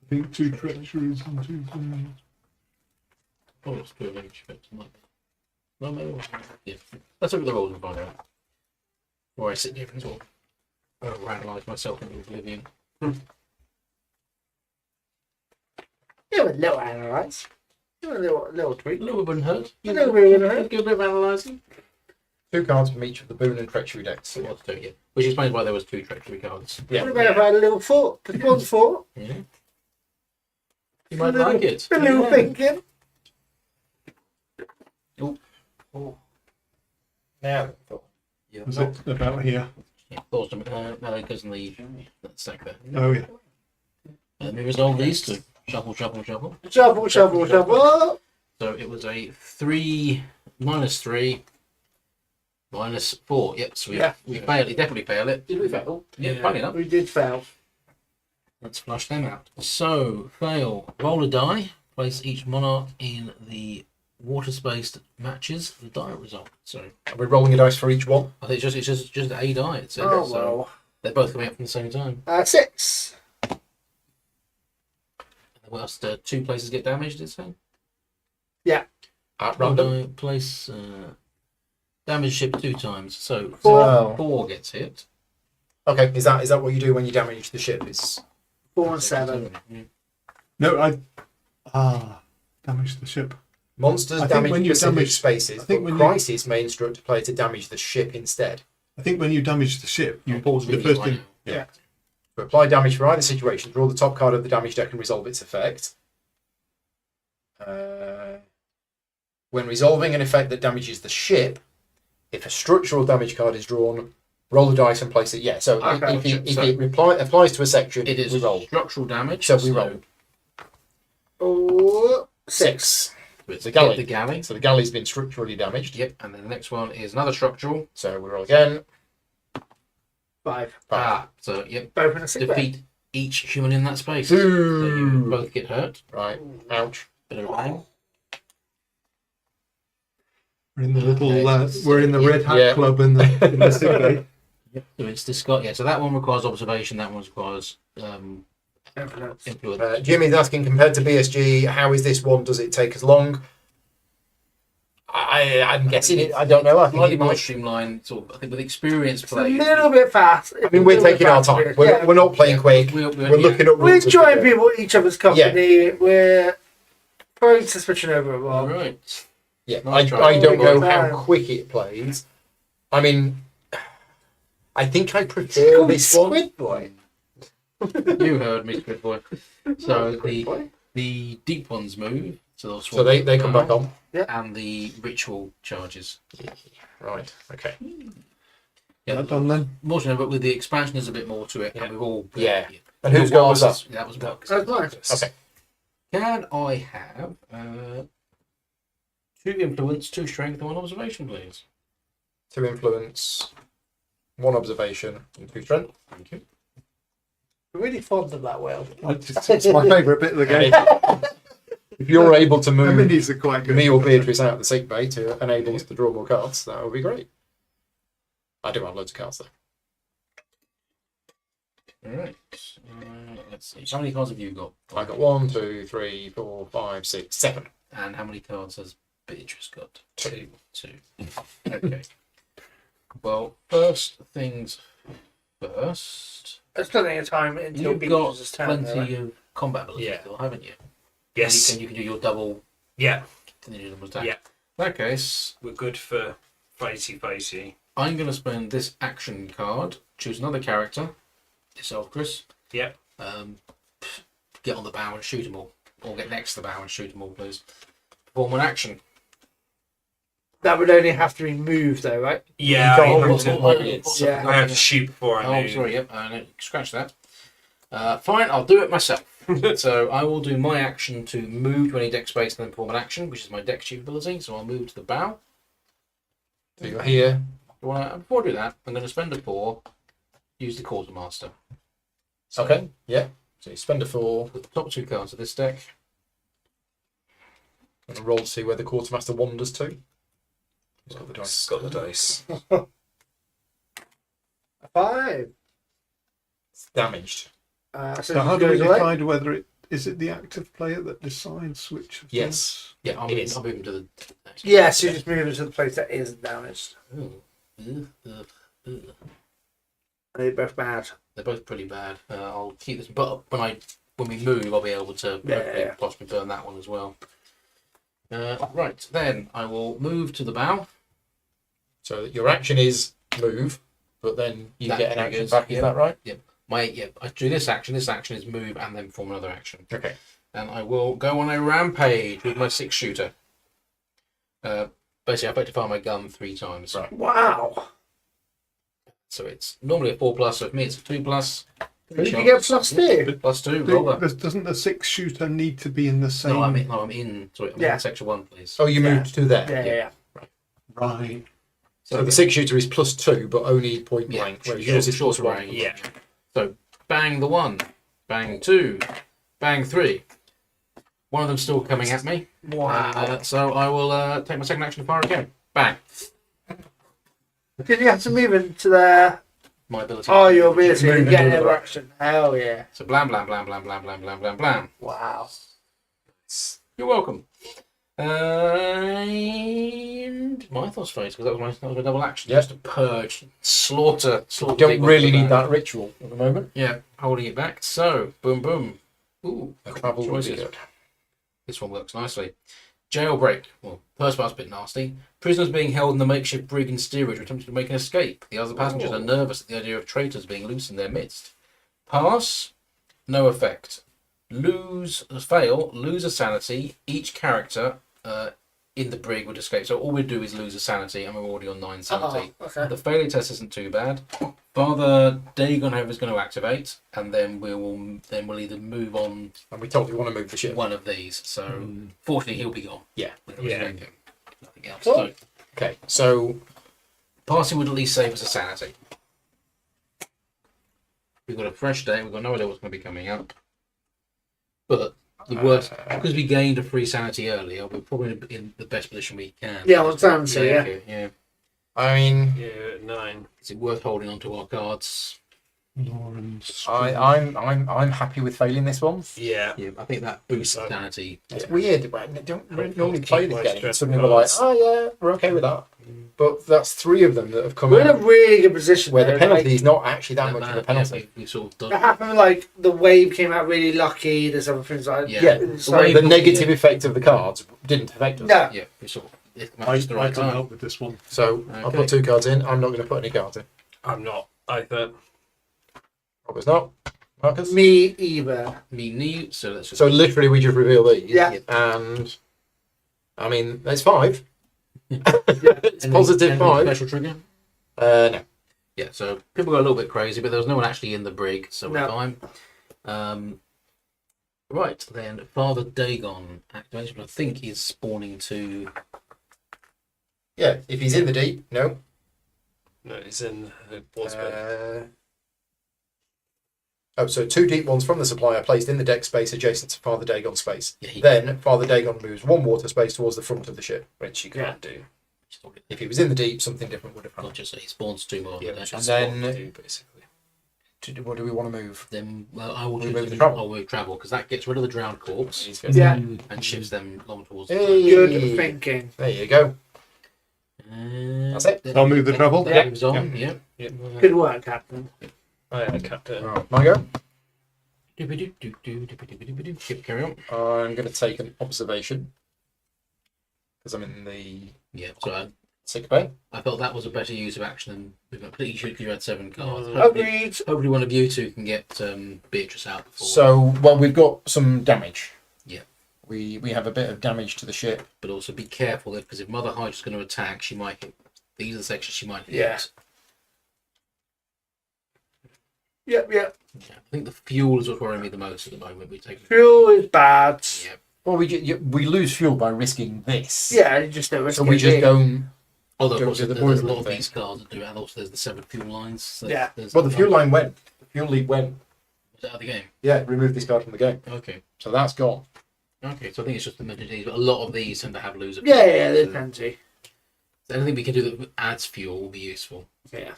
I think 2 treacheries and 2 things. Oh, it's 2 of each. But not... No, maybe. Yeah. Let's look at the rolls and find out. Or I sit here and sort of analyse myself into oblivion. You have a little analyze. You have a little tweak. A little bit wouldn't hurt. A little bit wouldn't hurt. Give a bit of analysing. 2 cards from each of the boon and treachery decks. It was 2, yeah. Which explains why there was 2 treachery cards. Yeah. What about if I had a little thought? Just one thought. Yeah. You might like it. A little Yeah. thinking. Now, Yeah. Was it about here? Yeah, thoughts to no, it goes in the that stack there. Oh, yeah. Let me resolve these two. Shuffle, shuffle, shuffle. Shuffle, shuffle, shuffle. So it was a 3 minus 3 minus 4. Yep, so we failed. You definitely failed it. Did we fail? Yeah, funny enough. We did fail. Let's flush them out. So fail. Roll a die. Place each monarch in the water space that matches the die result. So are we rolling a dice for each one? I think it's just a die. It says. Oh, So well. they're both coming out from the same time. 6. What else? 2 places get damaged, is it? At random. Place damage ship 2 times. So 4 gets hit. Okay, is that what you do when you damage the ship? Is 4 and 7. Yeah. No, damage the ship. monsters I think damage when you specific damage- spaces, I think but when you- Crisis may instruct a player to damage the ship instead. I think when you damage the ship, you Pause the video first right thing. now. Yeah. To apply damage for either situation, draw the top card of the damage deck and resolve its effect. When resolving an effect that damages the ship, if a structural damage card is drawn, roll the dice and place it. Yeah, so Okay. if it applies to a section, It is we roll. structural damage. So we roll. Oh, 6. It's The galley. The galley. So the galley's been structurally damaged. Yep, and then the next one is another structural. So we roll again. 5. So, yep, Both in a 6. defeat each human in that space. So you Ooh. both get hurt. Right. Ouch. Bit of a bang. We're in the little. Okay. We're in the red hat Yeah. club in the sick bay. So it's discard. Yeah, so that one requires observation. That one requires Influence. influence. Jimmy's asking, compared to BSG, how is this one? Does it take as long? I'm guessing it. I don't know. I think Slightly it more might. streamlined. Sort of, I think with experienced It's a play. little bit fast. I mean, we're taking our time. We're not playing quick. We're looking at We're rules. as we enjoying go. people, each other's company. We're throwing suspicion over a All wall. right. Yeah, Nice try. I don't know Time. how quick it plays. I mean, I think I prefer this one. Squid Boy. You heard me, Squid Boy. So Squid Boy. the deep ones move. So they'll So they come back on. And the ritual charges. Right. Okay. Yeah, That done then. more so, but with the expansion, there's a bit more to it, and we've all. Yeah. And whose goal was that? That was Mark's. That's mine. Okay. Can I have 2 influence, 2 strength, and 1 observation, please? 2 influence, 1 observation, and 2 strength. Thank you. I'm really fond of that whale. It's my favourite bit of the game. If you're able to The move minis are quite good. me or Beatrice out of the sick bay to enable us to draw more cards, that would be great. I do have loads of cards though. Alright. Let's see. How many cards have you got? I got 1, 2, 3, 4, 5, 6, 7. And how many cards has Beatrice got? 2. 2. Okay. Well, first things first. There's plenty of time until You've people got just turn. plenty of combat abilities, Yeah. still, haven't you? Yes. And you can do your double. Yeah. Can you do double attack? Yeah. In that case, We're good for fighty. I'm going to spend this action card, choose another character, yourself, Chris. Yep. Get on the bow and shoot them all. Or get next to the bow and shoot them all, please. Perform an action. That would only have to be moved, though, right? Yeah. can't I move have it. to, Yeah. I have to shoot before I Oh, move. sorry, yep. No, scratch that. Fine, I'll do it myself. So I will do my action to move to any deck space and then perform an action, which is my deck chief ability. So I'll move to the bow. So you're here. Before I do that, I'm going to spend a 4, use the quartermaster. So Okay. Yeah. So you spend a 4. with the top 2 cards of this deck. And roll to see where the quartermaster wanders to. He's got the dice. Got the dice. 5. It's damaged. So So how do we goes away. decide whether it is it the active player that decides which? Of Yes. Yeah, I'll It move, is. I'll move him to the next. Yeah, so you just move it to the place that isn't damaged. Ooh. Ugh. They're both bad. They're both pretty bad. I'll keep this, but when we move, I'll be able to Yeah. possibly burn that one as well. Right, then I will move to the bow. So your action is move, but then you That get an action triggers, back. Is yeah. that right? I do this action. This action is move and then perform another action. Okay. And I will go on a rampage with my 6-shooter. Basically, I have to fire my gun 3 times. Right. Wow. So it's normally a 4+, so for me it's a 2+. Did you get +2? +2, roll that. Doesn't the 6-shooter need to be in the same? No, I'm in. Sorry, I'm Yeah. in section 1, please. Oh, you Yeah. moved to there. Yeah. Right. So the 6-shooter is +2, but only point Yeah, blank. Whereas yours is shorter +1. range. Yeah. So bang the 1, bang 2, bang 3. One of them's still coming at me. Wow. So I will take my second action to fire again. Bang. Did you have to move into there my ability. Oh, your ability Move to into get another another action. Hell yeah. So blam blam blam blam blam blam blam blam blam. Wow. You're welcome. And Mythos phase, because that was my double action. Yep. Just to purge, slaughter. Don't people really with need that ritual at the moment. Yeah, holding it back. So, boom, boom. Ooh, A travel would be choices. good. This one works nicely. Jailbreak. Well, first part's a bit nasty. Prisoners being held in the makeshift brig in steerage are attempting to make an escape. The other passengers are nervous at the idea of traitors being loose in their midst. Pass. No effect. Fail. Lose a sanity. Each character in the brig would escape. So all we do is lose a sanity, and we're already on 9 sanity. Okay. The failure test isn't too bad. Father Dagon, however, is going to activate, and then we'll either move on And we totally want to move the ship. one of these. So fortunately, he'll be gone. Yeah. Yeah. Nothing else. Cool. So Okay, so passing would at least save us a sanity. We've got a fresh day. We've got no idea what's going to be coming up. But the worst, because we gained a free sanity earlier, we're probably in the best position we can. Yeah, on sanity, yeah. Yeah. I mean, Yeah, 9. Is it worth holding on to our cards? I'm happy with failing this one. Yeah. Yeah, I think that boosts sanity. It's weird. I don't normally keep play my this game. strength Suddenly we're like, cards. oh yeah, we're okay with that. But that's 3 of them that have come We're in a out really good position where there, the penalty like, is not actually that much of a Yeah, penalty. we sort of it done. happened like the wave came out really lucky. There's other things like Yeah. Yeah, it's The like- wave- the negative effect of the cards didn't affect us. no. Yeah, we sort of. It I matches the right can time. help with this one. So I'll Okay. put 2 cards in. I'm not going to put any cards in. I'm not either. Robert's not. Marcus? Me either. Me neither. So let's just. So literally we just reveal these. Yeah. And I mean, there's 5. Yeah. It's Anything- positive anything 5. Special trigger. No. Yeah, so people got a little bit crazy, but there was no one actually in the brig, so we're No. fine. Right, then Father Dagon activation, I think, is spawning to. Yeah, if he's in the deep, no. No, it's in the board's bed. So 2 deep ones from the supply are placed in the deck space adjacent to Father Dagon's space. Yeah, Then Father Dagon moves 1 water space towards the front of the ship, which you can't do. If he was in the deep, something different would have happened. Gotcha, so he spawns 2 more. Yeah, on the deck. and then Basically. what do we want to move? Then I will We choose move to the travel. I'll move travel because that gets rid of the drowned corpse Yeah. and shifts them long towards Hey. Good thinking. There you go. That's it. I'll move the travel. That moves on, yeah. Good work, Captain. I am Captain. Right, my go. Yep, carry on. I'm going to take an observation because I'm in the Yeah, so sick bay. I felt that was a better use of action than we've completely shoot because you had 7 cards. Agreed. Hopefully one of you two can get Beatrice out before. So, well, we've got some damage. Yeah. We have a bit of damage to the ship. But also be careful because if Mother Hydra's going to attack, she might hit. These are the sections she might hit. Yeah. Yep, yep. Yeah, I think the fuel is what's worrying me the most at the moment. We take. Fuel is bad. Yeah. Well, we lose fuel by risking this. Yeah, you just don't risk So we it, just do you? don't. Although of Go course to the there's a lot boiler of thing. these cards that do, and also there's the 7 fuel lines. So Yeah. Well, the fuel line went. The fuel lead went. Was that out of the game? Yeah, remove this card from the game. Okay. So that's gone. Okay, so I think it's just the messages, but a lot of these tend to have loser. Yeah, fuel. yeah, there's So plenty. anything we can do that adds fuel will be useful. Yeah.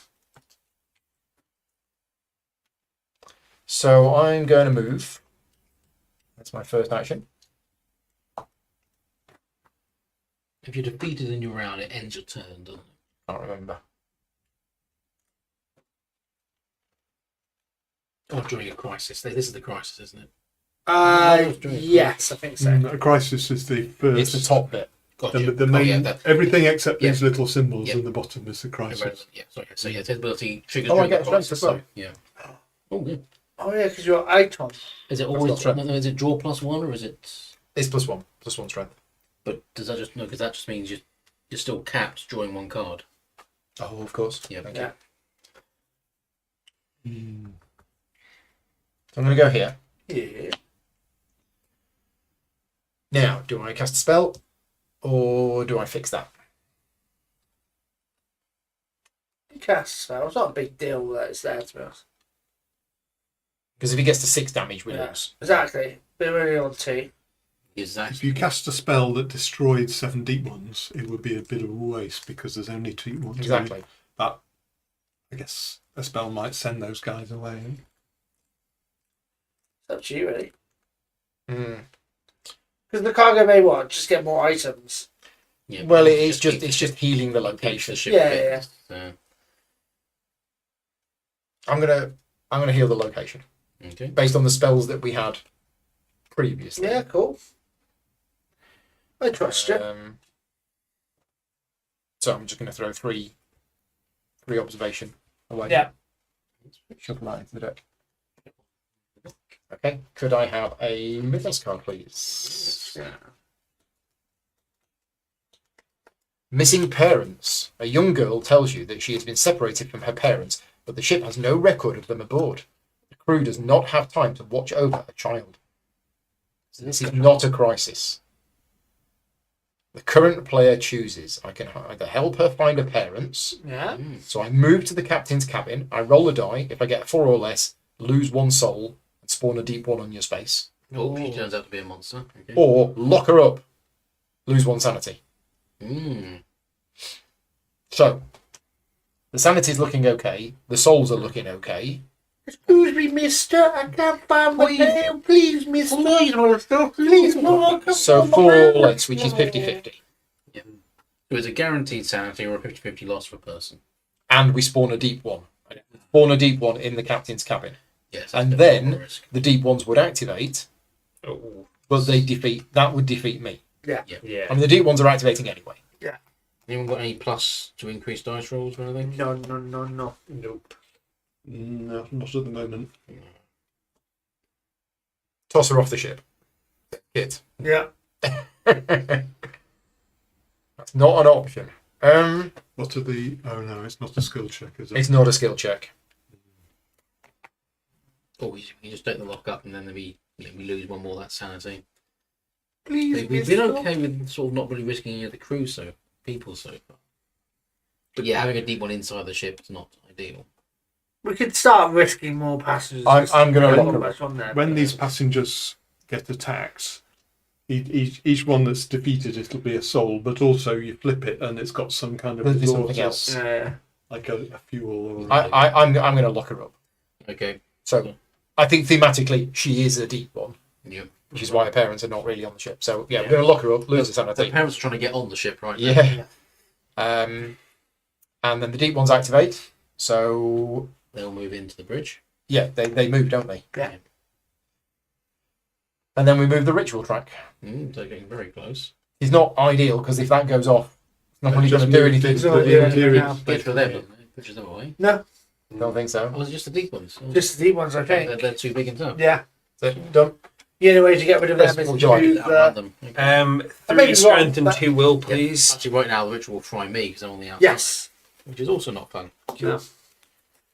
So I'm going to move. That's my first action. If you're defeated in your round, it ends your turn, doesn't it? Can't remember. Or during a crisis. This is the crisis, isn't it? Yes, I think so. A crisis is the first. It's the top bit. Gotcha. The main, yeah, that, everything except Yeah. these little symbols Yeah. in the bottom is the crisis. yeah, sorry. So yeah, his ability triggers Oh, I during get the strength crisis. as well. So, yeah. Oh, yeah. Oh yeah, because you're Iton. Is it not always strength. is it draw +1 or is it? It's +1. +1 strength. But does that just no? Because that just means you're still capped drawing 1 card. Oh, of course. Yeah. Thank Yeah. you. So I'm going to go here. Yeah. Now, do I cast a spell or do I fix that? You cast spell. It's not a big deal that it's there to be honest. Because if he gets to 6 damage, we Yeah. lose. Exactly. Been really on T. Exactly. If you cast a spell that destroyed 7 deep ones, it would be a bit of a waste because there's only 2 ones. Exactly. That, I guess, a spell might send those guys away. It's up to you, really. Mm. Because the cargo may what? Just get more items. Yeah, Well, but it's keep just healing the the location. ship Yeah, fit, yeah. so, I'm gonna heal the location okay. based on the spells that we had previously. Yeah, cool. I trust you. So I'm just gonna throw three observation away. Yeah. Shove them out into the deck. Okay. Could I have a Mythos card, please? Yeah. Missing parents. A young girl tells you that she has been separated from her parents, but the ship has no record of them aboard. The crew does not have time to watch over a child. So this is not a crisis. The current player chooses. I can either help her find her parents, Yeah. so I move to the captain's cabin, I roll a die, if I get a 4 or less, lose 1 soul, and spawn a deep 1 on your space. Oh, she turns out to be a monster. Okay. Or lock her up, lose 1 sanity. Mm. So, the sanity's looking okay, the souls are looking okay. Excuse me, mister. I can't find my name. Please, mister. Please, So 4 or less, which is 50-50. So it's a guaranteed sanity or a 50-50 loss for a person. And we spawn a deep 1. Spawn a deep 1 in the captain's cabin. Yes. And that's then more risk. the deep 1s would activate, Oh, but that would defeat me. yeah. I mean, the deep 1s are activating anyway. Anyone got any plus to increase dice rolls or anything? No. Nope. No, not at the moment. Toss her off the ship. Kit. Yeah. That's not an option. What are the? Oh no, it's not a skill check, is it? It's not a skill check. Or you just take the lock up and then we lose 1 more of that sanity. Please, We've been okay with sort of not really risking any of the crew people so far. But yeah, having a deep 1 inside the ship is not ideal. We could start risking more passengers. I'm gonna There's lock not them much on there. When these passengers get attacked, each one that's defeated, it'll be a soul, but also you flip it and it's got some kind of There'll be something resources, else. Yeah. like a fuel or. I'm going to lock her up. Okay. So I think thematically she is a deep 1, Yeah. which is why her parents are not really on the ship. So yeah, we're going to lock her up, lose the The sanity. parents are trying to get on the ship right now. Yeah. And then the deep 1s activate. So They'll move into the bridge. yeah, they move, don't they? Yeah. And then we move the ritual track. They're getting very close. It's not ideal because if that goes off, it's not really Just going to do moved anything. into So, the yeah, interior. yeah. Good for them, doesn't it? Pushes them away. No, Don't think so. Oh, was it just the deep ones? Oh, just the deep ones, I think. they're too big in time. Yeah. So, done. The only way to get rid of them Yes, is we'll to join. choose Outrun them. Okay. 3 3 strength and 2 will, please. Actually, right now the ritual will try me because I'm on the outside. Yes. Which is also not fun. No.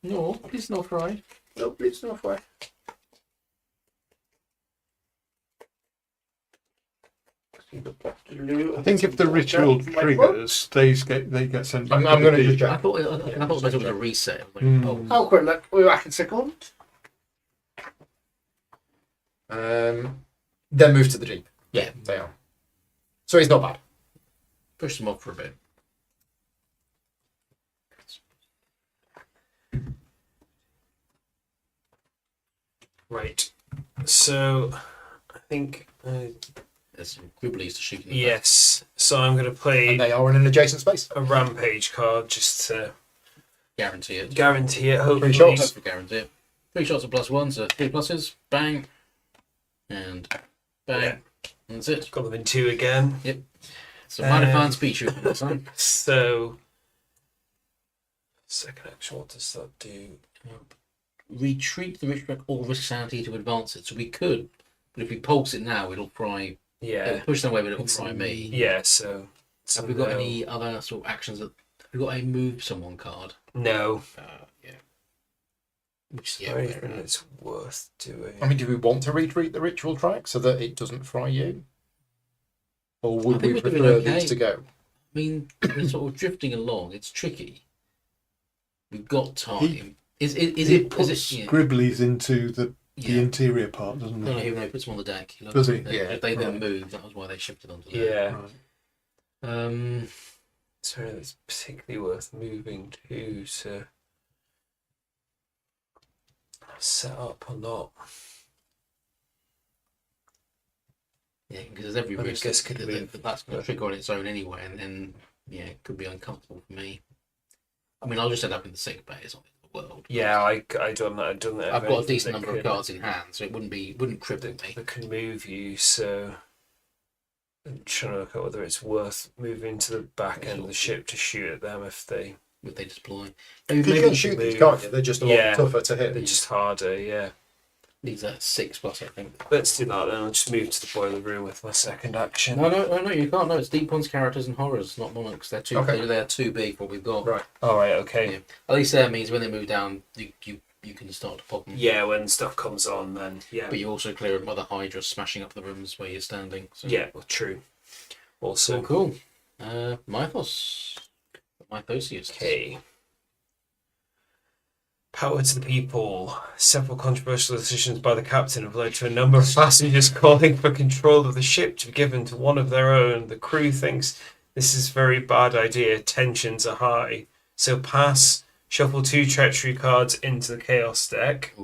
No, please not try. No, please no way. I think if the ritual triggers, they get sent. I'm back to gonna the just deep. check. I thought it was a reset. I was like, Mm. Oh, quick look. We're back in second. Then move to the deep. Yeah. They are. So he's not bad. Push them off for a bit. Right. So, I think. There's some gribblies to shoot in the back. Yes. So I'm going to And play they are in an adjacent space. a rampage card just to Guarantee it. guarantee it. Hopefully. shots. Hopefully guarantee it. 3 shots of +1, so 3 pluses. Bang. And bang. Yeah. And that's it. Got them in 2 again. So minor fan speed shooting this time. So, second action, what does that do? Retreat the rich or risk sanity to advance it. So we could, but if we pulse it now, it'll fry. Yeah. It'll push them away, but it'll fry me. Yeah, so. Have we got no. any other sort of actions that? Have we got a move someone card? No. Yeah. Which is Yeah, not fair even enough. it's worth doing. I mean, do we want to retreat the ritual track so that it doesn't fry you? Or I would think we we're doing prefer okay. these to go? I mean, we're sort of drifting along. It's tricky. We've got time. Is He it? puts Is it? Yeah. Gribblies into the Yeah. interior part, doesn't No, he? he puts them on the deck. He Does he? If they then Right. moved, that was why they shifted onto there. Yeah. Right. So it's particularly worth moving to. So set up a lot. Yeah, because there's every I risk guess could that's going to trigger on its own anyway, and then yeah, it could be uncomfortable for me. I mean, I'll just end up in the sick bay. It's not the world. Yeah, I don't know. I've got a decent number of cards in hand, so it wouldn't cripple me. That can move you. So I'm trying to look at whether it's worth moving to the back end of the ship to shoot at them if they deploy. You can shoot these, can't you? They're just a lot tougher to hit. They're just harder. Yeah. These are 6+, I think. Let's do that then. I'll just move to the boiler room with my second action. No, you can't. No, it's Deep Ones, characters, and horrors, not monarchs. They're too big for what we've got. Right. All right. Okay. Yeah. At least that means when they move down, you can start to pop them. Yeah, when stuff comes on, then yeah. But you also clear other hydras smashing up the rooms where you're standing. So. Yeah, well, true. Also, cool. Mythosius. Okay. Power to the people. Several controversial decisions by the captain have led to a number of passengers calling for control of the ship to be given to one of their own. The crew thinks this is a very bad idea. Tensions are high. So pass. Shuffle 2 treachery cards into the chaos deck.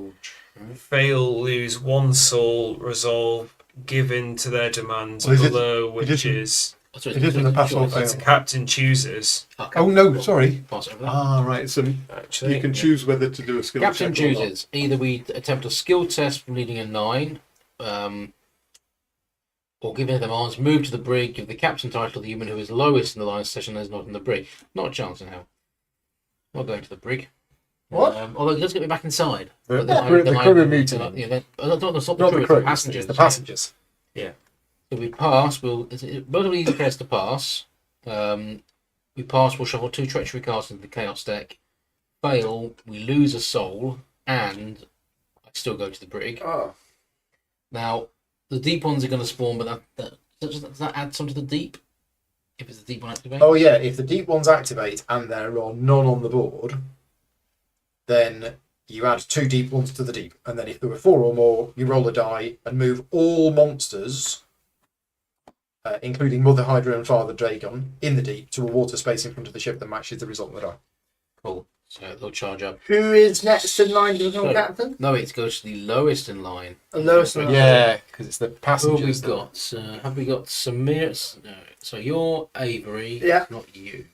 Fail, lose 1 soul. Resolve. Give in to their demands below, which is... It isn't a pass or fail. The captain chooses. Oh no, sorry. Pass over that. Ah, right. So Actually, you can choose whether to do a skill Captain check or not. chooses. Either we attempt a skill test from leading a 9, or given the demands, move to the brig, give the captain title to the human who is lowest in the line session and is not in the brig. Not a chance in hell. Not going to the brig. What? Although it does get me back inside. The crew are mutiny. Yeah, not the Not the crew, the passengers. it's the passengers. So we pass. It's a relatively easy case to pass. We pass. We'll shuffle 2 treachery cards into the chaos deck. Fail. We lose a soul, and I still go to the brig. Oh. Now the deep ones are going to spawn, but does that add some to the deep? If it's a deep one activate. Oh yeah, if the deep ones activate and there are none on the board, then you add 2 deep ones to the deep, and then if there were 4 or more, you roll a die and move all monsters. Including Mother Hydra and Father Dragon, in the deep to a water space in front of the ship that matches the result of the die. Cool. So they'll charge up. Who is next in line to become captain? No, it goes to the lowest in line. The lowest in line. Yeah, because it's the Who have we passengers. got? Have we got Samir? No. So you're Avery. Yeah. Not you.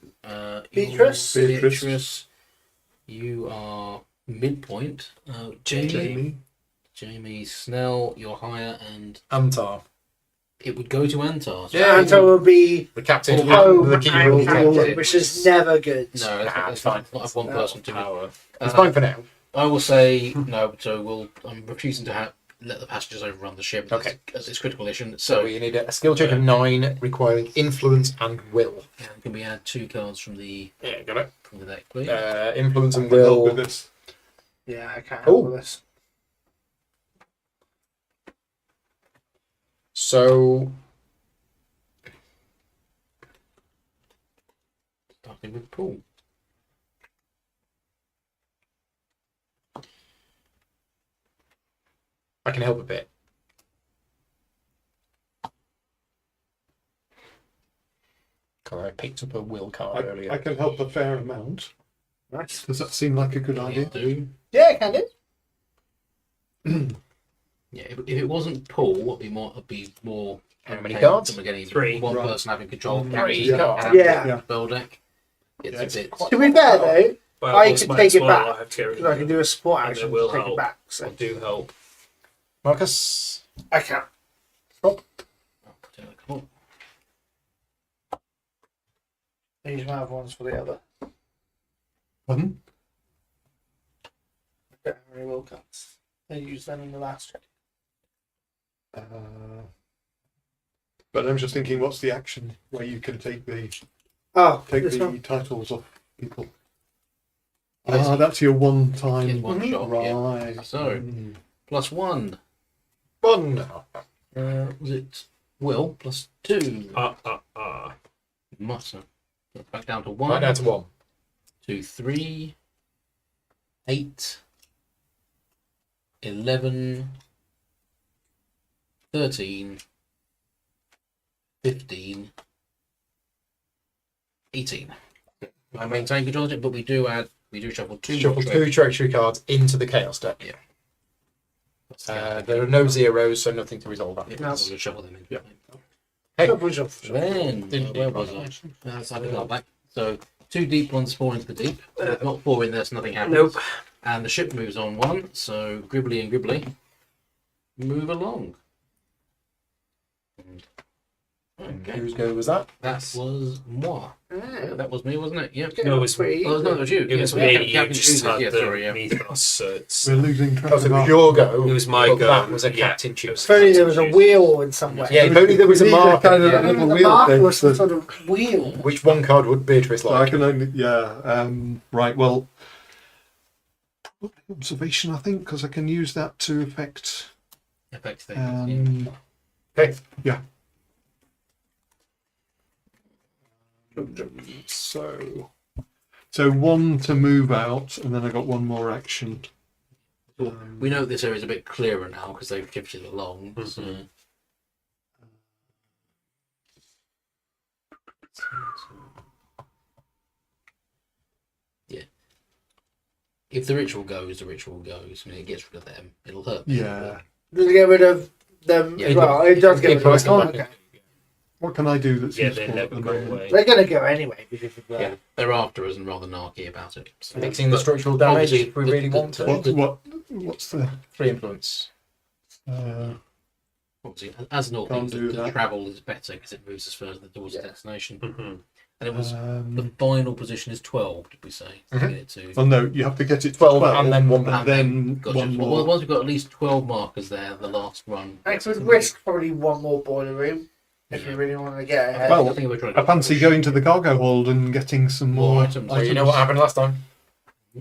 Beatrice. You're Beatrice. You are midpoint. Jamie Snell. You're higher, and Antar. it would go to Antar. So Yeah, Antar will be The captain. home the key and rule captain, captain. which is never good. No, It's fine. Not have one person to Power. It's fine for now. I will say no. So I'm refusing to let the passengers overrun the ship. Okay. As it's critical issue. So So you need a skill check of 9 requiring influence and will. can we add 2 cards from the Yeah, got it. deck, please? Influence and Help will. with this. Yeah, I can't Oh. help with this. So Starting with Paul. I can help a bit. I picked up a will card earlier. I can help a fair amount. Nice. Does that seem like a good idea? Do. Yeah, I can do. Yeah, if it wasn't Paul, it'd be more. How many cards? Than we're getting 3. one Right. person having control of 3 captain's cards. and Yeah. spell deck. It's Yeah, a it's bit. quite- To be fair though, Well, I once could my take it spoil, back. I have to get rid because I of can it. do a support And action it will to take help. it back. I So do help. Marcus? I can. Oh, put it like, oh, These might have ones for the other. Pardon? I don't have any will cards. I used them in the last check. But I'm just thinking, what's the action where you can take the Oh, this one. titles off people? That's- That's your Get one-time. one shot. Yeah. Right. So Mm. +1. One. Was it Will +2? Muscle. Back down to 1. Right down to 1. 2, 3, 8, 11, 13, 15, 18. I maintain control of it, but we do shuffle 2 Shuffle more 2 treachery cards into the chaos deck. Yeah. There are no zeros, so nothing to resolve that. Yeah, we'll shuffle them in. Yeah. Hey. Then, where was I? I think I'm back. So 2 deep ones fall into the deep. There's not 4 in there, so nothing happens. Nope. And the ship moves on 1. So Gribbly and Gribbly move along. Okay. Whose go was that? That was moi. Yeah. That was me, wasn't it? Yep. No, it was Pretty Oh, no, it was you. It was Yes, me. Captain You just Chooses. had Yeah, the sorry, yeah. Mythos, so it's... We're losing track Oh, so of it was our... your go. It was my but go, That was a yeah. captain choose. If only there was a wheel in some way. Yeah, if only there was a We need marker. kind of yeah. a little The wheel marker thing, was some so- sort of wheel. Which one card would Beatrice So I like? can only, right, well, observation, I think, because I can use that to affect, Affects things. Okay. yeah. So 1 to move out, and then I got 1 more action. We know this area is a bit clearer now because they've shifted along. So. Yeah. If the ritual goes, the ritual goes. I mean, it gets rid of them. It'll hurt them. Yeah. Does it get rid of them Yeah, as well? It does get it rid does of them. come back. Okay. What can I do that's Yeah, useful they at never the go moment? away. They're going to go anyway because of that. Yeah, they're after us and rather narky about it. So. Fixing the But structural damage obviously if we the- really the- want to. What's the... 3 influence. Obviously, as an Can't orc, do the that. travel is better because it moves us further towards the Yeah. destination. Mhm. And it was the final position is 12. Did we say? To get it to. Oh no, you have to get it to 12 12 and then 1 and back. then Gotcha. 1 Well, more. once we've got at least 12 markers there, the last run. Thanks with risk, probably 1 more boiler room if you really want to get ahead. Well, I think we're trying to I fancy going to the cargo hold and getting some more more items. So you know what happened last time?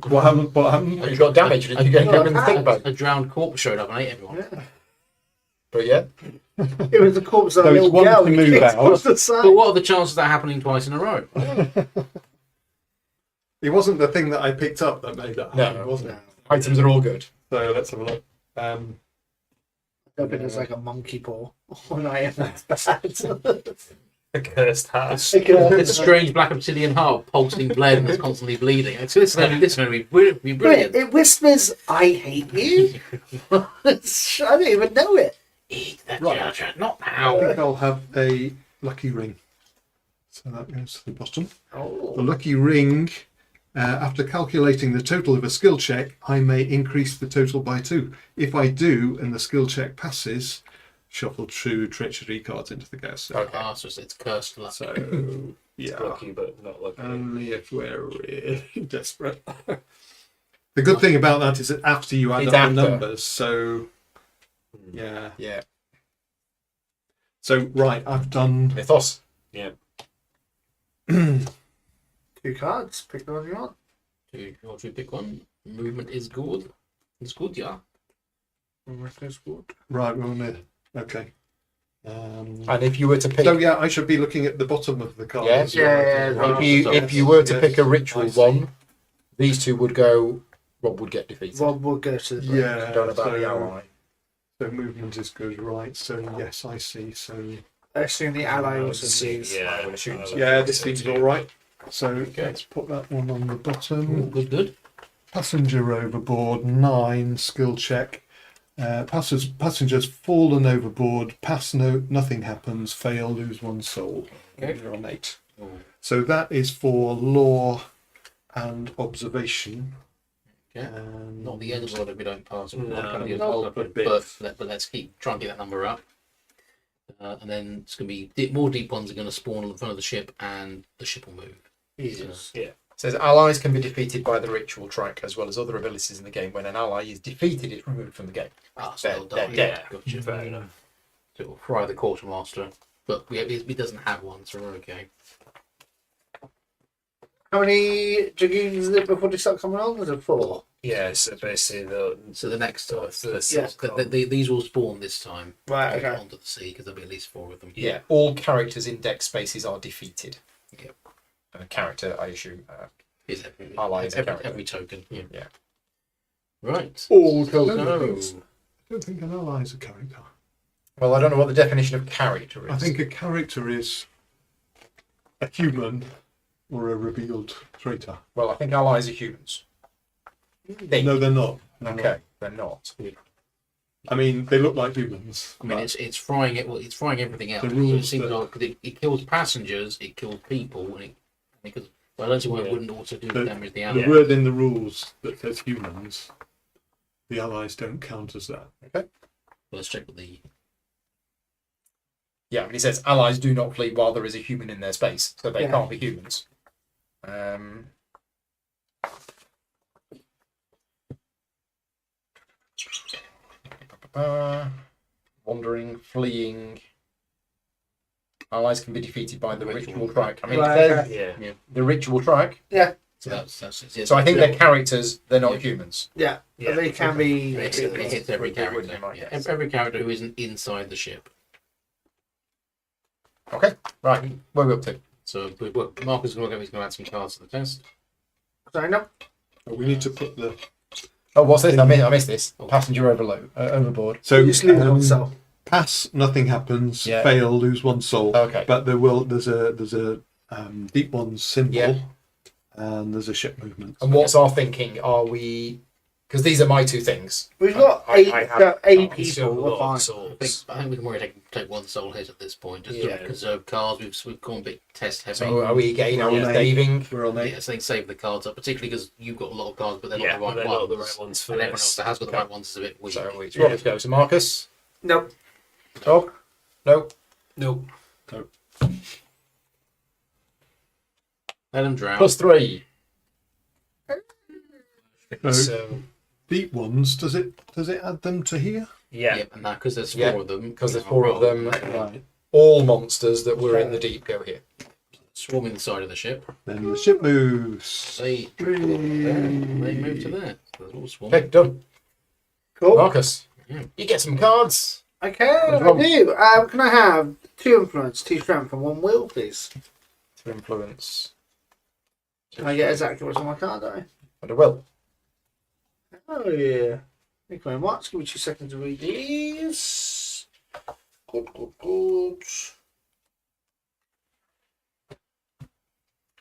What happened? What happened? You got damaged. Did you get in the thick bag? A drowned corpse showed up and ate everyone. Yeah. But yeah. It was the corpse of a So it's little 1 girl to we move kicked out. across the side. But what are the chances of that happening twice in a row? It wasn't the thing that I picked up that made that happen, No. wasn't it? Items are all good. So let's have a look. I don't think there's like a monkey paw on I am that's bad. A cursed hat. It's a strange black obsidian heart pulsing blood and that's constantly bleeding. This is going to be brilliant. It whispers, I hate you. I don't even know it. Eat the Right. judge, not I now. think I'll have a lucky ring. So that goes to the bottom. The Oh. lucky ring, after calculating the total of a skill check, I may increase the total by 2. If I do, and the skill check passes, shuffle 2 treachery cards into the chaos. Okay. Ah, so it's cursed luck. So, yeah. Lucky, but not lucky. Only if we're really desperate. The good thing about that is that after you add It's up the after. numbers, so yeah. Yeah. So right, I've done. Mythos. Yeah. 2 cards, pick the one you want. Do you want to pick one? Movement is good. It's good, yeah. Right, we're on there. Okay. And if you were to pick, So yeah, I should be looking at the bottom of the card. Yeah. as well. Yeah, Right. if you were to Yes, pick a I ritual see. one, these 2 would go. Rob would get defeated. Rob will go to the Yeah. Don't know about the so- ally. So movement is good, right? So yes, I see. So I assume the ally also See, sees. yeah, I would assume so. yeah, this seems all right. So let's put that one on the Ooh, bottom. good. Passenger overboard, 9 skill check. Passengers fallen overboard. Pass nothing happens. Fail, lose 1 soul. Okay. You're on 8. Ooh. So that is for law and observation. Okay. And Not the end of the world if we don't pass. No, not a bit. But let's keep trying to get that number up. And then it's going to be more deep ones are going to spawn on the front of the ship, and the ship will move. Jesus. Yeah. It says allies can be defeated by the ritual track as well as other abilities in the game. When an ally is defeated, it's removed from the game. Ah, so they'll They're die. dead. Gotcha. Fair enough. So it will fry the quartermaster, but it doesn't have one, so we're okay. How many dragoons is it before they start coming on? Was it 4? Yeah, so basically So the next time, Yeah. these will spawn this time Right, okay. onto the sea because there'll be at least 4 of them. Yeah, all characters in deck spaces are defeated. Yep. And a character, I assume. Is every, Ally is a every, character. every token. Yeah. Yeah. Right. all So, tokens. I don't think an ally is a character. Well, I don't know what the definition of character is. I think a character is a human or a revealed traitor. Well, I think allies are humans. They, No, they're not. They're okay, they're not. I mean, they look like humans. I mean, it's frying it. Well, it's frying everything else. The So rules it seems that- like 'cause it kills passengers, it kills people, and because well, I don't see why it wouldn't also do damage to the The animal. word in the rules that says humans, the allies don't count as that. Let's check with the. Yeah, but he says allies do not flee while there is a human in their space, so they Yeah. can't be humans. Wandering, fleeing. Allies can be defeated by the ritual track. I mean, Right, it says Yeah. the ritual track. So that's So I think they're characters. They're not humans. Yeah, Yeah. they can be. it hits every It would be character. my Yeah. guess. Every character who isn't inside the ship. Okay, right. Where are we up to? So Marcus is going to add some cards to the test. Sorry, no. But we need to put the. Oh, what's this? I missed this. Passenger overboard. So You just lose one soul. pass, nothing happens. Yeah. Fail, lose one soul. Okay. But there's a deep ones symbol, Yeah. and there's a ship movement. And what's our thinking? Are we? Because these are my two things. We've got I have- eight It's people. got a We're lot fine. of souls. I think we can already take one soul hit at this point, just Yeah. to conserve cards. We've gone a bit test heavy. So are we again? Are we Yeah. saving? We're on eight. Yes, I think save the cards up, particularly because you've got a lot of cards, but they're Yeah, not the right they're ones. not the right ones for and everyone else this. that has got the Okay. right ones is a bit weak. So it's Robert's go. So Marcus, Nope. Dog, no. Nope. Let them drown. +3. So So deep ones, does it add them to here? yeah. Yep, and that because there's Yeah, four of them. Because there's 4 of them. Right. All monsters that were in the deep go here. Swarming the side of the ship. Then the ship moves. They move to there. So they're all swarming. Okay, done. Cool. Marcus, Yeah. you get some cards. Okay, What's I wrong? do. Can I have 2 influence, 2 strength, and 1 will, please? To influence. Can I get exactly what's on my card, don't I? And a will. Oh, yeah. Thank you very much. Give me 2 seconds to read these. Good.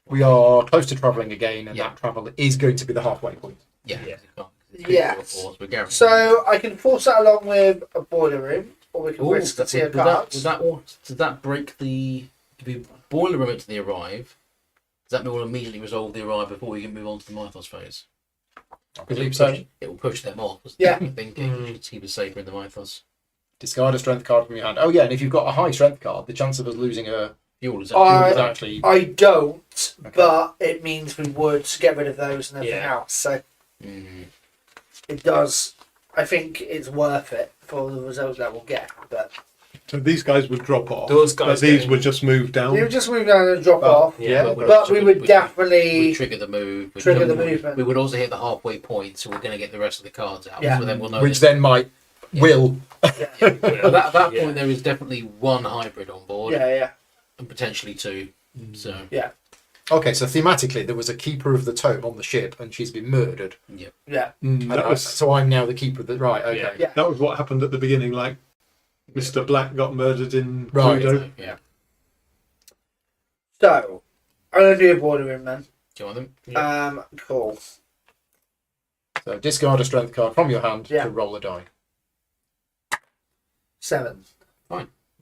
We are close to travelling again, and Yeah. that travel is going to be the halfway point. Yeah. Yeah. Yes. We're guaranteed. So I can force that along with a boiler room, or we can Ooh, risk the would tier that, cards. does that break the? If we boiler room it to the arrive, does that mean we'll immediately resolve the arrive before we can move on to the mythos phase? I believe so. It will push them off. Yeah. I think it should keep us safer in the mythos. Discard a strength card from your hand. Oh yeah, and if you've got a high strength card, the chance of us losing a Fuel is is actually I don't, Okay. but it means we would get rid of those and everything Yeah. else. So Mm. it does. I think it's worth it for the result that we'll get. But So these guys would drop off. Those guys but these getting- would just move down. you just move down and drop Well, off. yeah, But we would we definitely trigger the move. We'd trigger the come- movement. We would also hit the halfway point, so we're going to get the rest of the cards out. Yeah. So then we'll know. which then might will. At that Yeah. point, there is definitely one hybrid on board, Yeah. and potentially 2. So Okay, so thematically there was a keeper of the tome on the ship, and she's been murdered. yeah, Yeah. That was So I'm now the keeper of the right. Okay. Yeah. that was what happened at the beginning. Like Mr. Black got murdered in Right. Pluto. yeah. So I'm gonna do a boiler room then. Do you want them? Yeah. Cool. So discard a strength card from your hand Yeah. to roll a die. 7.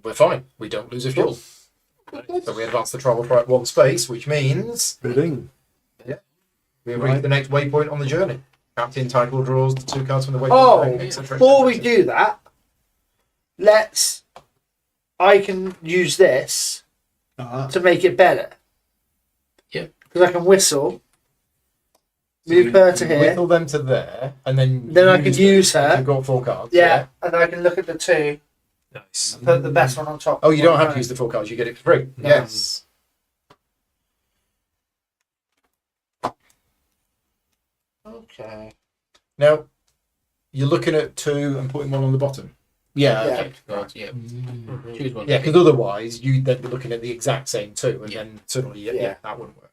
We're fine. We don't lose a fuel. So we advance the travel for 1 space, which means Bidding. we have reached Right. the next waypoint on the journey. Captain title draws the 2 cards from the waypoint. Oh, etc., before we etc. do that, I can use this to make it better. Yeah. Because I can whistle, So move you her to here. Whittle them to there, and then Then I can use her. You've got 4 cards. Yeah, and I can look at the 2, Nice. put the best one on top. Oh, you don't have to use the 4 cards. You get it for free. No. Yes. Okay. Now, you're looking at 2 and putting 1 on the bottom. Yeah. Yeah. Okay. Cards, yeah. Choose one. Yeah, because otherwise you'd then be looking at the exact same 2, and Yeah. then suddenly, Yeah. that wouldn't work.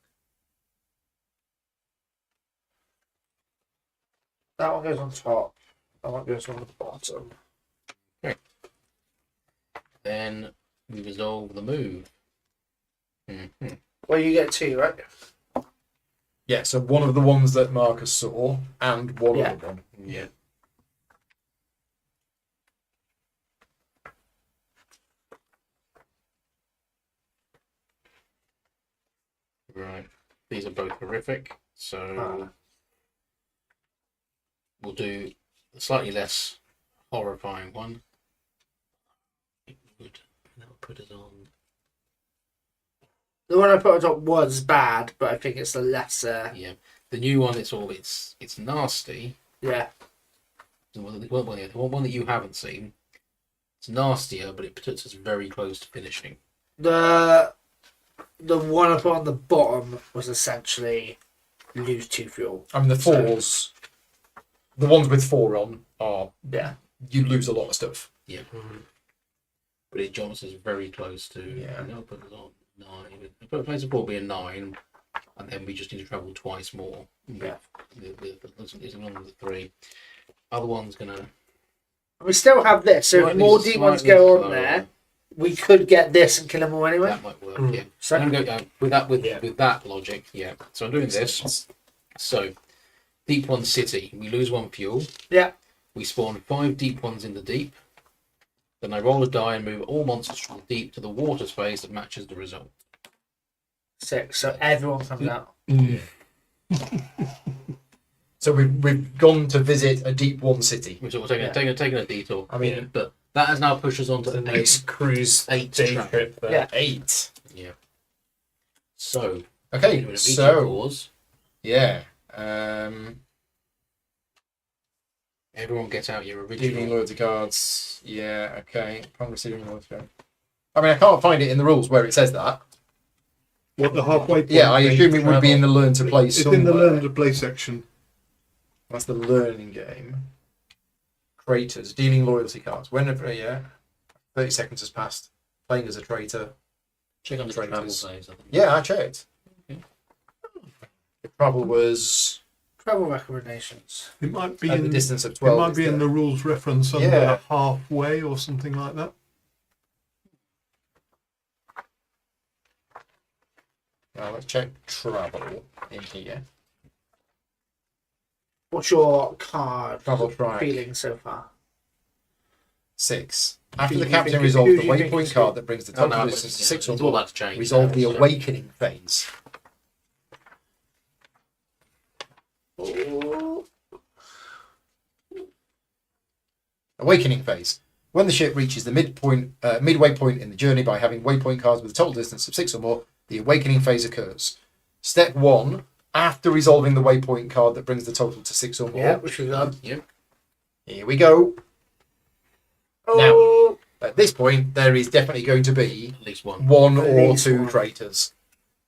That one goes on top. That one goes on the bottom. Then we resolve the move. Mhm. Well, you get 2, right? Yeah, so one of the ones that Marcus saw, and one Yeah. other one. Yeah. Right. These are both horrific. So we'll do the slightly less horrifying one. That'll put us on. The one I put on top was bad, but I think it's the lesser. Yeah. The new one, it's nasty. Yeah. The one that you haven't seen. It's nastier, but it puts us very close to finishing. The one I put on the bottom was essentially lose 2 fuel. I mean, the fours, the ones with 4 on are, Yeah. you lose a lot of stuff. Yeah. But it jumps us very close to. Yeah. I'll put us on 9. But place of 4 be a 9, and then we just need to travel twice more. Yeah. It's along with the 3. Other one's gonna. We still have this, so if more D1s go on there, we could get this and kill them all anyway. That might work. Yeah. So I'm gonna go with that logic. Yeah. So I'm doing this. So, deep one city. We lose 1 fuel. yeah, We spawn 5 deep ones in the deep. Then I roll a die and move all monsters from the deep to the water space that matches the result. 6. So everyone comes out. So we've gone to visit a deep one city. We're taking a detour. I mean, but that has now pushed us on to The the next cruise 8 day travel. trip there. Yeah. 8. Yeah. So, Okay, doing a so pause. yeah, Everyone get out your dealing original. loyalty cards. Yeah, okay. Upon receiving loyalty card. I mean, I can't find it in the rules where it says that. What, the halfway point? Yeah, I thing? assume it would be in the learn to play It's somewhere. in the learn to play section. That's the learning game. Traitors, dealing loyalty cards. Whenever, yeah, 30 seconds has passed. Playing as a traitor. Check on the travel Traitors. phase, I think. Yeah, I checked. Okay. The travel was Travel recommendations. It might be at in the distance of It 12. might be in the rules reference under Yeah. halfway or something like that. Now let's check travel in here. What's your card Travel track. feeling so far? 6. After Who the do you captain think- resolves who the do you think waypoint is card good? that brings the Oh, total no, distance to 6 or it's all more, that to change. resolve the So- awakening phase. Oh. Awakening phase. When the ship reaches the midway point in the journey by having waypoint cards with a total distance of 6 or more, the awakening phase occurs. Step 1, after resolving the waypoint card that brings the total to 6 or more. Yeah, which we've done. Yep. Here we go. Oh. At this point, there is definitely going to be At least one. 1 At or least 2 one. traitors.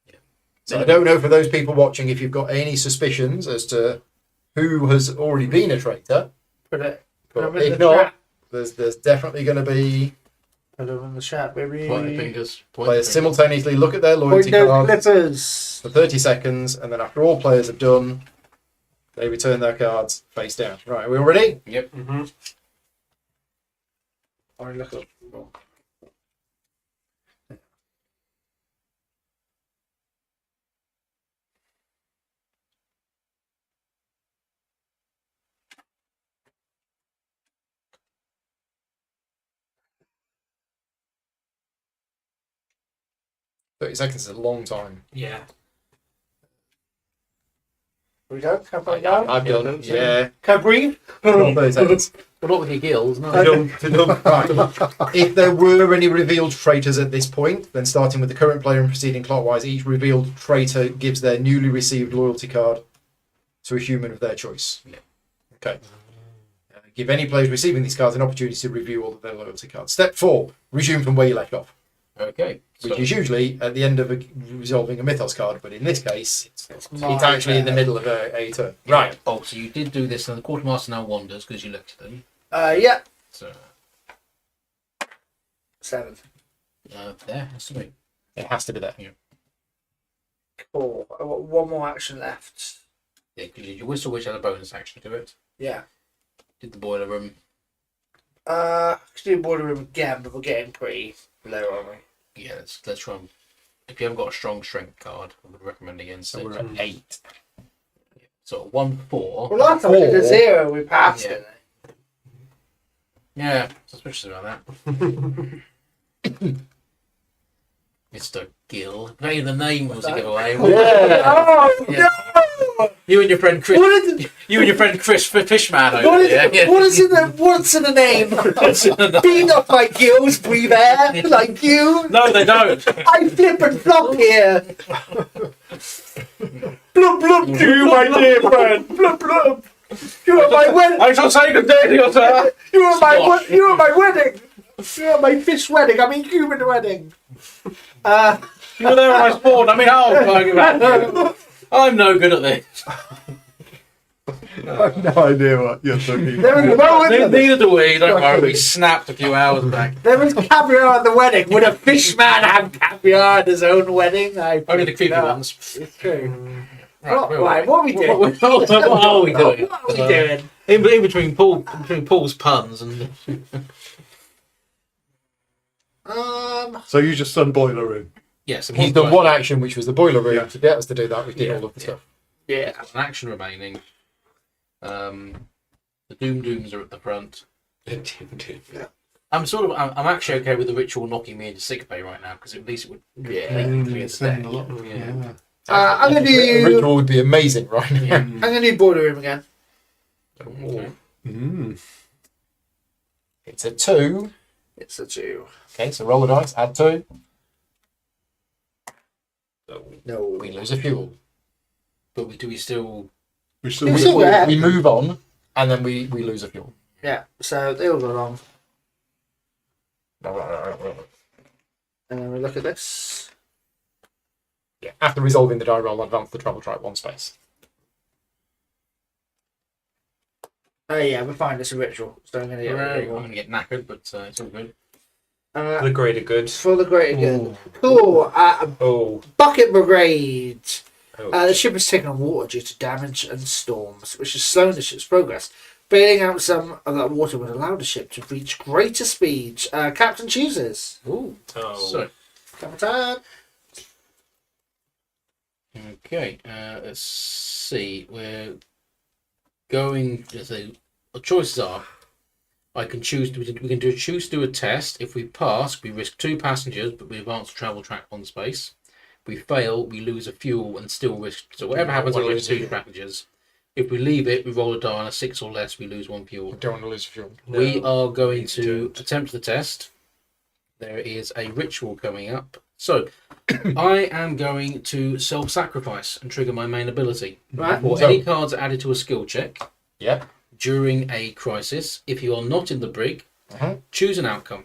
Yeah. So I don't know for those people watching if you've got any suspicions as to who has already been a traitor. Put it. But Put 'em in if the not, chat. there's definitely going to be Put them in the chat, baby. Point the fingers. Point the players fingers. simultaneously look at their Point loyalty those cards clippers. for 30 seconds, and then after all players have done, they return their cards face down. Right, are we all ready? Yep. Mm-hmm. Oh, look up. 30 seconds is a long time. Yeah. We don't. Can I put it down? I've done it. Yeah. Can I breathe? Not 30 seconds. Well, not with your gills, no. Right. If there were any revealed traitors at this point, then starting with the current player and proceeding clockwise, each revealed traitor gives their newly received loyalty card to a human of their choice. Yeah. Okay. Give any players receiving these cards an opportunity to review all of their loyalty cards. Step 4, resume from where you left off, Okay. which So, is usually at the end of resolving a mythos card, but in this case, it's my actually in the turn. middle of a turn. yeah. Right. Oh, so you did do this, and the quartermaster now wanders because you looked at them. Yeah. So, 7. there has to be. It has to be there. Cool. I've got one more action left. Yeah, because you did your whistle, which had a bonus action to it. Yeah. Did the boiler room. I could do border room again, but we're getting pretty low, aren't we? Yeah, let's try and. If you haven't got a strong strength card, I would recommend against So it. we're at 8. So 1-4. Well, last time we did a 0, we passed Yeah. it. Yeah, suspicious about that. Mr. Gill. Maybe the name was a that? giveaway. Yeah. Oh Yeah. no! You and your friend Chris. What is, You and your friend Chris Fishman over what is, there. Yeah. what is in the what's in the name? Being off my gills, breathe air like you. No, they don't. I flip and flop here. Blub blub to you, my dear friend. Blub blub. You are my wedding. I shall say good day to you, sir. You are my you are my wedding. You are my fish wedding. I mean human wedding. You were there when I spawned. I mean, how am I talking about? I'm no good at this. I have no idea what you're talking There was, about. Neither do we. Don't worry. We snapped a few hours back. there was caviar at the wedding. Would a fish man have caviar at his own wedding? Only the creepy ones. It's true. Right, Right, what are we doing? What are we doing? What are we doing? In between Paul's puns and So you just done boiler room. yes, and He's done one action, which was the boiler room. Yeah. To get us to do that, we did Yeah. all of the stuff. Yeah. an action remaining. The Dooms are at the front. I'm actually okay with the ritual knocking me into sick bay right now because at least it would make me It's saying deck. a lot. Yeah. I'm gonna A do. ritual would be amazing right now. I'm gonna do boiler room again. Okay. Mm. It's a 2. It's a 2. Okay, so roll the dice, add 2. No. We lose a fuel. But do we still? We still It's We, all we, right. we move on, and then we lose a fuel. Yeah. So they all go along, and then we look at this. Yeah. After resolving the die roll, advance the travel track 1 space. Oh yeah, we're fine. It's a ritual, so I'm gonna get I'm rid of going to get knackered, but it's all good. it. The greater good. For the greater good. Cool. Oh. Bucket Brigade. Oh. The ship has taken on water due to damage and storms, which has slowed the ship's progress. Bailing out some of that water would allow the ship to reach greater speed. Captain chooses. Ooh. Oh. So Captain. okay, let's see. We're going. Let's see. The choices are: I can choose. We can choose to do a test. If we pass, we risk 2 passengers, but we advance the travel track 1 space. If we fail, we lose a fuel and still risk. So whatever happens, we risk 2 passengers. If we leave it, we roll a die on a 6 or less. We lose 1 fuel. We don't want to lose a fuel. We are going you to don't. attempt the test. There is a ritual coming up. So, I am going to self-sacrifice and trigger my main ability. Right. Or So- any cards added to a skill check Yep. during a crisis. If you are not in the brig, choose an outcome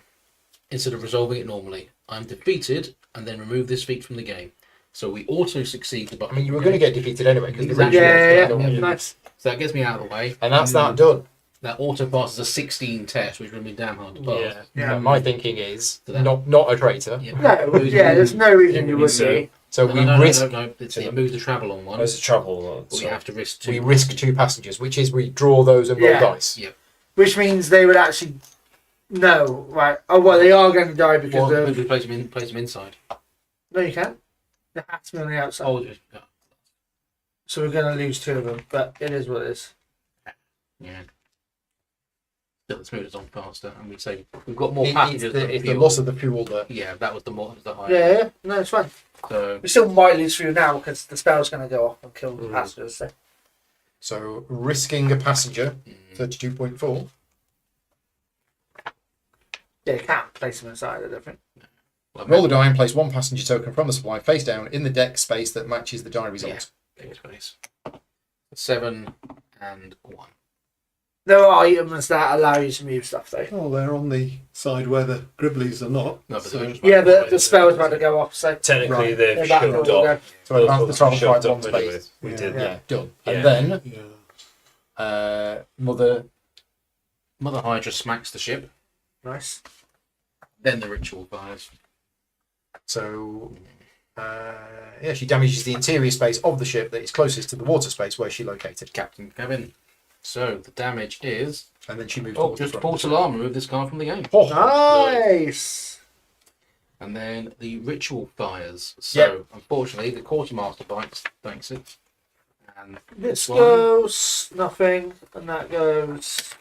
instead of resolving it normally. I'm defeated and then remove this feat from the game. So we auto succeed the I button. mean, you were going to get defeated anyway because the Exactly. ritual Yeah, was yeah, done. yeah. Nice. So that gets me out of the way. And that's that done. That auto passes a 16 test, which would be damn hard to pass. Yeah. Yeah. And my thinking is So that- not a traitor. Yeah. No, yeah, there's no reason you would be. So No, we no, risk no. It moves the travel on one. There's a trouble. But we have to risk 2. we risk 2 passengers, which is we draw those and roll Yeah. dice. Yeah. Which means they would actually. No, right. Oh, well, they are going to die because Or of. we place them inside. No, you can't. They have to be on the outside. Oh, yeah. So we're going to lose 2 of them, but it is what it is. Yeah. Still, let's move it on faster, and we say we've got more It's passengers. than the fuel. loss of the fuel that. Yeah, that was the high. Yeah, yeah. No, it's fine. So We still might lose through now because the spell's going to go off and kill the passengers. So. So risking a passenger, 32.4. Yeah, you can't place them inside, I don't think. Roll the die and place 1 passenger token from the supply face down in the deck space that matches the die result. big space. 7 and 1. There are items that allow you to move stuff, though. Oh, they're on the side where the gribblies are not. No, but So- they're just Yeah, right the spell's about to go off, so. Technically, Right. they've they're about to shoved go. up. So advance the travel Shoved track up 1 anyway. space. We Yeah. did. Yeah, done. Yeah. And then Yeah. Mother. Mother Hydra smacks the ship. Nice. Then the ritual fires. So, yeah, she damages the interior space of the ship that is closest to the water space where she located. Captain Kevin. So the damage is. And then she moved Oh, towards the just front. false alarm. Remove this card from the game. Oh, Nice. And then the ritual fires. So Yep. unfortunately, the quartermaster thanks it. And This one goes nothing, and that goes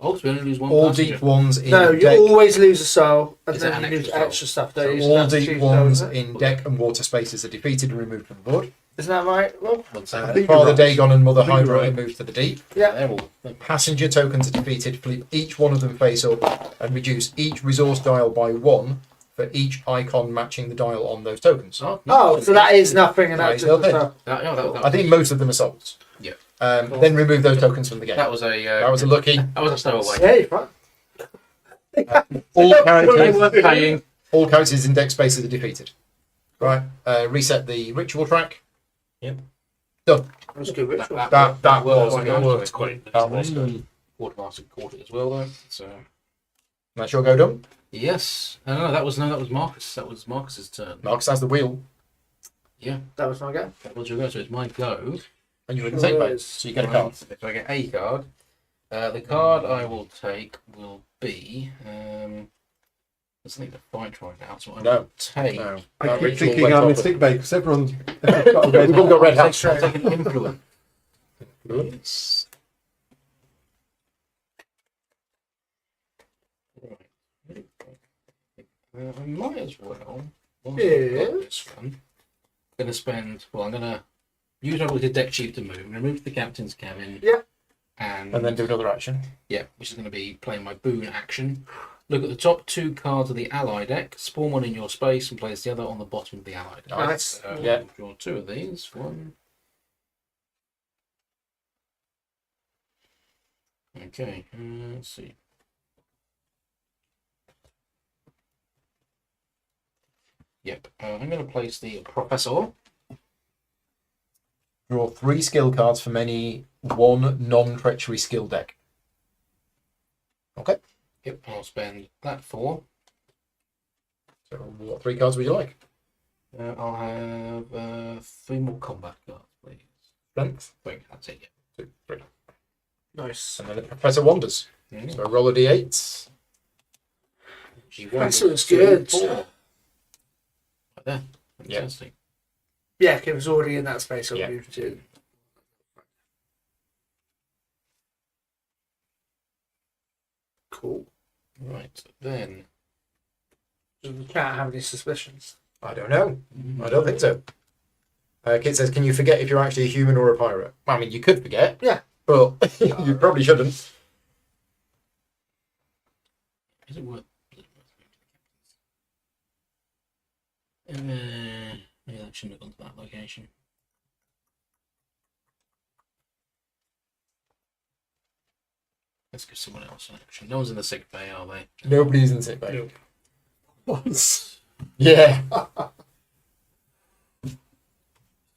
Oh, so we only lose one All passenger. deep ones in No, you deck. always lose a soul, and Is it then an you lose extra soul? extra stuff. Don't you? All That's deep two ones souls, isn't it? in deck and water spaces are defeated and removed from the board. Isn't that right? Well, One second. think Father you're right. Dagon and Mother I think you're Hydra are right. moved to the deep. yeah. They're all. Passenger tokens are defeated. Flip each one of them face up and reduce each resource dial by 1 for each icon matching the dial on those tokens. Oh, so that is nothing, and That that's is just nothing. stuff. I think most of them are souls. Yeah. Then remove those tokens from the game. That was a. That was a lucky. That was a stowaway. Yeah, you're fine. All They characters, weren't paying. all characters in deck spaces are defeated. Right. Reset the ritual track. Yep. Done. That was a good ritual. That was quite good. nice. worked quite nicely. Quartermaster caught it as well though. So That's your go done. yes. No, that was Marcus. That was Marcus's turn. Marcus has the wheel, Yeah, That was my go. that was your go. So it's my go. and you're in the Sure same boat, is. so you get a card. So I get a card. The card I will take will be. There's nothing to fight right now, so I No. will take. No. I That keep ritual thinking went I'm in off. sick bay because everyone's got a red We've all got red I'll hats. take, I'll take an influence. Influence. Right. I might as well. Whilst Yeah. I've got this one, I'm going to spend. Well, I'm going to use my ability deck chief to move. Remove the captain's cabin. Yeah. And And then do another action. yeah, which is going to be playing my boon action. Look at the top 2 cards of the ally deck, spawn one in your space, and place the other on the bottom of the ally deck. Nice. So Yeah. I'll draw 2 of these. One. Okay, let's see. Yep, I'm going to place the Professor. Draw 3 skill cards from any 1 non-treachery skill deck. Okay. Yep, I'll spend that for. So what 3 cards would you like? I'll have 3 more combat cards, please. Strength. Wait, that's it, 2, 3. Nice. And then the Professor wanders. yeah. So roll a d8. That looks good. 4. Right there. Yeah. Fantastic. Yeah, it was already in that space. So Yeah. moved to. Cool. Right, then. We can't have any suspicions. I don't know. I don't think so. Kit says, can you forget if you're actually a human or a pirate? Well, I mean, you could forget. Yeah. But you probably shouldn't. Is it worth? Maybe I shouldn't have gone to that location. Let's give someone else an action. No one's in the sick bay, are they? Nobody's in sick bay. Nope. once. Yeah.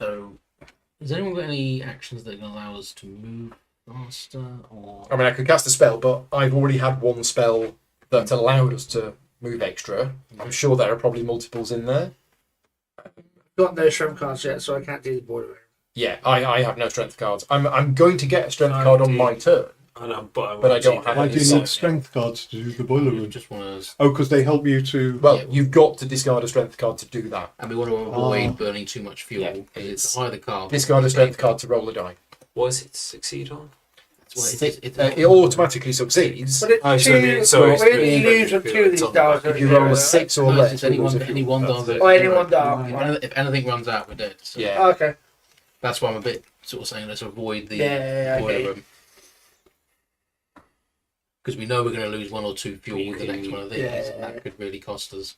So, has anyone got any actions that can allow us to move faster? Or I mean, I could cast a spell, but I've already had one spell that allowed us to move extra. I'm sure there are probably multiples in there. Got no shrimp cards yet, so I can't do the border room. Yeah, I have no strength cards. I'm going to get a strength I card on do. my turn. I know, but But I don't have Why any do you so- need strength cards to do the boiler we room? just want to, Oh, because they help you to. Well, Yeah. you've got to discard a strength card to do that. and we want to avoid Oh. burning too much fuel. Yeah, Because it's- it's higher the carbon. Discard a strength card to roll a die. What does it succeed on? That's why It automatically succeeds. But it, Oh, so two, the- so we it's only the- use of 2 of these it's on the dials. back. If you roll a 6 or No, less, it's it rolls anyone, a few. anyone That's dies. it. Oh, anyone dies. If anything runs out, we're dead. So Yeah. Oh, okay. that's why I'm a bit sort of saying let's avoid the Yeah, boiler okay. room. Because we know we're going to lose 1 or 2 fuel with the next one of these, Yeah. and that could really cost us.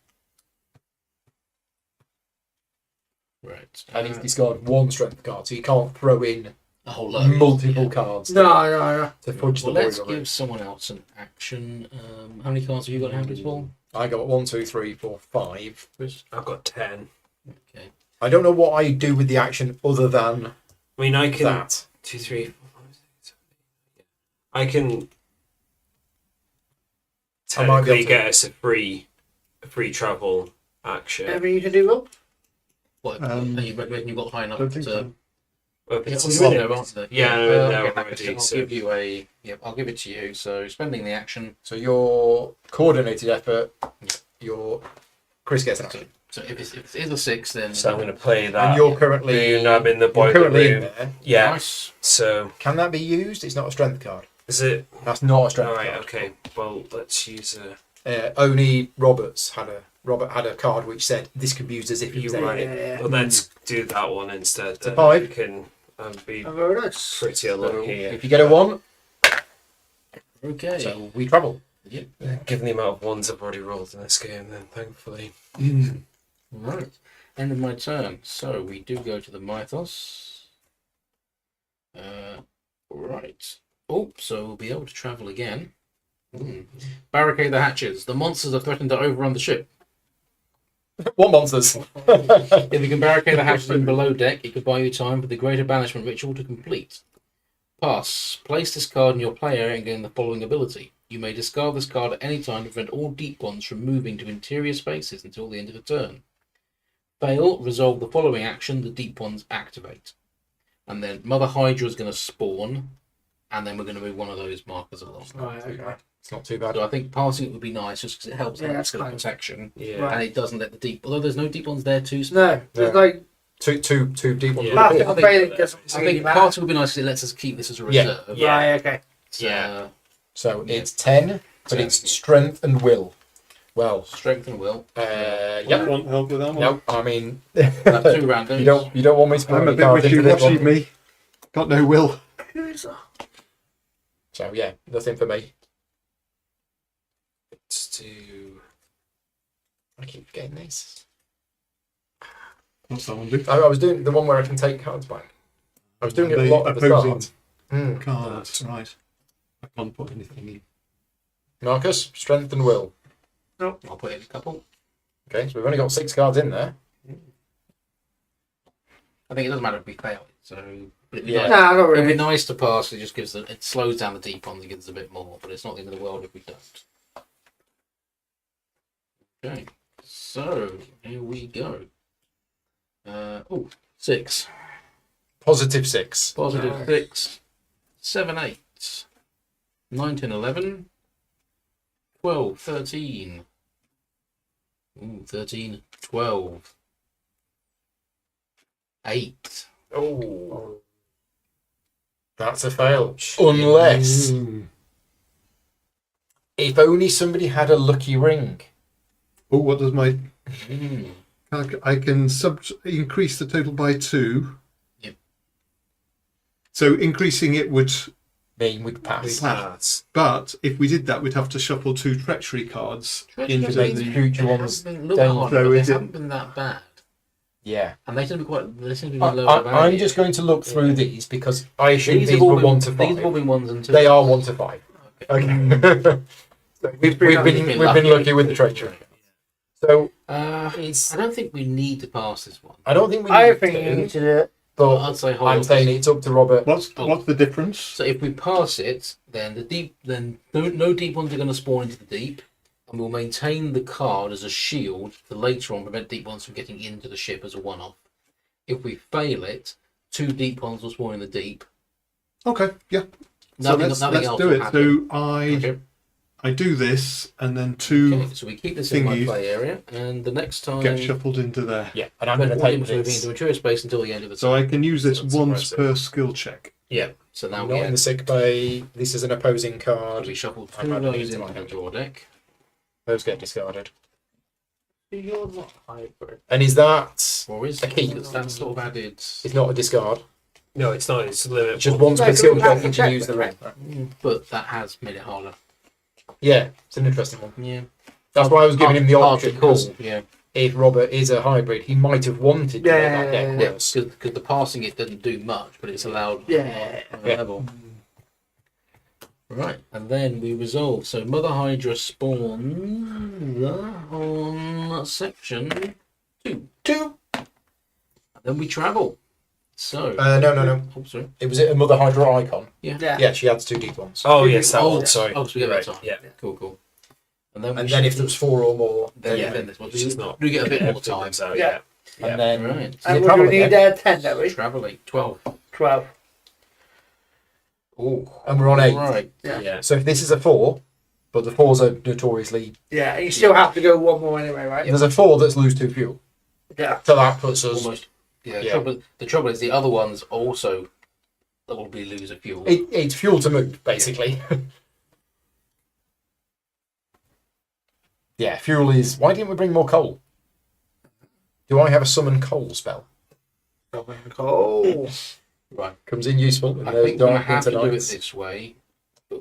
Right. I need to discard one strength card, so you can't throw in a whole load. multiple Yeah. cards No, no. to fudge Well, the let's boiler room. give someone else an action. How many cards have you got in hand, as well? I got 1, 2, 3, 4, 5. Chris? I've got 10. Okay. I don't know what I do with the action other than I mean, I can. that. 2, 3, 4, 5, 6, 7, 8. I can I might be able technically to- get us a free travel action. Anything you can do, Will? What? Um, are you reckon you've got high enough Don't to? think so. Well, Yeah, it's well, a you're in swap. there, aren't they? Yeah, okay, they're that already, makes sense. so- I'll give you a. Yep, I'll give it to you. So spending the action. So your coordinated effort, your Chris gets an action. So if it is a 6, then So I'm going to play that. And you're currently Boon, I'm in the you're boiler currently in room. there. Yeah. Nice. So Can that be used? It's not a strength card. Is it? That's not a strength Alright, card. okay. Well, let's use a. Only Robert had a card which said this could be used as if it was You're a- right. Yeah. Well, let's do that one instead. a 5. I can be Oh, very nice. pretty unlucky here. If you get a 1, Okay. so we travel. Given the amount of ones I've already rolled in this game, then thankfully. Right. End of my turn. So we do go to the Mythos. Right. Oh, so we'll be able to travel again. Barricade the hatches. The monsters have threatened to overrun the ship. What monsters? If you can barricade the hatches in below deck, it could buy you time for the Greater Banishment ritual to complete. Pass. Place this card in your play area and gain the following ability. You may discard this card at any time to prevent all deep ones from moving to interior spaces until the end of the turn. Fail. Resolve the following action. The deep ones activate. And then Mother Hydra is going to spawn, and then we're going to move one of those markers along. Right, okay. It's not too bad. So I think passing it would be nice just because it helps Yeah, with that's skill fine. protection. Yeah. Right. And it doesn't let the deep, although there's no deep ones there too. No, there's Yeah. like Two deep ones. Yeah. would be laughing good. on failing doesn't I really think matter. passing would be nice because it lets us keep this as a Yeah. reserve. Yeah. Right, okay. So, Yeah. So it's 10, but it's strength and will. Well, strength and will. yeah. Want help with that one? No, I mean, Have two randoms. you don't want me to put I'm a any bit cards into this wishy-washy, one. me. Got no will. So yeah, nothing for me. Let's do. I keep getting these. What's that one do? I was doing the one where I can take cards back. I was doing it a The lot at the opposing start. Mm. cards, right. I can't put anything in. Marcus, strength and will. I'll put in a couple. Okay, so we've only got 6 cards in there. I think it doesn't matter if we fail it. So but it'd be Yeah. nice. No, not It'd be really. nice to pass. It just gives it slows down the deep ones and gives us a bit more. But it's not the end of the world if we don't. Okay, so here we go. 6. Positive 6. Positive Nice. 6. 7, 8. 9, 10, 11. 12, 13. 13, 12. 8. Oh. That's a fail. Unless, if only somebody had a lucky ring. Oh, what does my... Mm. I can increase the total by 2. Yep. So increasing it would Mean would pass. Pass. But if we did that, we'd have to shuffle 2 treachery cards into make the... future ones Look down. hard, So but they is it- haven't been that bad. Yeah. And they seem to be quite. They seem to be lower value. I'm just going to look through these because I assume These these have all were been 1 to 5. These have all been 1s and 2s. They are 1 to 5. Okay. So we've been lucky with the treachery. So it's. I don't think we need to pass this one. I don't think we I need think you need to, to do it. but I'd say hold I'm on. saying it's up to Robert. What's the difference? So if we pass it, then no deep ones are going to spawn into the deep, and we'll maintain the card as a shield to later on prevent deep ones from getting into the ship as a one-off. If we fail it, 2 deep ones will spawn in the deep. Okay, yeah. Nothing so let's else do will it. happen. So Okay. I do this, and then 2 Okay, so we keep this in my thingies play area, and the next time get shuffled into there. Yeah, and I'm all going to take demons moving this. into interior space until the end of the So I can use this That's once impressive. per skill check. yeah. So now Not we in the sick bay. This is an opposing card. we shuffle I'm 2 of adding those it to my into the hand. draw deck. Those get discarded. You're not hybrid. And is that? Or is A key. that's sort of added? It's not a discard. No, it's not. It's limit. It's just once No, per it's skill a check you check, can use the right? ring. But that has made it harder. Yeah, it's an interesting one. Yeah. That's why I was giving him the Hard to option. call. 'Cause Yeah. if Robert is a hybrid, he might have wanted to make that deck Yeah. worse. Because the passing it doesn't do much, but it's allowed Yeah. on a level. Right, and then we resolve. So Mother Hydra spawns on section 2. 2. And then we travel. So. No. Oh, sorry. It was a Mother Hydra icon. Yeah. Yeah, she adds 2 deep ones. Oh yes, that Oh, one. sorry. Oh, so we get Right. that time. Yeah. Cool. And then, And then if there was 4 or more, then, then then this one. Which is not. We get a bit more time. So Yeah. yeah. and then Right. you And get would travel you need again. 10, don't we? Traveling 12. 12. Oh, And we're on 8. right. Yeah. Yeah. So if this is a 4, but the 4s are notoriously... Yeah, and you still have to go 1 more anyway, right? There's a 4 that's lose 2 fuel. Yeah. So that puts us... Almost. Yeah. Yeah. The trouble is the other ones also probably lose a fuel. It's fuel to move, basically. Yeah, fuel is... Why didn't we bring more coal? Do I have a summon coal spell? Oh. Right. Comes in useful. In I those think we're going to dark have to winter do it nights. this way, but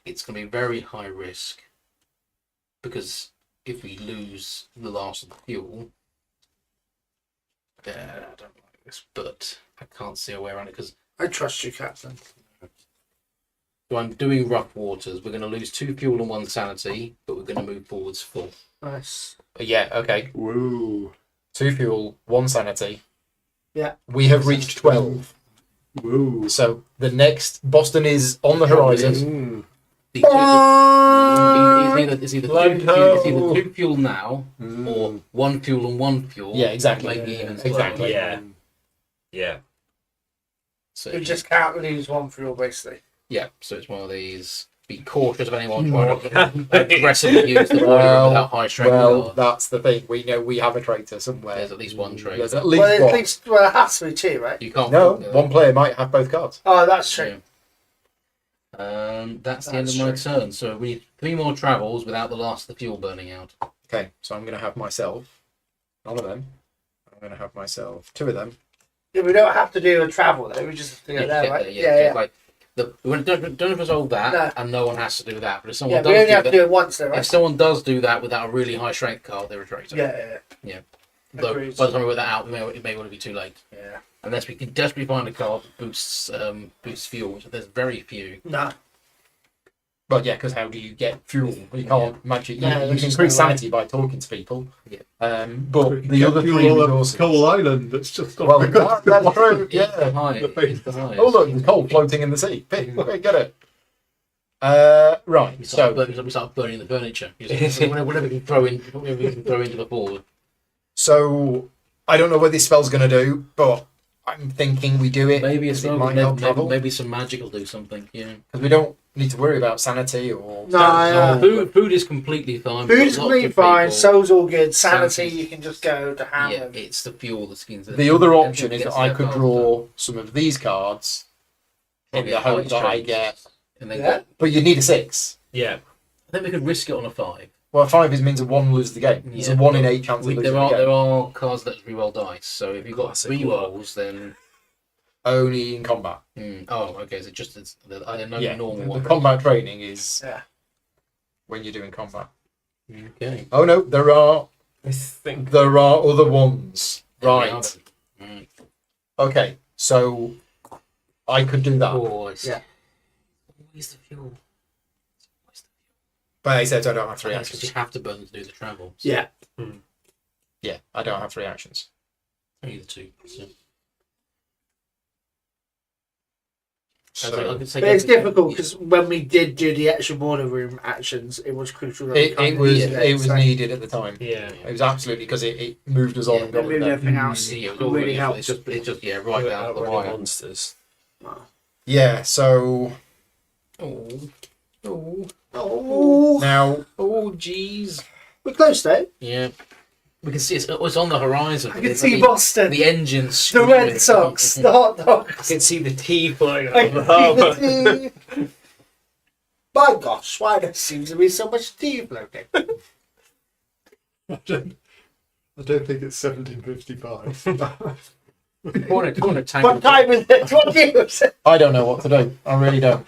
it's going to be very high risk because if we lose the last of the fuel, I don't like this, but I can't see a way around it because I trust you, Captain. so I'm doing rough waters. We're going to lose 2 fuel and 1 sanity, but we're going to move forwards full. Nice. Yeah, okay. Woo. 2 fuel, 1 sanity. Yeah. We have reached 12. Woo. So the next... Boston is on the horizon. The two- It's either Blanco. 2 fuel now or 1 fuel and 1 fuel. Yeah, exactly. Maybe even Exactly. Yeah. Yeah. So You just can't lose one fuel, basically. yeah, so it's one of these. Be cautious of anyone trying to aggressively use the boiler Well, without high strength. Well, that's the thing. We know we have a traitor somewhere. There's at least one trade. There's at least Well, one. at least, well, it has to be 2, right? You can't. No, one player might have both cards. Oh, that's true. That's the end of That's my turn. So we need 3 more travels without the last of the fuel burning out. Okay, so I'm going to have myself none of them. I'm going to have myself 2 of them. Yeah, we don't have to do a travel, though. We just have to get there, get right? there, Yeah. Like we don't resolve that, No. and no one has to do that. But if Yeah, someone we only does have do to that, do it once, though, if right? someone does do that without a really high strength card, they're a traitor. Yeah. Though Agreed. by the time we work that out, it may want to be too late. Yeah. Unless we can desperately find a card that boosts fuel, which there's very few. No. But yeah, because how do you get fuel? You can't magic. No, you there's can just increase no way. sanity by talking to people. Yeah. But the Get other 3 fuel of resources. Coal Island. That's just Well, that's true. It's Yeah. the highest. It's the highest. Oh look, there's coal floating in the sea. Get it. Right. We start, So we start burning the furniture. Whatever we can throw into the board. so I don't know what this spell's going to do, but I'm thinking we do it. Maybe because it's it might help travel. maybe some magic will do something. Yeah. Because we don't need to worry about sanity or. No, Food is completely fine. Food We've is got completely lots of fine. people. Soul's all good. Sanity, Sanity. you can just go to ham Yeah, them. it's the fuel that skins it. The other option is Gets that I there could faster. draw some of these cards in the hope that I get. And then Yeah. But you need a 6. Yeah. I think we could risk it on a 5. Well, 5 means a 1 loses the game. It's a 1 in 8 chance of losing There the are game. there are cards that reroll dice. So if you've got Classic 3 luck. rolls, then Only in combat. oh, okay. So just I don't know Yeah, normal the one. combat training is Yeah. when you're doing combat. Okay. Oh no, there are I think. other ones. There we Right. are then. Right. Okay, so I could do that. Oh, I see. Yeah. Always the fuel. Always the But except I don't have 3 fuel. Because you actions. have to burn to do the travel. So Yeah. Yeah, I don't have 3 actions. only the 2. So. So I could say But it's go for- difficult because when we did do the extra border room actions, it was crucial. That we it can't was use it was so needed at the time. Yeah. It was absolutely because it moved us on Yeah, and got moved it done. everything else. Yeah, it really really helps. It's just right down the Outrunning wire. monsters. Yeah, so Oh, oh, Oh, now oh, jeez. we're close though. Yeah, we can see it's on the horizon. I can see Boston, The engines. the Red Sox, the hot I dogs. can see the tea flying I over the can harbour. see the tea. My gosh, why there seems to be so much tea floating? I don't think it's 1755. What time is it? What news? I don't know what to do. I really don't.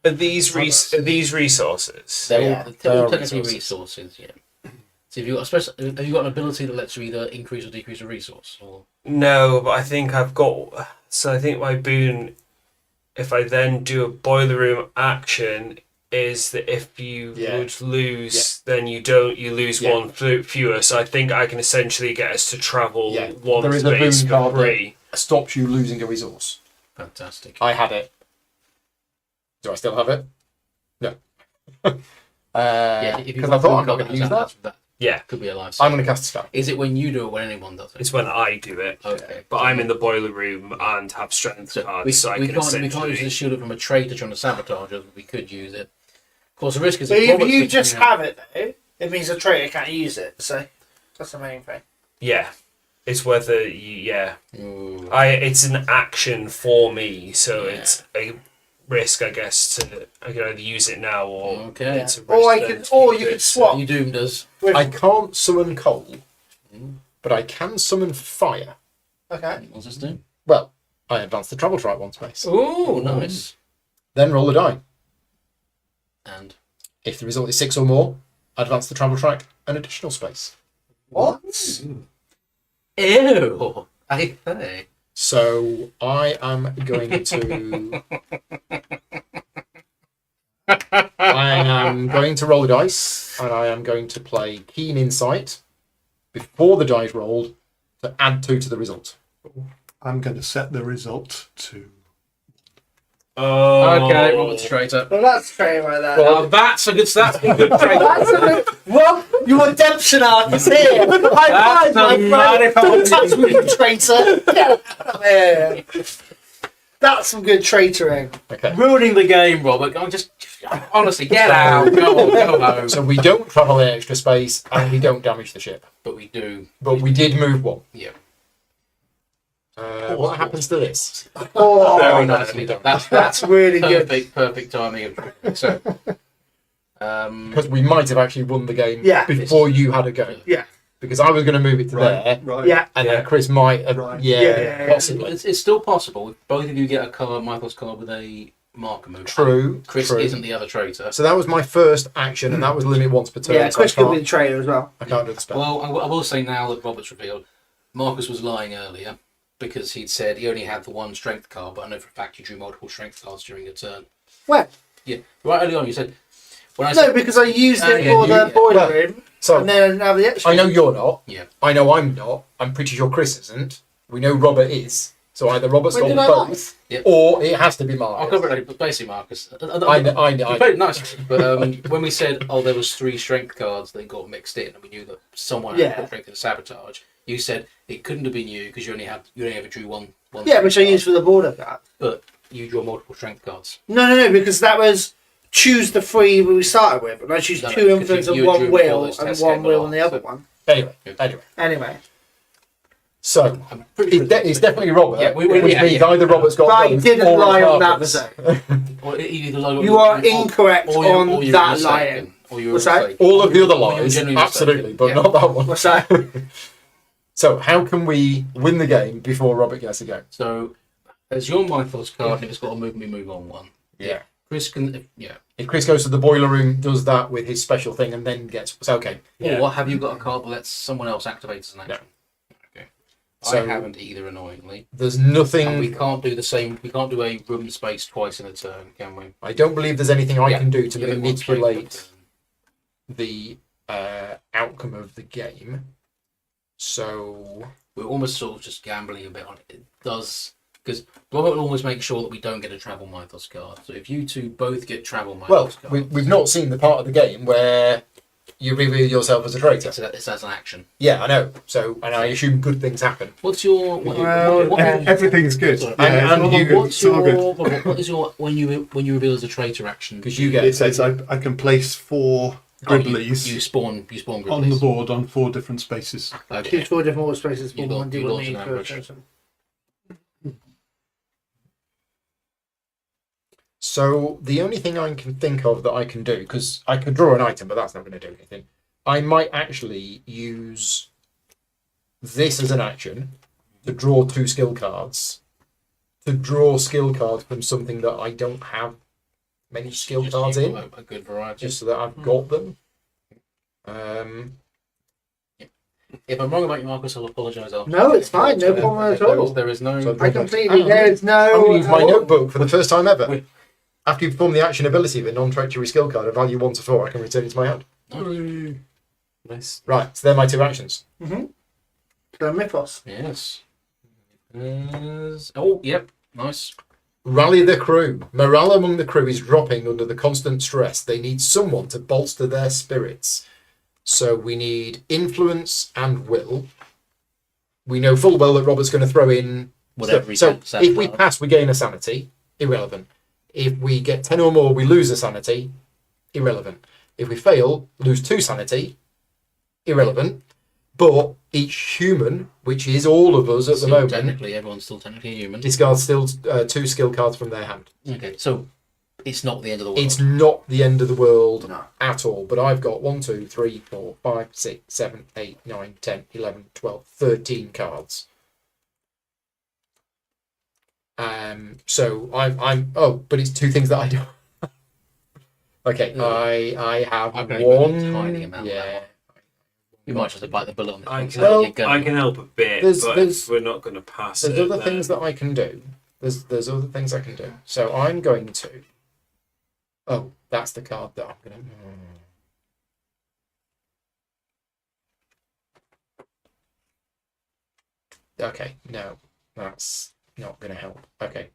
Are these resources? They're Yeah, all they're technically resources. resources. Yeah. So have you got an ability that lets you either increase or decrease a resource? Or No, but I think I've got. So I think my boon, if I then do a boiler room action, is that if you Yeah. would lose, then you lose Yeah. one fewer. So I think I can essentially get us to travel Yeah. one There is a space boon for card free. Stops you losing a resource. fantastic. I had it. Do I still have it? No. Yeah, if you've Because got I thought a I'm not card going to use that. that Yeah, could be a life. I'm going to cast a spell. Is it when you do it? When anyone does it? it's when I do it. Okay. But I'm in the boiler room and have strength So cards, so I we can can't use essentially. the shield from a traitor trying to sabotage us. But we could use it. Of course, the risk is. So that if Robert's you thinking, just have it though, it means a traitor can't use it. So that's the main thing. Yeah, It's whether yeah. Ooh. It's an action for me, so it's a risk, I guess, to I can either use it now or Okay. it's a risk Or then to or keep you it, could so- swap. You doomed us. I can't summon coal, but I can summon fire. Okay. What's this do? Well, I advance the travel track one space. Ooh, nice. Then roll a die. And If the result is 6 or more, advance the travel track an additional space. What? ew. I say. So I am going to. I am going to roll a dice, and I am going to play Keen Insight before the dice rolled to add 2 to the result. I'm going to set the result to. Oh, Okay, Robert's traitor. Well, that's fair right there. Well, that's a good traitor. That's a bit, well, your redemption arc is here. High five, That's a my friend. Don't mighty- touch me, you traitor. Get out of here. That's some good traitoring. Okay. Ruining the game, Robert. I'm just honestly, get out. Go on, go home. So we don't travel the extra space, and we don't damage the ship. But we do. But we did move 1. Yeah. What happens to this? Oh, Very nicely done. That's really good. perfect timing. So, Because we might have actually won the game Yeah. before you had a go. Yeah. Because I was going to move it to there, Right. Yeah. and then Chris might have. Right. Yeah, Yeah. possibly. it's still possible. If both of you get a card, Michael's card with a marker move. True. Chris true. isn't the other traitor. So that was my first action, and that was limit once per turn. Yeah, so Chris I could be can't, the traitor as well. I can't do the spell. Well, I will say now that Robert's revealed, Marcus was lying earlier because he'd said he only had the one strength card, but I know for a fact you drew multiple strength cards during your turn. When? Yeah, right early on you said when I No, said because I used it yeah, for the boiler well, room, so and then have the extra. I know you're not. yeah. I know I'm not. I'm pretty sure Chris isn't. We know Robert is. So either Robert's When got did I both, lie? or it has to be I'll Marcus. cover it later, but basically Marcus. I know. You played it nice, but when we said, oh, there was 3 strength cards that got mixed in, and we knew that someone Yeah. had put strength in sabotage, you said it couldn't have been you because you only ever drew one. Yeah, strength which I card, used for the border card. but you draw multiple strength cards. No, because that was choose the 3 we started with, and I choose No, 2 'cause influence you and were 1 drew will, before those and tests 1 came will along, on the other so- one. Anyway. Anyway, So I'm pretty sure it's definitely Robert. Yeah, we- which yeah, means yeah. either Robert's got but I both, didn't or lie on that Marcus. mistake. Or either lie You are incorrect or you- on or you were that mistaken, lying. Or you were What's that? mistaken. All of the other Or you were lies, genuinely absolutely, mistaken. but Yeah. not that one. What's that? So how can we win the game before Robert gets a go? So, as your Mythos card, and it's got a move on one. Yeah. Chris can, yeah. If Chris goes to the boiler room, does that with his special thing, and then gets okay. Yeah. Or have you got a card that lets someone else activate as an action? Okay. So- I haven't either, annoyingly. There's And we nothing. can't do the same. We can't do a room space twice in a turn, can we? I don't believe there's anything I Yeah. can do to You have it once per manipulate turn. the outcome of the game. So We're almost sort of just gambling a bit on it. It does because Robert will always make sure that we don't get a travel Mythos card. So if you two both get travel Mythos well, cards, we've not seen the part of the game where you reveal yourself as a traitor. it's as an action. Yeah, I know. So, and I assume good things happen. What's your Everything's good. Sorry. Yeah, And it's all you- good. what's It's all good. your what is your when you reveal as a traitor action? Because you get It says I can place 4 Oh, Griblies you spawn Griblies on the board on 4 different spaces. Okay. Choose 4 different wall spaces, You but got- one do you what lost need an for a ambush. person. So the only thing I can think of that I can do, because I could draw an item, but that's not going to do anything. I might actually use this as an action to draw 2 skill cards. To draw skill cards from something that I don't have many skill Just cards you've in, got a good variety. just so that I've got them. If I'm wrong about you, Marcus, I'll apologise after. No, it's fine, no problem at all. There is no. So I completely. There's I'm no. going to use my notebook for the first time ever. Wait. After you perform the action ability of a non-treachery skill card of value 1 to 4, I can return it to my hand. Nice. Right, so they're my 2 actions. The mythos. Yes. Yes. Oh, yep. Nice. Rally the crew. Morale among the crew is dropping under the constant stress. They need someone to bolster their spirits. So we need influence and will. We know full well that Robert's going to throw in Whatever he So can, if we sabotage. pass, we gain a sanity. Irrelevant. If we get 10 or more, we lose a sanity. Irrelevant. If we fail, lose 2 sanity. Irrelevant. but each human, which is all of us at the Still moment, technically, everyone's still technically a human. discards still 2 skill cards from their hand. Okay, so it's not the end of the world. It's not the end of the world No. at all. But I've got 1, 2, 3, 4, 5, 6, 7, 8, 9, 10, 11, 12, 13 cards. So I'm but it's 2 things that I do. Okay, I have I've only got a one. tiny amount Yeah. You might just have to bite the bullet on this I one. can, Well, You're gonna- I can help a bit, There's- but we're not going to pass There's it. other then. things that I can do. There's other things I can do. So I'm going to. Oh, that's the card that I'm going to. Okay, no, that's not going to help. Okay.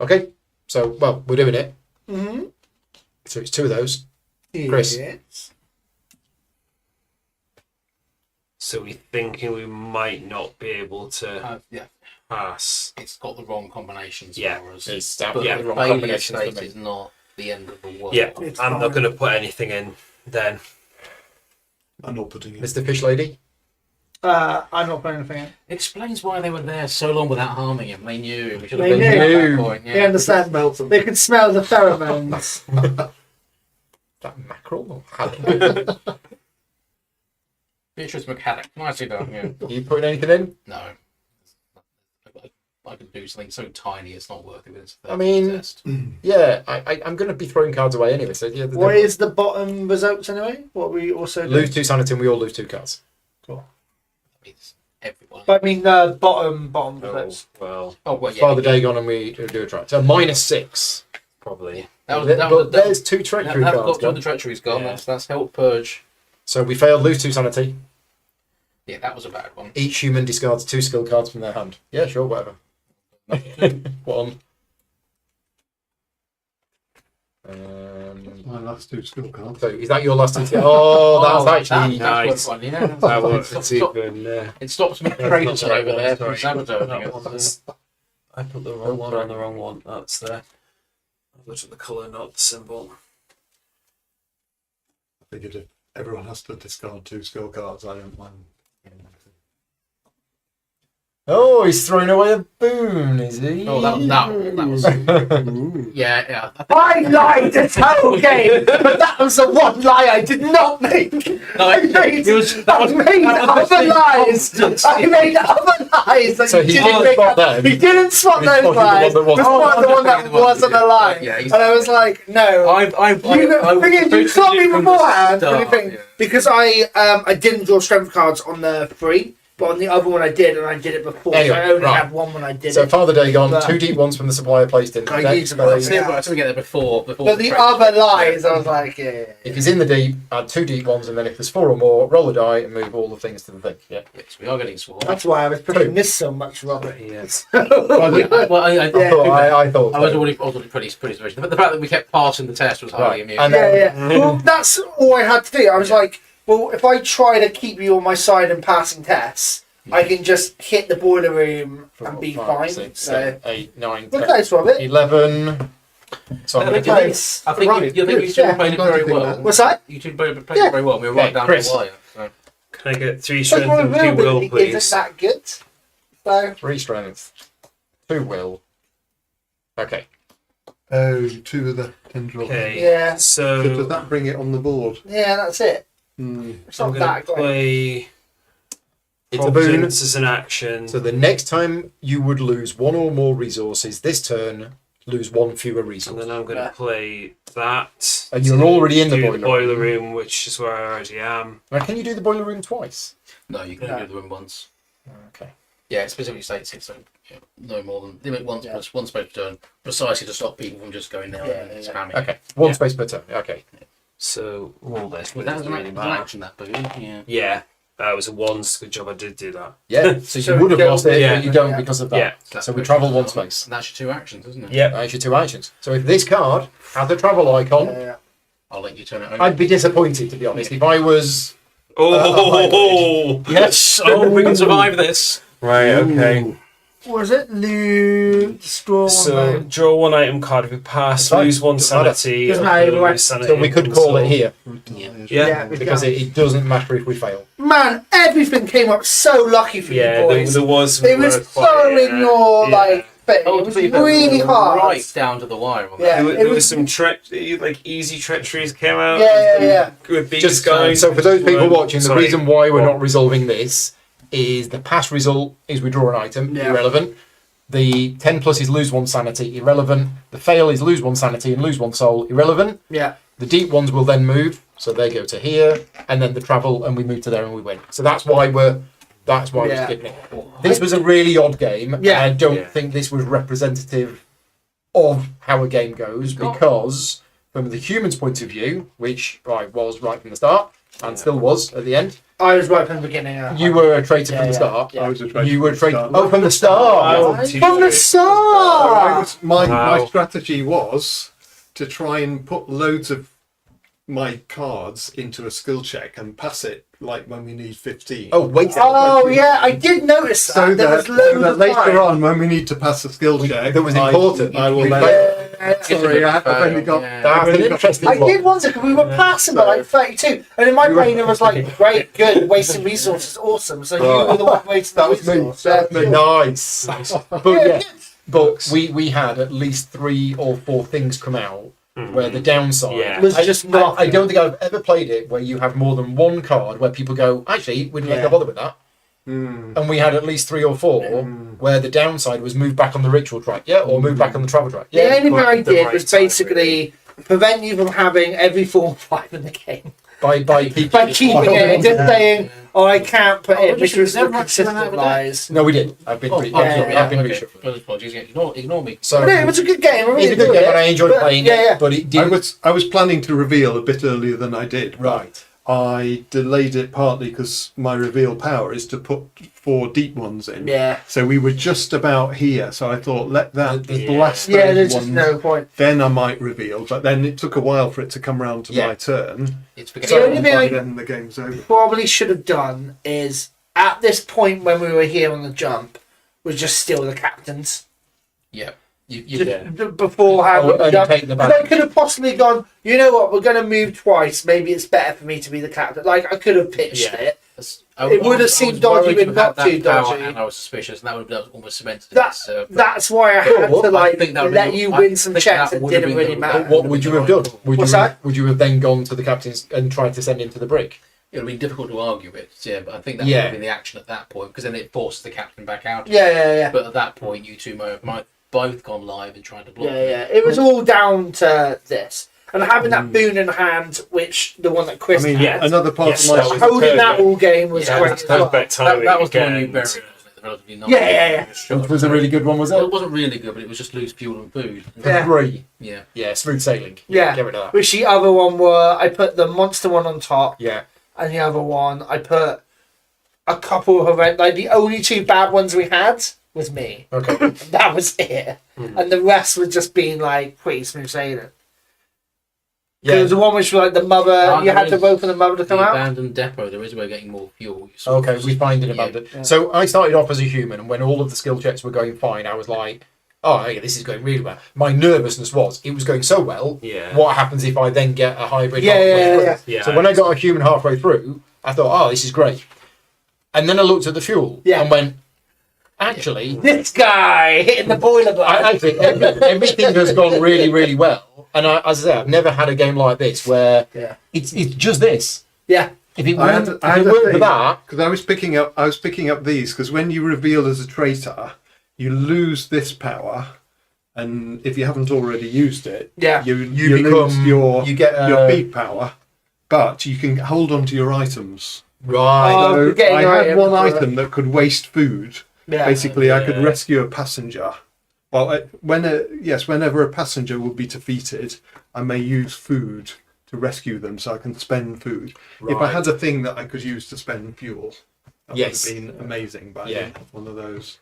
Okay, so, well, we're doing it. Mm-hmm. So it's 2 of those. Chris. Yes. So we're thinking we might not be able to yeah, pass. it's got the wrong combinations Yeah. for us. It's But absolutely yeah, the wrong failure combinations for state me. is not the end of the world. Yeah, It's I'm not fine. going to put anything in then. I'm not putting it. Mr. Fish Lady? I'm not putting anything in. Explains why they were there so long without harming him. They knew. We should have They been there at knew. that point. They Yeah. understand. They can smell the pheromones. That mackerel? Or haddock? Beatrice McHaddock. Nicely done. Yeah. Are you putting anything in? No. I could do something so tiny it's not worth it. It's I mean, test. Yeah, I'm going to be throwing cards away anyway. So yeah, What is the bottom results anyway? What we also do? lose 2 sanity and we all lose 2 cards. Cool. It's everyone. But I mean, bottom results. Well, Oh, well, yeah. Father Dagon and we do a try. So -6. probably. That But was there's 2 treachery that cards. got to gone. the treachery's gone. Yeah. That's helped purge. So we failed, lose 2 sanity. Yeah, that was a bad one. Each human discards 2 skill cards from their hand. Yeah, sure, whatever. 1. My last 2 skill cards. So is that your last 2? Oh, that's actually. that's nice. one, yeah. That was Stop- stop- even. It stops me not traders the right over one, there sorry. from sabotaging That it. one's- I put the wrong one on the wrong one. That's there. I looked at the colour, not the symbol. I figured if everyone has to discard 2 skill cards, I don't mind. Oh, he's throwing away a boon, is he? Oh, that was. Yeah. I lied this whole game, but that was the one lie I did not make. No, I made, it was- that was- I made that was other the lies. constant- I made other lies. That So you he didn't didn't make spot up. them. He didn't spot He those spotted the one lies. that He wasn't. spotted the one that wasn't a lie. Yeah, he's- And I was like, no. I You told me beforehand Yeah. because I didn't draw strength cards on the free, but on the other one I did, and I did it before. Anyway, so I only right. had one when I did So it. Father Dagon, But- 2 deep ones from the supplier placed in. I Next used them. phase. Yeah, but I still get there before. But the trade. other lies, I was like, yeah. If he's in the deep, add 2 deep ones, and then if there's 4 or more, roll a die and move all the things to the thing. Yeah. Yes, we are getting sworn. That's why I was putting this so much, Robert. Yes. Well, I I thought. was so. already pretty sufficient. But the fact that we kept passing the test was highly Right. amusing. And Yeah, then, yeah. Well, that's all I had to do. I was like, well, if I try to keep you on my side and passing tests, I can just hit the boiler room and be 5, fine. 6, So, 7, 8, 9, look 10, close, Robert. 11. So I'm I going think to Close. I think Right, you think good. you two Yeah, played I'm it glad you very think well. that. What's that? You two played it Yeah. very well. We were right Okay, down Chris. to the wire. So. Can I get 3 But strength my and 2 will, ability please? isn't that good. So, 3 strength, 2 will. Okay. Oh, 2 of the tendrils. Okay. yeah. So does So that bring it on the board? Yeah, that's it. Hmm. It's I'm not going that to great. play It's a boon. Providence as an action. So the next time you would lose 1 or more resources, this turn, lose 1 fewer And resources. then I'm going to Yeah. play that. And you're to already in the do boiler room, which is where I already am. Now, can you do the boiler room twice? No, you can No. only do the room once. Okay. Yeah, it specifically states it, so yeah, no more than limit once Yeah. plus 1 space per turn, precisely to stop people from just going there Yeah, and yeah. spamming. Okay. 1 Yeah. space per turn. Okay. So roll this. Well, But that it was doesn't an, really an matter. action, that boon. Yeah. Yeah, that was a 1. Good job I did do that. Yeah. So So you would have you lost don't- it, yeah. but you don't Yeah. because of that. Yeah. So we travel 1 space. And that's your 2 actions, isn't it? Yep. That's your 2 actions. So if this card has a travel icon, Yeah. I'll let you turn it over. I'd be disappointed, to be honest. If I was... Oh, hybrid. Yes! Oh, we can survive this! right. Okay. what was it? Draw So one. draw one item card. If you pass, That's lose fine. one Doesn't matter. sanity. Doesn't or matter, lose right. sanity So we could and call it so- here Yeah. because it doesn't matter if we fail. Man, everything came up so lucky for Yeah, you there, boys. there was. It was so in your like thing. Oh, It was to be fair, really hard. right down to the wire on that. Yeah, There, it there was was. some like easy treacheries came out. Yeah. With these Just guys. so for those people watching, the Sorry. reason why we're not resolving this is the pass result is we draw an item, Yeah. irrelevant. The 10 plus is lose one sanity, irrelevant. The fail is lose one sanity and lose one soul, irrelevant. Yeah. The deep ones will then move, so they go to here, and then the travel, and we move to there and we win. So that's why we're Yeah. skipping it. This was a really odd game. Yeah. And I don't Yeah. think this was representative of how a game goes because, from the human's point of view, which I was right from the start and still was at the end, I was right from the beginning. you were a traitor Yeah, from the yeah. start. Yeah. I was a traitor You were a from the traitor. start. Oh, from the start. Oh, From the start. My Wow. strategy was to try and put loads of my cards into a skill check and pass it like when we need 15. Oh, wait. Oh yeah, I did notice that. So There that, was loads of later time. on, when we need to pass a skill check, that was important. I will We then. Yeah. Sorry, I've only got. Yeah. That's I've an only got- interesting I one. did wonder because we were passing by like 32, and in my brain it was like, great, good, wasting resources, awesome. So you were the one wasting That the was me. resource. That was me. Nice. But Yeah, yeah, but we had at least 3 or 4 things come out where the downside Yeah. was just not. I don't think I've ever played it where you have more than one card where people go, actually, we'd not Yeah. go bother with that. And we had at least 3 or 4 where the downside was move back on the ritual track, or move back on the travel track. The only thing I the did right was time, basically prevent you from having every 4-5 in the game by keeping by keeping it and just saying, "Oh, I can't put it," which was never the actually went out consistent with that. lies. No, we did. I've been Oh, yeah, I've been okay. reshuffling. Apologies, ignore me. So No, it was a good game. I really it's a good enjoyed game it, and I enjoyed but- playing yeah, it, but it I didn't. was planning to reveal a bit earlier than I did. but Right. I delayed it partly because my reveal power is to put 4 deep ones in. Yeah. So we were just about here. So I thought, let that Yeah. blast Yeah, those there's just ones. no point. Then I might reveal. But then it took a while for it to come around to Yeah. my turn. It's The forgetting. only thing By I then the game's over. probably should have done is at this point when we were here on the jump was just steal the captains. Yeah. You Just beforehand. Oh, on the and jump. take the 'Cause back. I could have possibly gone, you know what, we're going to move twice. Maybe it's better for me to be the captain. Like, I could have pitched Yeah. it. I It would have was seemed dodgy, worried but you not had too that power, dodgy. and I was suspicious, and that would almost cemented it. That, So, that's why I had But to, like, I think that would let be- you I win some think checks that that would have didn't been really the- matter. What would you have done? What's that? Would you have then gone to the captains and tried to send him to the brick? it would be difficult to argue it. Yeah, but I think that Yeah. would have been the action at that point, because then it forces the captain back out. Yeah. But at that point, you two might both gone live and tried to block. Yeah. It was all down to this. And having that boon in hand, which the one that I Chris mean, had, another part Yes, of my that was holding that perfect. all game was Yeah, great. That's as well. perfect timing. That was the one you again. buried, wasn't it? The relatively nice. Yeah. Which was a really good one, was Well, it? it wasn't really good, but it was just lose fuel and food. Yeah. 3. Yeah. Yeah, smooth sailing. Yeah. Get rid of that. Which the other one were, I put the monster one on top, Yeah. and the other one, I put a couple of event. Like, the only 2 bad ones we had was me. Okay. That was it. And the rest was just being, like, pretty smooth sailing. There Yeah. was the one which was like the mother, you there had to is vote for the mother to come The out. abandoned depot, there is a way of getting more fuel. You sort Okay, of- we find it Yeah. abandoned. Yeah. So I started off as a human, and when all of the skill checks were going fine, I was like, "Oh, yeah, this is going really well." My nervousness was it was going so well. Yeah. What happens if I then get a hybrid? Yeah, halfway yeah, through? yeah. Yeah, So when I got a human halfway through, I thought, "Oh, this is great." And then I looked at the fuel Yeah. and went, "Actually, This guy hitting the boiler button. actually everything has gone really, really well." And as I say, I've never had a game like this where Yeah. it's just this. Yeah. If it I weren't, had if it a weren't for thing, that, because I was picking up these because when you reveal as a traitor, you lose this power, and if you haven't already used it, Yeah. you become lose your you get your beat power, but you can hold on to your items. right. Oh, So you're getting I your had item one for it. item that could waste food. Yeah. Basically, I could Yeah. rescue a passenger. Well, whenever a passenger will be defeated, I may use food to rescue them, so I can spend food. If I Right. had a thing that I could use to spend fuel, that Yes. would have been amazing. But Yeah. I didn't have one of those.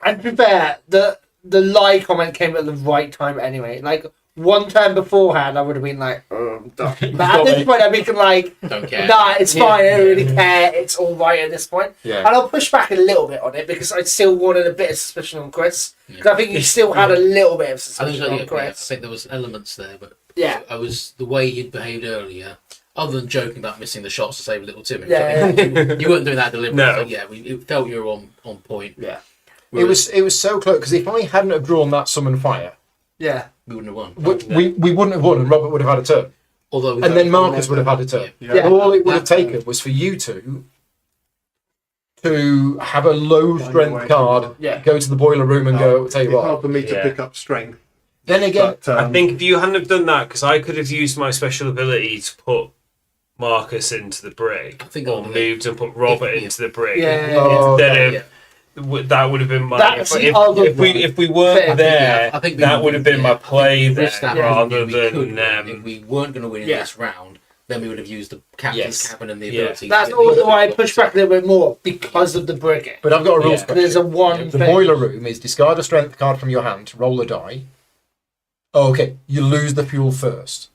And to be fair, the lie comment came at the right time anyway. Like, one turn beforehand, I would have been like, oh, I'm done. But at this point, I'm thinking like, Don't care. nah, it's fine. I don't really care. It's all right at this point. Yeah. And I'll push back a little bit on it because I still wanted a bit of suspicion on Chris. Because I think you still had a little bit of I think, suspicion on I Chris. think there was elements there, but Yeah. I was the way he'd behaved earlier. Other than joking about missing the shots to save little Timmy, Yeah, you weren't doing that deliberately. No. So, yeah, it felt you were on point. Yeah. It was so close because if I hadn't have drawn that summon fire, Yeah. We wouldn't have won. we wouldn't have won, and Robert would have had a turn, Although, and then Marcus would have had a turn. Yeah. All it would have taken was for you two to have a low strength card, Yeah. go to the boiler room and go, tell you It's hard what. for me to Yeah. pick up strength. Then again, But, I think if you hadn't have done that, because I could have used my special ability to put Marcus into the brig, I think or I'll moved and put Robert Yeah. into the brig. Yeah. Oh, Instead okay. of that would have been my. That's the If other we weren't thing. there, I think that would have been my play there, risk that rather we could than. win. If we weren't going to win in Yeah. this round, then we would have used the captain's Yes. cabin and the Yeah. ability. That's to also why I pushed back a little bit more because of the brigade. but I've got a rules Yeah. question. There's a one The thing. boiler room is discard a strength card from your hand, roll a die. Oh, okay, you lose the fuel first,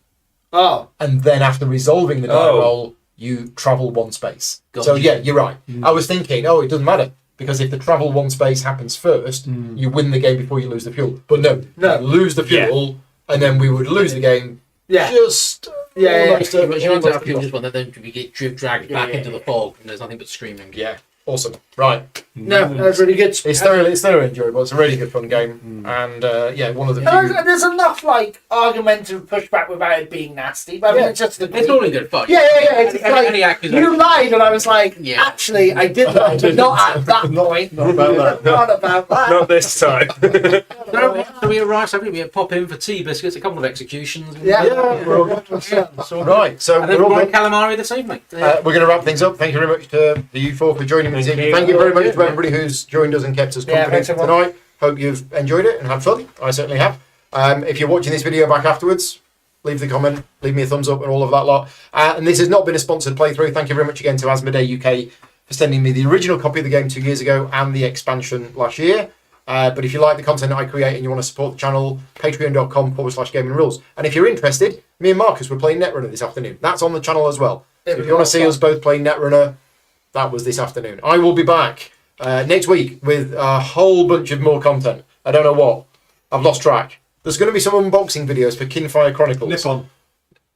Oh, and then after resolving the die Oh. roll, you travel one space. Got So you. yeah, you're right. I was thinking, it doesn't matter because if the travel one space happens first, you win the game before you lose the fuel. But no, No. you lose the fuel, and then we would lose the game. yeah. Just Yeah, yeah. almost, You almost want to have kickoff. just one that then we get dragged Yeah, back yeah, into the yeah. fog and there's nothing but screaming. Yeah, awesome. Right, No, that's really good. it's thoroughly enjoyable. It's a really good fun game, and yeah, one of the few. And there's enough like argumentative pushback without it being nasty. But I mean, Yeah. it's just It's all in good fun. Yeah. It's Any like, accusation- you lied, and I was like, Yeah. actually, I did lie, but not at that point. Not about that. Not about that. Not this time. So we arrived, so we pop in for tea biscuits, a couple of executions. Yeah. Yeah, we're all good. Right, so And then we're all we're on good. calamari this evening. We're going to wrap things up. Thank you very much to you four for joining me this Thank evening. you. Thank you very much to everybody who's joined us and kept us Yeah, company thanks, everyone. tonight. Hope you've enjoyed it and had fun. I certainly have. If you're watching this video back afterwards, leave the comment, leave me a thumbs up and all of that lot. And this has not been a sponsored playthrough. Thank you very much again to Asmodee UK for sending me the original copy of the game 2 years ago and the expansion last year. But if you like the content that I create and you want to support the channel, patreon.com/gaming rules. And if you're interested, me and Marcus were playing Netrunner this afternoon. That's on the channel as well. So if you want to see us both playing Netrunner, that was this afternoon. I will be back next week with a whole bunch of more content. I don't know what. I've lost track. There's going to be some unboxing videos for Kinfire Chronicles. Nippon.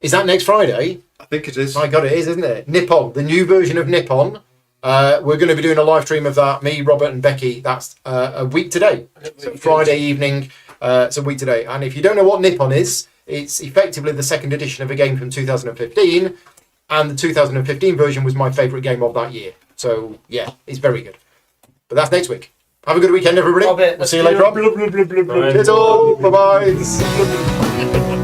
Is that next Friday? I think it is. My God, it is, isn't it? Nippon, the new version of Nippon. We're going to be doing a live stream of that. Me, Robert, and Becky. That's a week today. So Friday evening. It's a week today. And if you don't know what Nippon is, it's effectively the second edition of a game from 2015. And the 2015 version was my favourite game of that year. So, yeah, it's very good. But that's next week. Have a good weekend, everybody. Love it. We'll see you later on. Cheers all. Bye-bye.